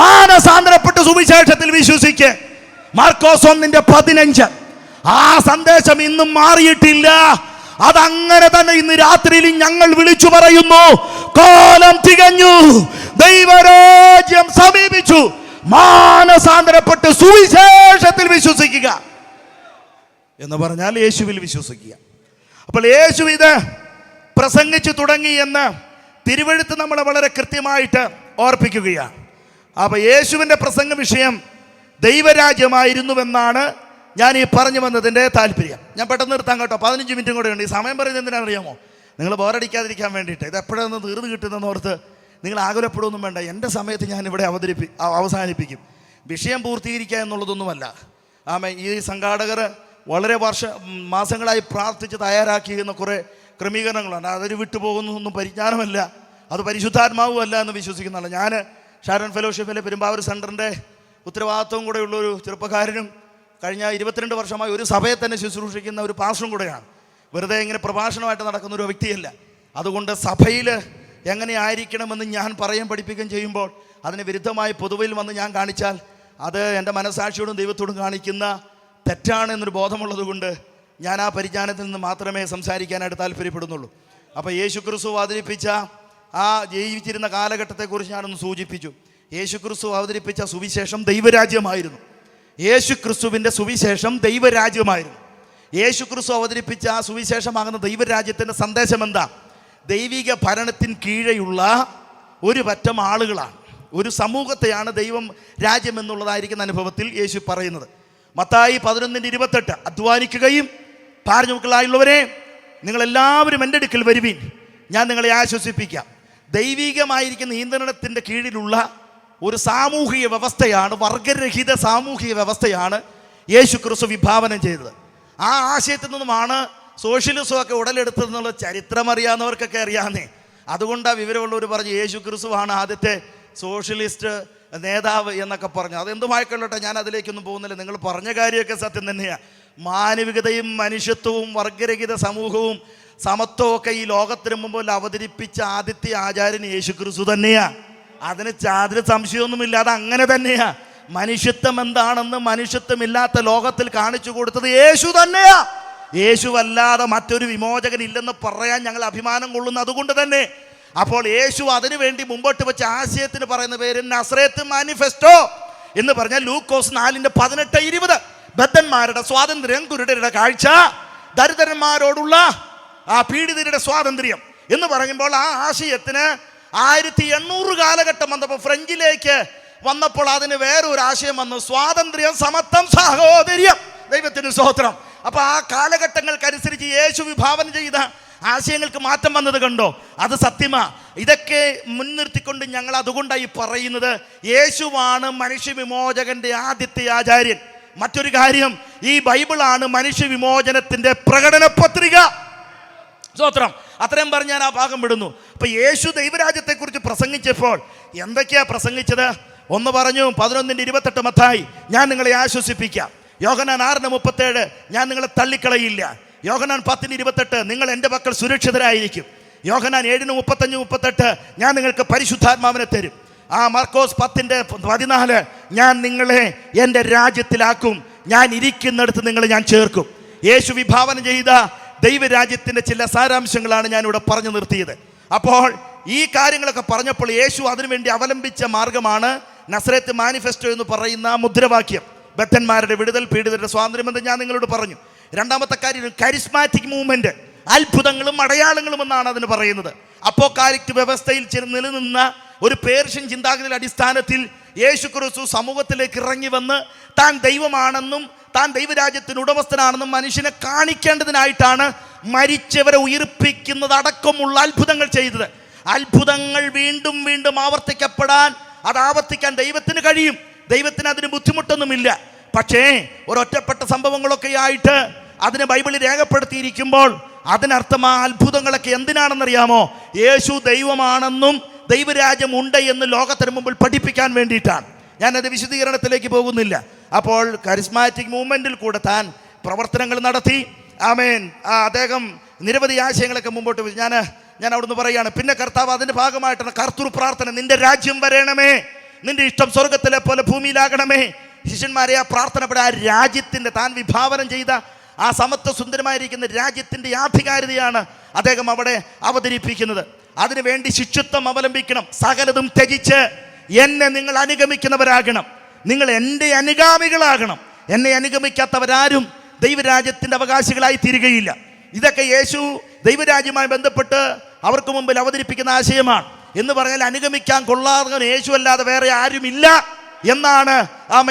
മാനസാന്തരപ്പെട്ട് സുവിശേഷത്തിൽ വിശ്വസിക്ക്. മാർക്കോസ് 1:15. ആ സന്ദേശം ഇന്നും മാറിയിട്ടില്ല. അതങ്ങനെ തന്നെ ഇന്ന് രാത്രിയിൽ ഞങ്ങൾ വിളിച്ചു പറയുന്നു. കാലം തികഞ്ഞു, ദൈവരാജ്യം സമീപിച്ചു, മാനസാന്തരപ്പെട്ട് സുവിശേഷത്തിൽ വിശ്വസിക്കുക എന്ന് പറഞ്ഞാൽ യേശുവിൽ വിശ്വസിക്കുക. അപ്പോൾ യേശു ഇത് പ്രസംഗിച്ചു തുടങ്ങി എന്ന് തിരുവെഴുത്ത് നമ്മളെ വളരെ കൃത്യമായിട്ട് ഓർപ്പിക്കുകയാണ്. അപ്പോൾ യേശുവിൻ്റെ പ്രസംഗ വിഷയം ദൈവരാജ്യമായിരുന്നുവെന്നാണ് ഞാൻ ഈ പറഞ്ഞു വന്നതിൻ്റെ താല്പര്യം. ഞാൻ പെട്ടെന്ന് നിർത്താൻ കേട്ടോ, 15 മിനിറ്റും കൂടെ ഉണ്ട്. ഈ സമയം പറയുന്നത് എന്തിനാണെന്നറിയാമോ? നിങ്ങൾ ബോറടിക്കാതിരിക്കാൻ വേണ്ടിയിട്ട്. ഇത് എപ്പോഴൊന്ന് തീർന്നു കിട്ടുന്നതെന്ന് ഓർത്ത് നിങ്ങൾ ആകുലപ്പെടുകയൊന്നും വേണ്ട. എൻ്റെ സമയത്ത് ഞാൻ ഇവിടെ അവസാനിപ്പിക്കും. വിഷയം പൂർത്തീകരിക്കുക എന്നുള്ളതൊന്നുമല്ല. ഈ സംഘാടകർ വളരെ മാസങ്ങളായി പ്രാർത്ഥിച്ച് തയ്യാറാക്കിയിരുന്ന കുറേ ക്രമീകരണങ്ങളാണ്. അതൊരു വിട്ടുപോകുന്നതൊന്നും പരിജ്ഞാനമല്ല, അത് പരിശുദ്ധാത്മാവുമല്ല എന്ന് വിശ്വസിക്കുന്നതാണ്. ഞാൻ ഷാരോൺ ഫെലോഷിപ്പിലെ പെരുമ്പാവൂർ സെൻറ്ററിൻ്റെ ഉത്തരവാദിത്വം കൂടെയുള്ളൊരു ചെറുപ്പക്കാരനും കഴിഞ്ഞ 22 വർഷമായി ഒരു സഭയെ തന്നെ ശുശ്രൂഷിക്കുന്ന ഒരു പാസ്റ്ററും കൂടെയാണ്. വെറുതെ ഇങ്ങനെ പ്രഭാഷണമായിട്ട് നടക്കുന്ന ഒരു വ്യക്തിയല്ല. അതുകൊണ്ട് സഭയിൽ എങ്ങനെ ആയിരിക്കണമെന്ന് ഞാൻ പഠിപ്പിക്കുകയും ചെയ്യുമ്പോൾ അതിന് വിരുദ്ധമായി പൊതുവിൽ വന്ന് ഞാൻ കാണിച്ചാൽ അത് എൻ്റെ മനസാക്ഷിയോടും ദൈവത്തോടും കാണിക്കുന്ന തെറ്റാണെന്നൊരു ബോധമുള്ളത് കൊണ്ട് ഞാൻ ആ പരിജ്ഞാനത്തിൽ നിന്ന് മാത്രമേ സംസാരിക്കാനായിട്ട് താല്പര്യപ്പെടുന്നുള്ളൂ. അപ്പോൾ യേശു ക്രിസ്തു അവതരിപ്പിച്ച ആ ജീവിച്ചിരുന്ന കാലഘട്ടത്തെക്കുറിച്ച് ഞാനൊന്ന് സൂചിപ്പിച്ചു. യേശു ക്രിസ്തു അവതരിപ്പിച്ച സുവിശേഷം ദൈവരാജ്യമായിരുന്നു. യേശു ക്രിസ്തുവിൻ്റെ സുവിശേഷം ദൈവരാജ്യമായിരുന്നു. യേശു ക്രിസ്തു അവതരിപ്പിച്ച ആ സുവിശേഷമാകുന്ന ദൈവരാജ്യത്തിൻ്റെ സന്ദേശം എന്താ? ദൈവിക ഭരണത്തിന് കീഴെയുള്ള ഒരു പറ്റം ആളുകളാണ്, ഒരു സമൂഹത്തെയാണ് ദൈവം രാജ്യം എന്നുള്ളതായിരിക്കുന്ന അനുഭവത്തിൽ യേശു പറയുന്നത്. മത്തായി 11:28 അധ്വാനിക്കുകയും ഭാരമുക്കളായുള്ളവരെ നിങ്ങളെല്ലാവരും എൻ്റെ അടുക്കൽ വരുവീൻ, ഞാൻ നിങ്ങളെ ആശ്വസിപ്പിക്കാം. ദൈവികമായിരിക്കുന്ന നിയന്ത്രണത്തിൻ്റെ കീഴിലുള്ള ഒരു സാമൂഹിക വ്യവസ്ഥയാണ്, വർഗരഹിത സാമൂഹിക വ്യവസ്ഥയാണ് യേശു ക്രിസ്തു വിഭാവനം ചെയ്തത്. ആ ആശയത്തിൽ നിന്നുമാണ് സോഷ്യലിസമൊക്കെ ഉടലെടുത്തതെന്നുള്ള ചരിത്രം അറിയാവുന്നവർക്കൊക്കെ അറിയാമെന്നേ. അതുകൊണ്ടാണ് വിവരമുള്ളവർ പറഞ്ഞു യേശു ക്രിസ്തുവാണ് ആദ്യത്തെ സോഷ്യലിസ്റ്റ് നേതാവ് എന്നൊക്കെ പറഞ്ഞു. അതെന്തുമായിക്കൊള്ളട്ടെ, ഞാൻ അതിലേക്കൊന്നും പോകുന്നില്ല. നിങ്ങൾ പറഞ്ഞ കാര്യമൊക്കെ സത്യം തന്നെയാണ്. മാനവികതയും മനുഷ്യത്വവും വർഗരഹിത സമൂഹവും സമത്വവും ഒക്കെ ഈ ലോകത്തിന് മുമ്പിൽ അവതരിപ്പിച്ച ആദ്യത്തെ ആചാര്യൻ യേശു ക്രിസ്തു തന്നെയാണ്. അതിന് സംശയമൊന്നുമില്ല, അത് അങ്ങനെ തന്നെയാ. മനുഷ്യത്വം എന്താണെന്ന് മനുഷ്യത്വമില്ലാത്ത ലോകത്തിൽ കാണിച്ചു കൊടുത്തത് യേശു തന്നെയാ. യേശുവല്ലാതെ മറ്റൊരു വിമോചകൻ ഇല്ലെന്ന് പറയാൻ ഞങ്ങൾ അഭിമാനം കൊള്ളുന്നു. അതുകൊണ്ട് തന്നെ അപ്പോൾ യേശു അതിനു വേണ്ടി മുമ്പോട്ട് വെച്ച ആശയത്തിന് പറയുന്ന പേര് നസ്രേത്ത് മാനിഫെസ്റ്റോ എന്ന് പറഞ്ഞാൽ ലൂക്കോസ് 4:18-20. ബദ്ധന്മാരുടെ സ്വാതന്ത്ര്യം, കുരുടരുടെ കാഴ്ച, ദരിദ്രന്മാരോടുള്ള ആ പീഡിതരുടെ സ്വാതന്ത്ര്യം എന്ന് പറയുമ്പോൾ ആ ആശയത്തിന് 1800 കാലഘട്ടം വന്നപ്പോൾ ഫ്രഞ്ചിലേക്ക് വന്നപ്പോൾ അതിന് വേറൊരു ആശയം വന്നു: സ്വാതന്ത്ര്യം, സമത്വം, സാഹോദര്യം. ദൈവത്തിന് സ്തോത്രം. അപ്പൊ ആ കാലഘട്ടങ്ങൾക്കനുസരിച്ച് യേശു വിഭാവനം ചെയ്ത ആശയങ്ങൾക്ക് മാറ്റം വന്നത് കണ്ടോ? അത് സത്യമാ. ഇതൊക്കെ മുൻനിർത്തിക്കൊണ്ട് ഞങ്ങൾ അതുകൊണ്ടായി പറയുന്നത് യേശുവാണ് മനുഷ്യ വിമോചകന്റെ ആദ്യത്തെ ആചാര്യൻ. മറ്റൊരു കാര്യം, ഈ ബൈബിളാണ് മനുഷ്യ വിമോചനത്തിന്റെ പ്രകടന പത്രിക. സ്തോത്രം. അത്രയും പറഞ്ഞ് ഞാൻ ആ ഭാഗം വിടുന്നു. അപ്പൊ യേശു ദൈവരാജ്യത്തെക്കുറിച്ച് പ്രസംഗിച്ചപ്പോൾ എന്തൊക്കെയാ പ്രസംഗിച്ചത്? ഒന്ന് പറഞ്ഞു, 11:28 മത്തായി, ഞാൻ നിങ്ങളെ ആശ്വസിപ്പിക്കാം. യോഹന്നാൻ 6:37, ഞാൻ നിങ്ങളെ തള്ളിക്കളയില്ല. യോഹന്നാൻ 10:28, നിങ്ങൾ എൻ്റെ പക്കൽ സുരക്ഷിതരായിരിക്കും. യോഹന്നാൻ 7:35-38, ഞാൻ നിങ്ങൾക്ക് പരിശുദ്ധാത്മാവിനെ തരും. ആ മാർക്കോസ് 10:14, ഞാൻ നിങ്ങളെ എൻ്റെ രാജ്യത്തിലാക്കും, ഞാൻ ഇരിക്കുന്നിടത്ത് നിങ്ങളെ ഞാൻ ചേർക്കും. യേശു വിഭാവനം ചെയ്ത ദൈവരാജ്യത്തിൻ്റെ ചില സാരാംശങ്ങളാണ് ഞാനിവിടെ പറഞ്ഞു നിർത്തിയത്. അപ്പോൾ ഈ കാര്യങ്ങളൊക്കെ പറഞ്ഞപ്പോൾ യേശു അതിനുവേണ്ടി അവലംബിച്ച മാർഗമാണ് നസ്രേത്ത് മാനിഫെസ്റ്റോ എന്ന് പറയുന്ന മുദ്രാവാക്യം. ബദ്ധന്മാരുടെ വിടുതൽ, പീഡിതരുടെ സ്വാതന്ത്ര്യം എന്ന് ഞാൻ നിങ്ങളോട് പറഞ്ഞു. രണ്ടാമത്തെ കാര്യം കരിസ്മാറ്റിക് മൂവ്മെന്റ്, അത്ഭുതങ്ങളും അടയാളങ്ങളും എന്നാണ് അതിന് പറയുന്നത്. അപ്പോക്കാലിപ്റ്റിക് വ്യവസ്ഥയിൽ നിലനിന്ന ഒരു പേർഷ്യൻ ചിന്താഗതിയുടെ അടിസ്ഥാനത്തിൽ യേശു ക്രിസ്തു സമൂഹത്തിലേക്ക് ഇറങ്ങി വന്ന് താൻ ദൈവമാണെന്നും താൻ ദൈവരാജ്യത്തിന് ഉടമസ്ഥനാണെന്നും മനുഷ്യനെ കാണിക്കേണ്ടതിനായിട്ടാണ് മരിച്ചവരെ ഉയിർപ്പിക്കുന്നത് അടക്കമുള്ള അത്ഭുതങ്ങൾ ചെയ്തത്. അത്ഭുതങ്ങൾ വീണ്ടും വീണ്ടും ആവർത്തിക്കപ്പെടാൻ, അത് ആവർത്തിക്കാൻ ദൈവത്തിന് കഴിയും. ദൈവത്തിന് അതിന് ബുദ്ധിമുട്ടൊന്നുമില്ല. പക്ഷേ ഒരൊറ്റപ്പെട്ട സംഭവങ്ങളൊക്കെ ആയിട്ട് അതിനെ ബൈബിളിൽ രേഖപ്പെടുത്തിയിരിക്കുമ്പോൾ അതിനർത്ഥം ആ അത്ഭുതങ്ങളൊക്കെ എന്തിനാണെന്നറിയാമോ? യേശു ദൈവമാണെന്നും ദൈവരാജ്യം ഉണ്ട് എന്ന് ലോകത്തിന് മുമ്പിൽ പഠിപ്പിക്കാൻ വേണ്ടിയിട്ടാണ്. ഞാനത് വിശദീകരണത്തിലേക്ക് പോകുന്നില്ല. അപ്പോൾ കരിസ്മാറ്റിക് മൂവ്മെന്റിൽ കൂടെ താൻ പ്രവർത്തനങ്ങൾ നടത്തി. ആമേൻ. അദ്ദേഹം നിരവധി ആശയങ്ങളൊക്കെ മുമ്പോട്ട് വെച്ചു. ഞാൻ അവിടുന്ന് പറയുകയാണ്. പിന്നെ കർത്താവ് അതിൻ്റെ ഭാഗമായിട്ടാണ് കർത്തൃ പ്രാർത്ഥന, നിന്റെ രാജ്യം വരണമേ, നിന്റെ ഇഷ്ടം സ്വർഗത്തിലെ പോലെ ഭൂമിയിലാകണമേ. ശിഷ്യന്മാരെ ആ പ്രാർത്ഥനപ്പെടെ ആ രാജ്യത്തിൻ്റെ താൻ വിഭാവനം ചെയ്ത ആ സമത്വ സുന്ദരമായിരിക്കുന്ന രാജ്യത്തിൻ്റെ ആധികാരികതയാണ് അദ്ദേഹം അവിടെ അവതരിപ്പിക്കുന്നത്. അതിനുവേണ്ടി ശിഷ്യത്വം അവലംബിക്കണം. സകലതും ത്യജിച്ച് എന്നെ നിങ്ങൾ അനുഗമിക്കുന്നവരാകണം, നിങ്ങൾ എൻ്റെ അനുഗാമികളാകണം. എന്നെ അനുഗമിക്കാത്തവരാരും ദൈവരാജ്യത്തിൻ്റെ അവകാശികളായി തീരുകയില്ല. ഇതൊക്കെ യേശു ദൈവരാജ്യവുമായി ബന്ധപ്പെട്ട് അവർക്ക് മുമ്പിൽ അവതരിപ്പിക്കുന്ന ആശയമാണ്. എന്ന് പറഞ്ഞാൽ അനുഗമിക്കാൻ കൊള്ളാതെ യേശു അല്ലാതെ വേറെ ആരുമില്ല എന്നാണ്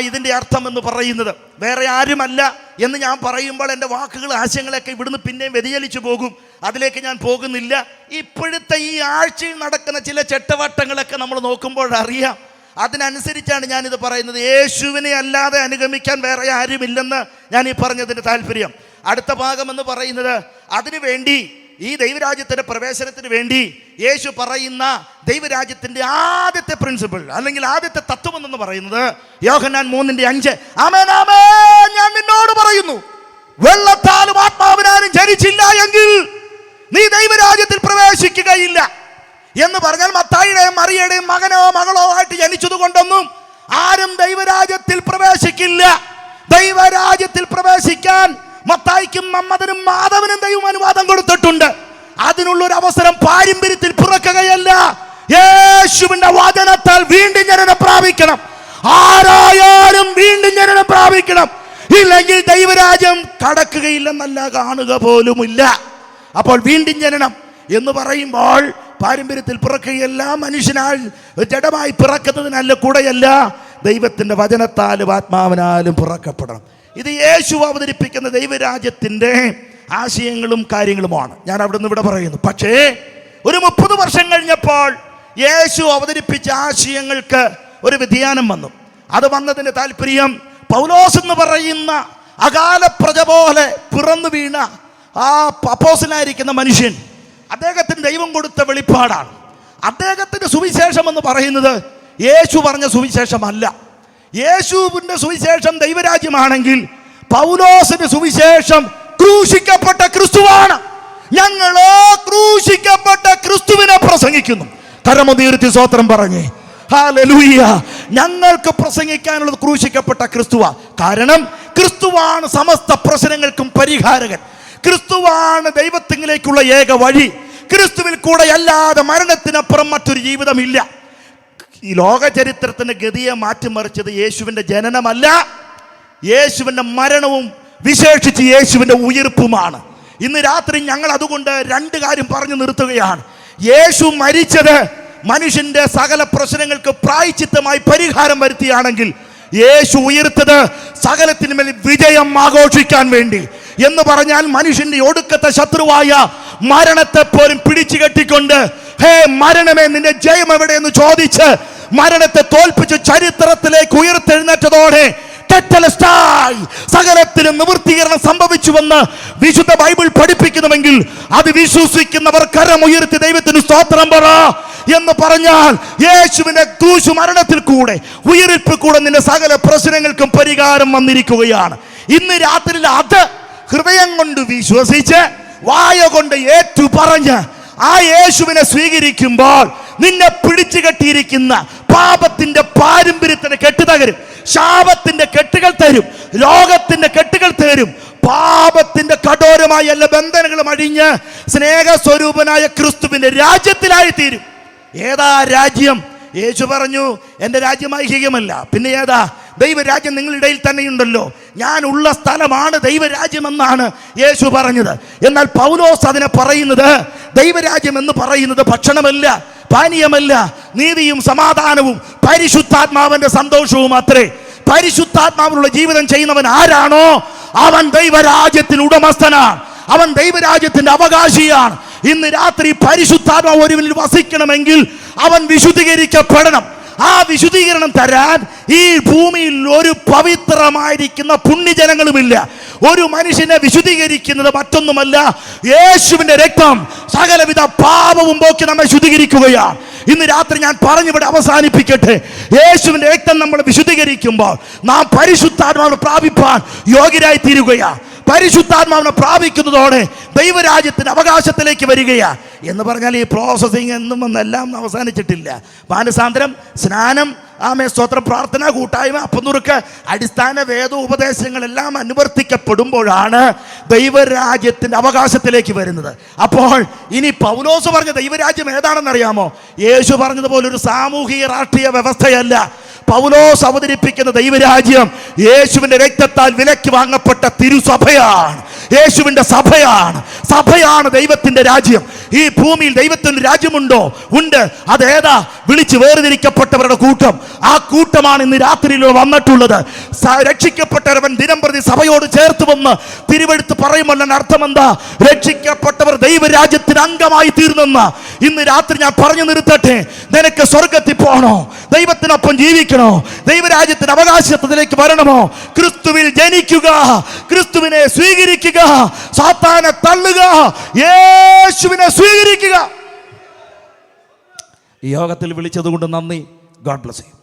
ഇതിൻ്റെ അർത്ഥം എന്ന് പറയുന്നത്. വേറെ ആരുമല്ല എന്ന് ഞാൻ പറയുമ്പോൾ എൻ്റെ വാക്കുകൾ, ആശയങ്ങളൊക്കെ ഇവിടുന്ന് പിന്നെയും വ്യതിചലിച്ചു പോകും. അതിലേക്ക് ഞാൻ പോകുന്നില്ല. ഇപ്പോഴത്തെ ഈ ആഴ്ചയിൽ നടക്കുന്ന ചില ചെട്ടവട്ടങ്ങളൊക്കെ നമ്മൾ നോക്കുമ്പോൾ അറിയാം. അതിനനുസരിച്ചാണ് ഞാനിത് പറയുന്നത്. യേശുവിനെ അല്ലാതെ അനുഗമിക്കാൻ വേറെ ആരുമില്ലെന്ന് ഞാൻ ഈ പറഞ്ഞതിൻ്റെ താല്പര്യം. അടുത്ത ഭാഗം എന്ന് പറയുന്നത് അതിനുവേണ്ടി, ഈ ദൈവരാജ്യത്തിൻ്റെ പ്രവേശനത്തിന് വേണ്ടി യേശു പറയുന്ന ദൈവരാജ്യത്തിൻ്റെ ആദ്യത്തെ പ്രിൻസിപ്പിൾ അല്ലെങ്കിൽ ആദ്യത്തെ തത്വം എന്ന് പറയുന്നത് യോഹന്നാൻ 3:5, ആമേൻ ആമേൻ ഞാൻ നിന്നോട് പറയുന്നു, വെള്ളത്താലും ആത്മാവിനാലും ജനിച്ചില്ല എങ്കിൽ നീ ദൈവരാജ്യത്തിൽ പ്രവേശിക്കുകയില്ല എന്ന് പറഞ്ഞാൽ മത്തായിയുടെയും മറിയയുടെയും മകനോ മകളോ ആയിട്ട് ജനിച്ചത് കൊണ്ടൊന്നും ആരും ദൈവരാജ്യത്തിൽ പ്രവേശിക്കില്ല. ദൈവരാജ്യത്തിൽ പ്രവേശിക്കാൻ മത്തായിക്കും മമ്മദനും മാധവനും ദൈവം അനുവാദം കൊടുത്തിട്ടുണ്ട്. അതിനുള്ളൊരു അവസരം പാരമ്പര്യത്തിൽ പിറക്കുകയല്ല, യേശുവിന്റെ വചനത്താൽ വീണ്ടും ജനനം പ്രാപിക്കണം. ആരായാലും വീണ്ടും ജനനം പ്രാപിക്കണം, ഇല്ലെങ്കിൽ ദൈവരാജ്യം കടക്കുകയില്ലെന്നല്ല കാണുക പോലുമില്ല. അപ്പോൾ വീണ്ടും ജനനം എന്ന് പറയുമ്പോൾ പാരമ്പര്യത്തിൽ പിറക്കുകയല്ല, മനുഷ്യനാൽ ജഡമായി പിറക്കുന്നതിനല്ല, കൂടെയല്ല ദൈവത്തിന്റെ വചനത്താലും ആത്മാവിനാലും പിറക്കപ്പെടണം. ഇത് യേശു അവതരിപ്പിക്കുന്ന ദൈവരാജ്യത്തിൻ്റെ ആശയങ്ങളും കാര്യങ്ങളുമാണ് ഞാൻ അവിടുന്ന് ഇവിടെ പറയുന്നു. പക്ഷേ ഒരു 30 വർഷം കഴിഞ്ഞപ്പോൾ യേശു അവതരിപ്പിച്ച ആശയങ്ങൾക്ക് ഒരു വ്യതിയാനം വന്നു. അത് വന്നതിൻ്റെ താല്പര്യം പൗലോസ് എന്ന് പറയുന്ന അകാല പ്രജ പോലെ പിറന്നു വീണ ആ അപ്പോസ്തലനായിരിക്കുന്ന മനുഷ്യൻ, അദ്ദേഹത്തിന് ദൈവം കൊടുത്ത വെളിപ്പാടാണ്. അദ്ദേഹത്തിൻ്റെ സുവിശേഷം എന്ന് പറയുന്നത് യേശു പറഞ്ഞ സുവിശേഷമല്ല. യേശുവിൻ്റെ സുവിശേഷം ദൈവരാജ്യമാണെങ്കിൽ പൗലോസിന്റെ സുവിശേഷം ക്രൂശിക്കപ്പെട്ട ക്രിസ്തുവാണ്. ഞങ്ങളോ ക്രൂശിക്കപ്പെട്ട ക്രിസ്തുവിനെ പ്രസംഗിക്കുന്നു. കരമുയർത്തി സ്തോത്രം പറഞ്ഞേ ഹല്ലേലൂയ. ഞങ്ങൾക്ക് പ്രസംഗിക്കാനുള്ളത് ക്രൂശിക്കപ്പെട്ട ക്രിസ്തുവാ. കാരണം ക്രിസ്തുവാണ് സമസ്ത പ്രശ്നങ്ങൾക്കും പരിഹാരകൻ. ക്രിസ്തുവാണ് ദൈവത്തിങ്കിലേക്കുള്ള ഏക വഴി. ക്രിസ്തുവിൽ കൂടെ അല്ലാതെ മരണത്തിനപ്പുറം മറ്റൊരു ജീവിതമില്ല. ഈ ലോക ചരിത്രത്തിന്റെ ഗതിയെ മാറ്റിമറിച്ചത് യേശുവിന്റെ ജനനമല്ല, യേശുവിന്റെ മരണവും വിശേഷിച്ച് യേശുവിന്റെ ഉയിർപ്പുമാണ്. ഇന്ന് രാത്രി ഞങ്ങൾ അതുകൊണ്ട് 2 കാര്യം പറഞ്ഞു നിർത്തുകയാണ്. യേശു മരിച്ചത് മനുഷ്യന്റെ സകല പ്രശ്നങ്ങൾക്ക് പ്രായശ്ചിത്തമായി പരിഹാരം വരുത്തിയാണെങ്കിൽ, യേശു ഉയർത്തത് സകലത്തിനുമേൽ വിജയം ആഘോഷിക്കാൻ വേണ്ടി. എന്ന് പറഞ്ഞാൽ മനുഷ്യന്റെ ഒടുക്കത്തെ ശത്രുവായ മരണത്തെ പോലും പിടിച്ചു കെട്ടിക്കൊണ്ട്, ഹേ മരണമേ നിന്റെ ജയം എവിടെയെന്ന് ചോദിച്ച് മരണത്തെ തോൽപ്പിച്ച് ചരിത്രത്തിലേക്ക് ഉയർത്തെഴുന്നേറ്റതോടെ സകലത്തിലും നിവൃത്തീകരണം സംഭവിച്ചുവെന്ന് വിശുദ്ധ ബൈബിൾ പഠിപ്പിക്കുന്നുവെങ്കിൽ അത് വിശ്വസിക്കുന്നവർ കരമുയർത്തി ദൈവത്തിന് സ്തോത്രം പറ എന്ന് പറഞ്ഞാൽ യേശുവിന്റെ ക്രൂശ് മരണത്തിൽ കൂടെ ഉയർപ്പിൽ കൂടെ നിന്റെ സകല പ്രശ്നങ്ങൾക്കും പരിഹാരം വന്നിരിക്കുകയാണ്. ഇന്ന് രാത്രി അത് ഹൃദയം കൊണ്ട് വിശ്വസിച്ച് വായ കൊണ്ട് ഏറ്റു പറഞ്ഞ് ആ യേശുവിനെ സ്വീകരിക്കുമ്പോൾ നിന്നെ പിടിച്ചു കെട്ടിയിരിക്കുന്ന പാപത്തിന്റെ പാരമ്പര്യത്തിന് കെട്ടുതകരും, ശാപത്തിന്റെ കെട്ടുകൾ തരും, ലോകത്തിന്റെ കെട്ടുകൾ തരും. പാപത്തിന്റെ കഠോരമായ എല്ലാ ബന്ധനങ്ങളും അഴിഞ്ഞ് സ്നേഹസ്വരൂപനായ ക്രിസ്തുവിന്റെ രാജ്യത്തിലായി തീരും. ഏതാ രാജ്യം? യേശു പറഞ്ഞു എൻ്റെ രാജ്യം ഐഹികമല്ല. പിന്നെ ഏതാ? ദൈവരാജ്യം നിങ്ങളുടെ ഇടയിൽ തന്നെയുണ്ടല്ലോ. ഞാൻ ഉള്ള സ്ഥലമാണ് ദൈവരാജ്യമെന്നാണ് യേശു പറഞ്ഞത്. എന്നാൽ പൗലോസ് അതിനെ പറയുന്നത് ദൈവരാജ്യം എന്ന് പറയുന്നത് ഭക്ഷണമല്ല, പാനീയമല്ല, നീതിയും സമാധാനവും പരിശുദ്ധാത്മാവിന്റെ സന്തോഷവും അത്രേ. പരിശുദ്ധാത്മാവിനുള്ള ജീവിതം ചെയ്യുന്നവൻ ആരാണോ അവൻ ദൈവരാജ്യത്തിന് ഉടമസ്ഥനാണ്, അവൻ ദൈവരാജ്യത്തിന്റെ അവകാശിയാണ്. ഇന്ന് രാത്രി പരിശുദ്ധാത്മാവ് ഒരുവനിൽ വസിക്കണമെങ്കിൽ അവൻ വിശുദ്ധീകരിക്കപ്പെടണം. ആ വിശുദ്ധീകരണം തരാൻ ഈ ഭൂമിയിൽ ഒരു പവിത്രമായിരിക്കുന്ന പുണ്യജനങ്ങളുമില്ല. ഒരു മനുഷ്യനെ വിശുദ്ധീകരിക്കുന്നത് മറ്റൊന്നുമല്ല, യേശുവിന്റെ രക്തം സകലവിധ പാപവും പോക്കി നമ്മെ ശുദ്ധീകരിക്കുകയാണ്. ഇന്ന് രാത്രി ഞാൻ പറഞ്ഞിവിടെ അവസാനിപ്പിക്കട്ടെ. യേശുവിന്റെ രക്തം നമ്മൾ വിശുദ്ധീകരിക്കുമ്പോൾ നാം പരിശുദ്ധാത്മാവിനെ പ്രാപിപ്പാൻ യോഗ്യരായി തീരുകയാണ്. പരിശുദ്ധാത്മാവിനെ പ്രാപിക്കുന്നതോടെ ദൈവരാജ്യത്തിന്റെ അവകാശത്തിലേക്ക് വരികയാ. എന്ന് പറഞ്ഞാൽ ഈ പ്രോസസ്സിങ് എല്ലാം അവസാനിച്ചിട്ടില്ല. മാനസാന്തരം, സ്നാനം, സ്തോത്രം, പ്രാർത്ഥന, കൂട്ടായ്മ, അപ്പനുറുക്ക്, അടിസ്ഥാന വേദ ഉപദേശങ്ങളെല്ലാം അനുവർത്തിക്കപ്പെടുമ്പോഴാണ് ദൈവരാജ്യത്തിന്റെ അവകാശത്തിലേക്ക് വരുന്നത്. അപ്പോൾ ഇനി പൗലോസ് പറഞ്ഞ ദൈവരാജ്യം ഏതാണെന്നറിയാമോ? യേശു പറഞ്ഞതുപോലെ ഒരു സാമൂഹിക രാഷ്ട്രീയ വ്യവസ്ഥയല്ല. പൗലോസ് അവതരിപ്പിക്കുന്ന ദൈവരാജ്യം യേശുവിന്റെ രക്തത്താൽ വിലക്ക് വാങ്ങപ്പെട്ട തിരുസഭയാണ്, യേശുവിന്റെ സഭയാണ്. സഭയാണ് ദൈവത്തിന്റെ രാജ്യം. ഈ ഭൂമിയിൽ ദൈവത്തിന്റെ രാജ്യമുണ്ടോ? ഉണ്ട്. അതേതാ? വിളിച്ച് വേർതിരിക്കപ്പെട്ടവരുടെ കൂട്ടം. ആ കൂട്ടമാണ് ഇന്ന് രാത്രിയിൽ വന്നിട്ടുള്ളത്. രക്ഷിക്കപ്പെട്ടവൻ ദിനംപ്രതി സഭയോട് ചേർത്ത് വന്ന് തിരുവെടുത്ത് പറയുമല്ലോ. അർത്ഥം എന്താ? രക്ഷിക്കപ്പെട്ടവർ ദൈവരാജ്യത്തിന് അംഗമായി തീർന്നെന്ന്. ഇന്ന് രാത്രി ഞാൻ പറഞ്ഞു നിർത്തട്ടെ. നിനക്ക് സ്വർഗത്തിൽ പോകണോ? ദൈവത്തിനൊപ്പം ജീവിക്കണോ? ദൈവരാജ്യത്തിന്റെ അവകാശത്തിലേക്ക് വരണമോ? ക്രിസ്തുവിൽ ജനിക്കുക, ക്രിസ്തുവിനെ സ്വീകരിക്കുക, സാത്താനെ തള്ളുക, യേശുവിനെ സ്വീകരിക്കുക. ഈ യോഗത്തിൽ വിളിച്ചതുകൊണ്ട് നന്ദി. God bless you.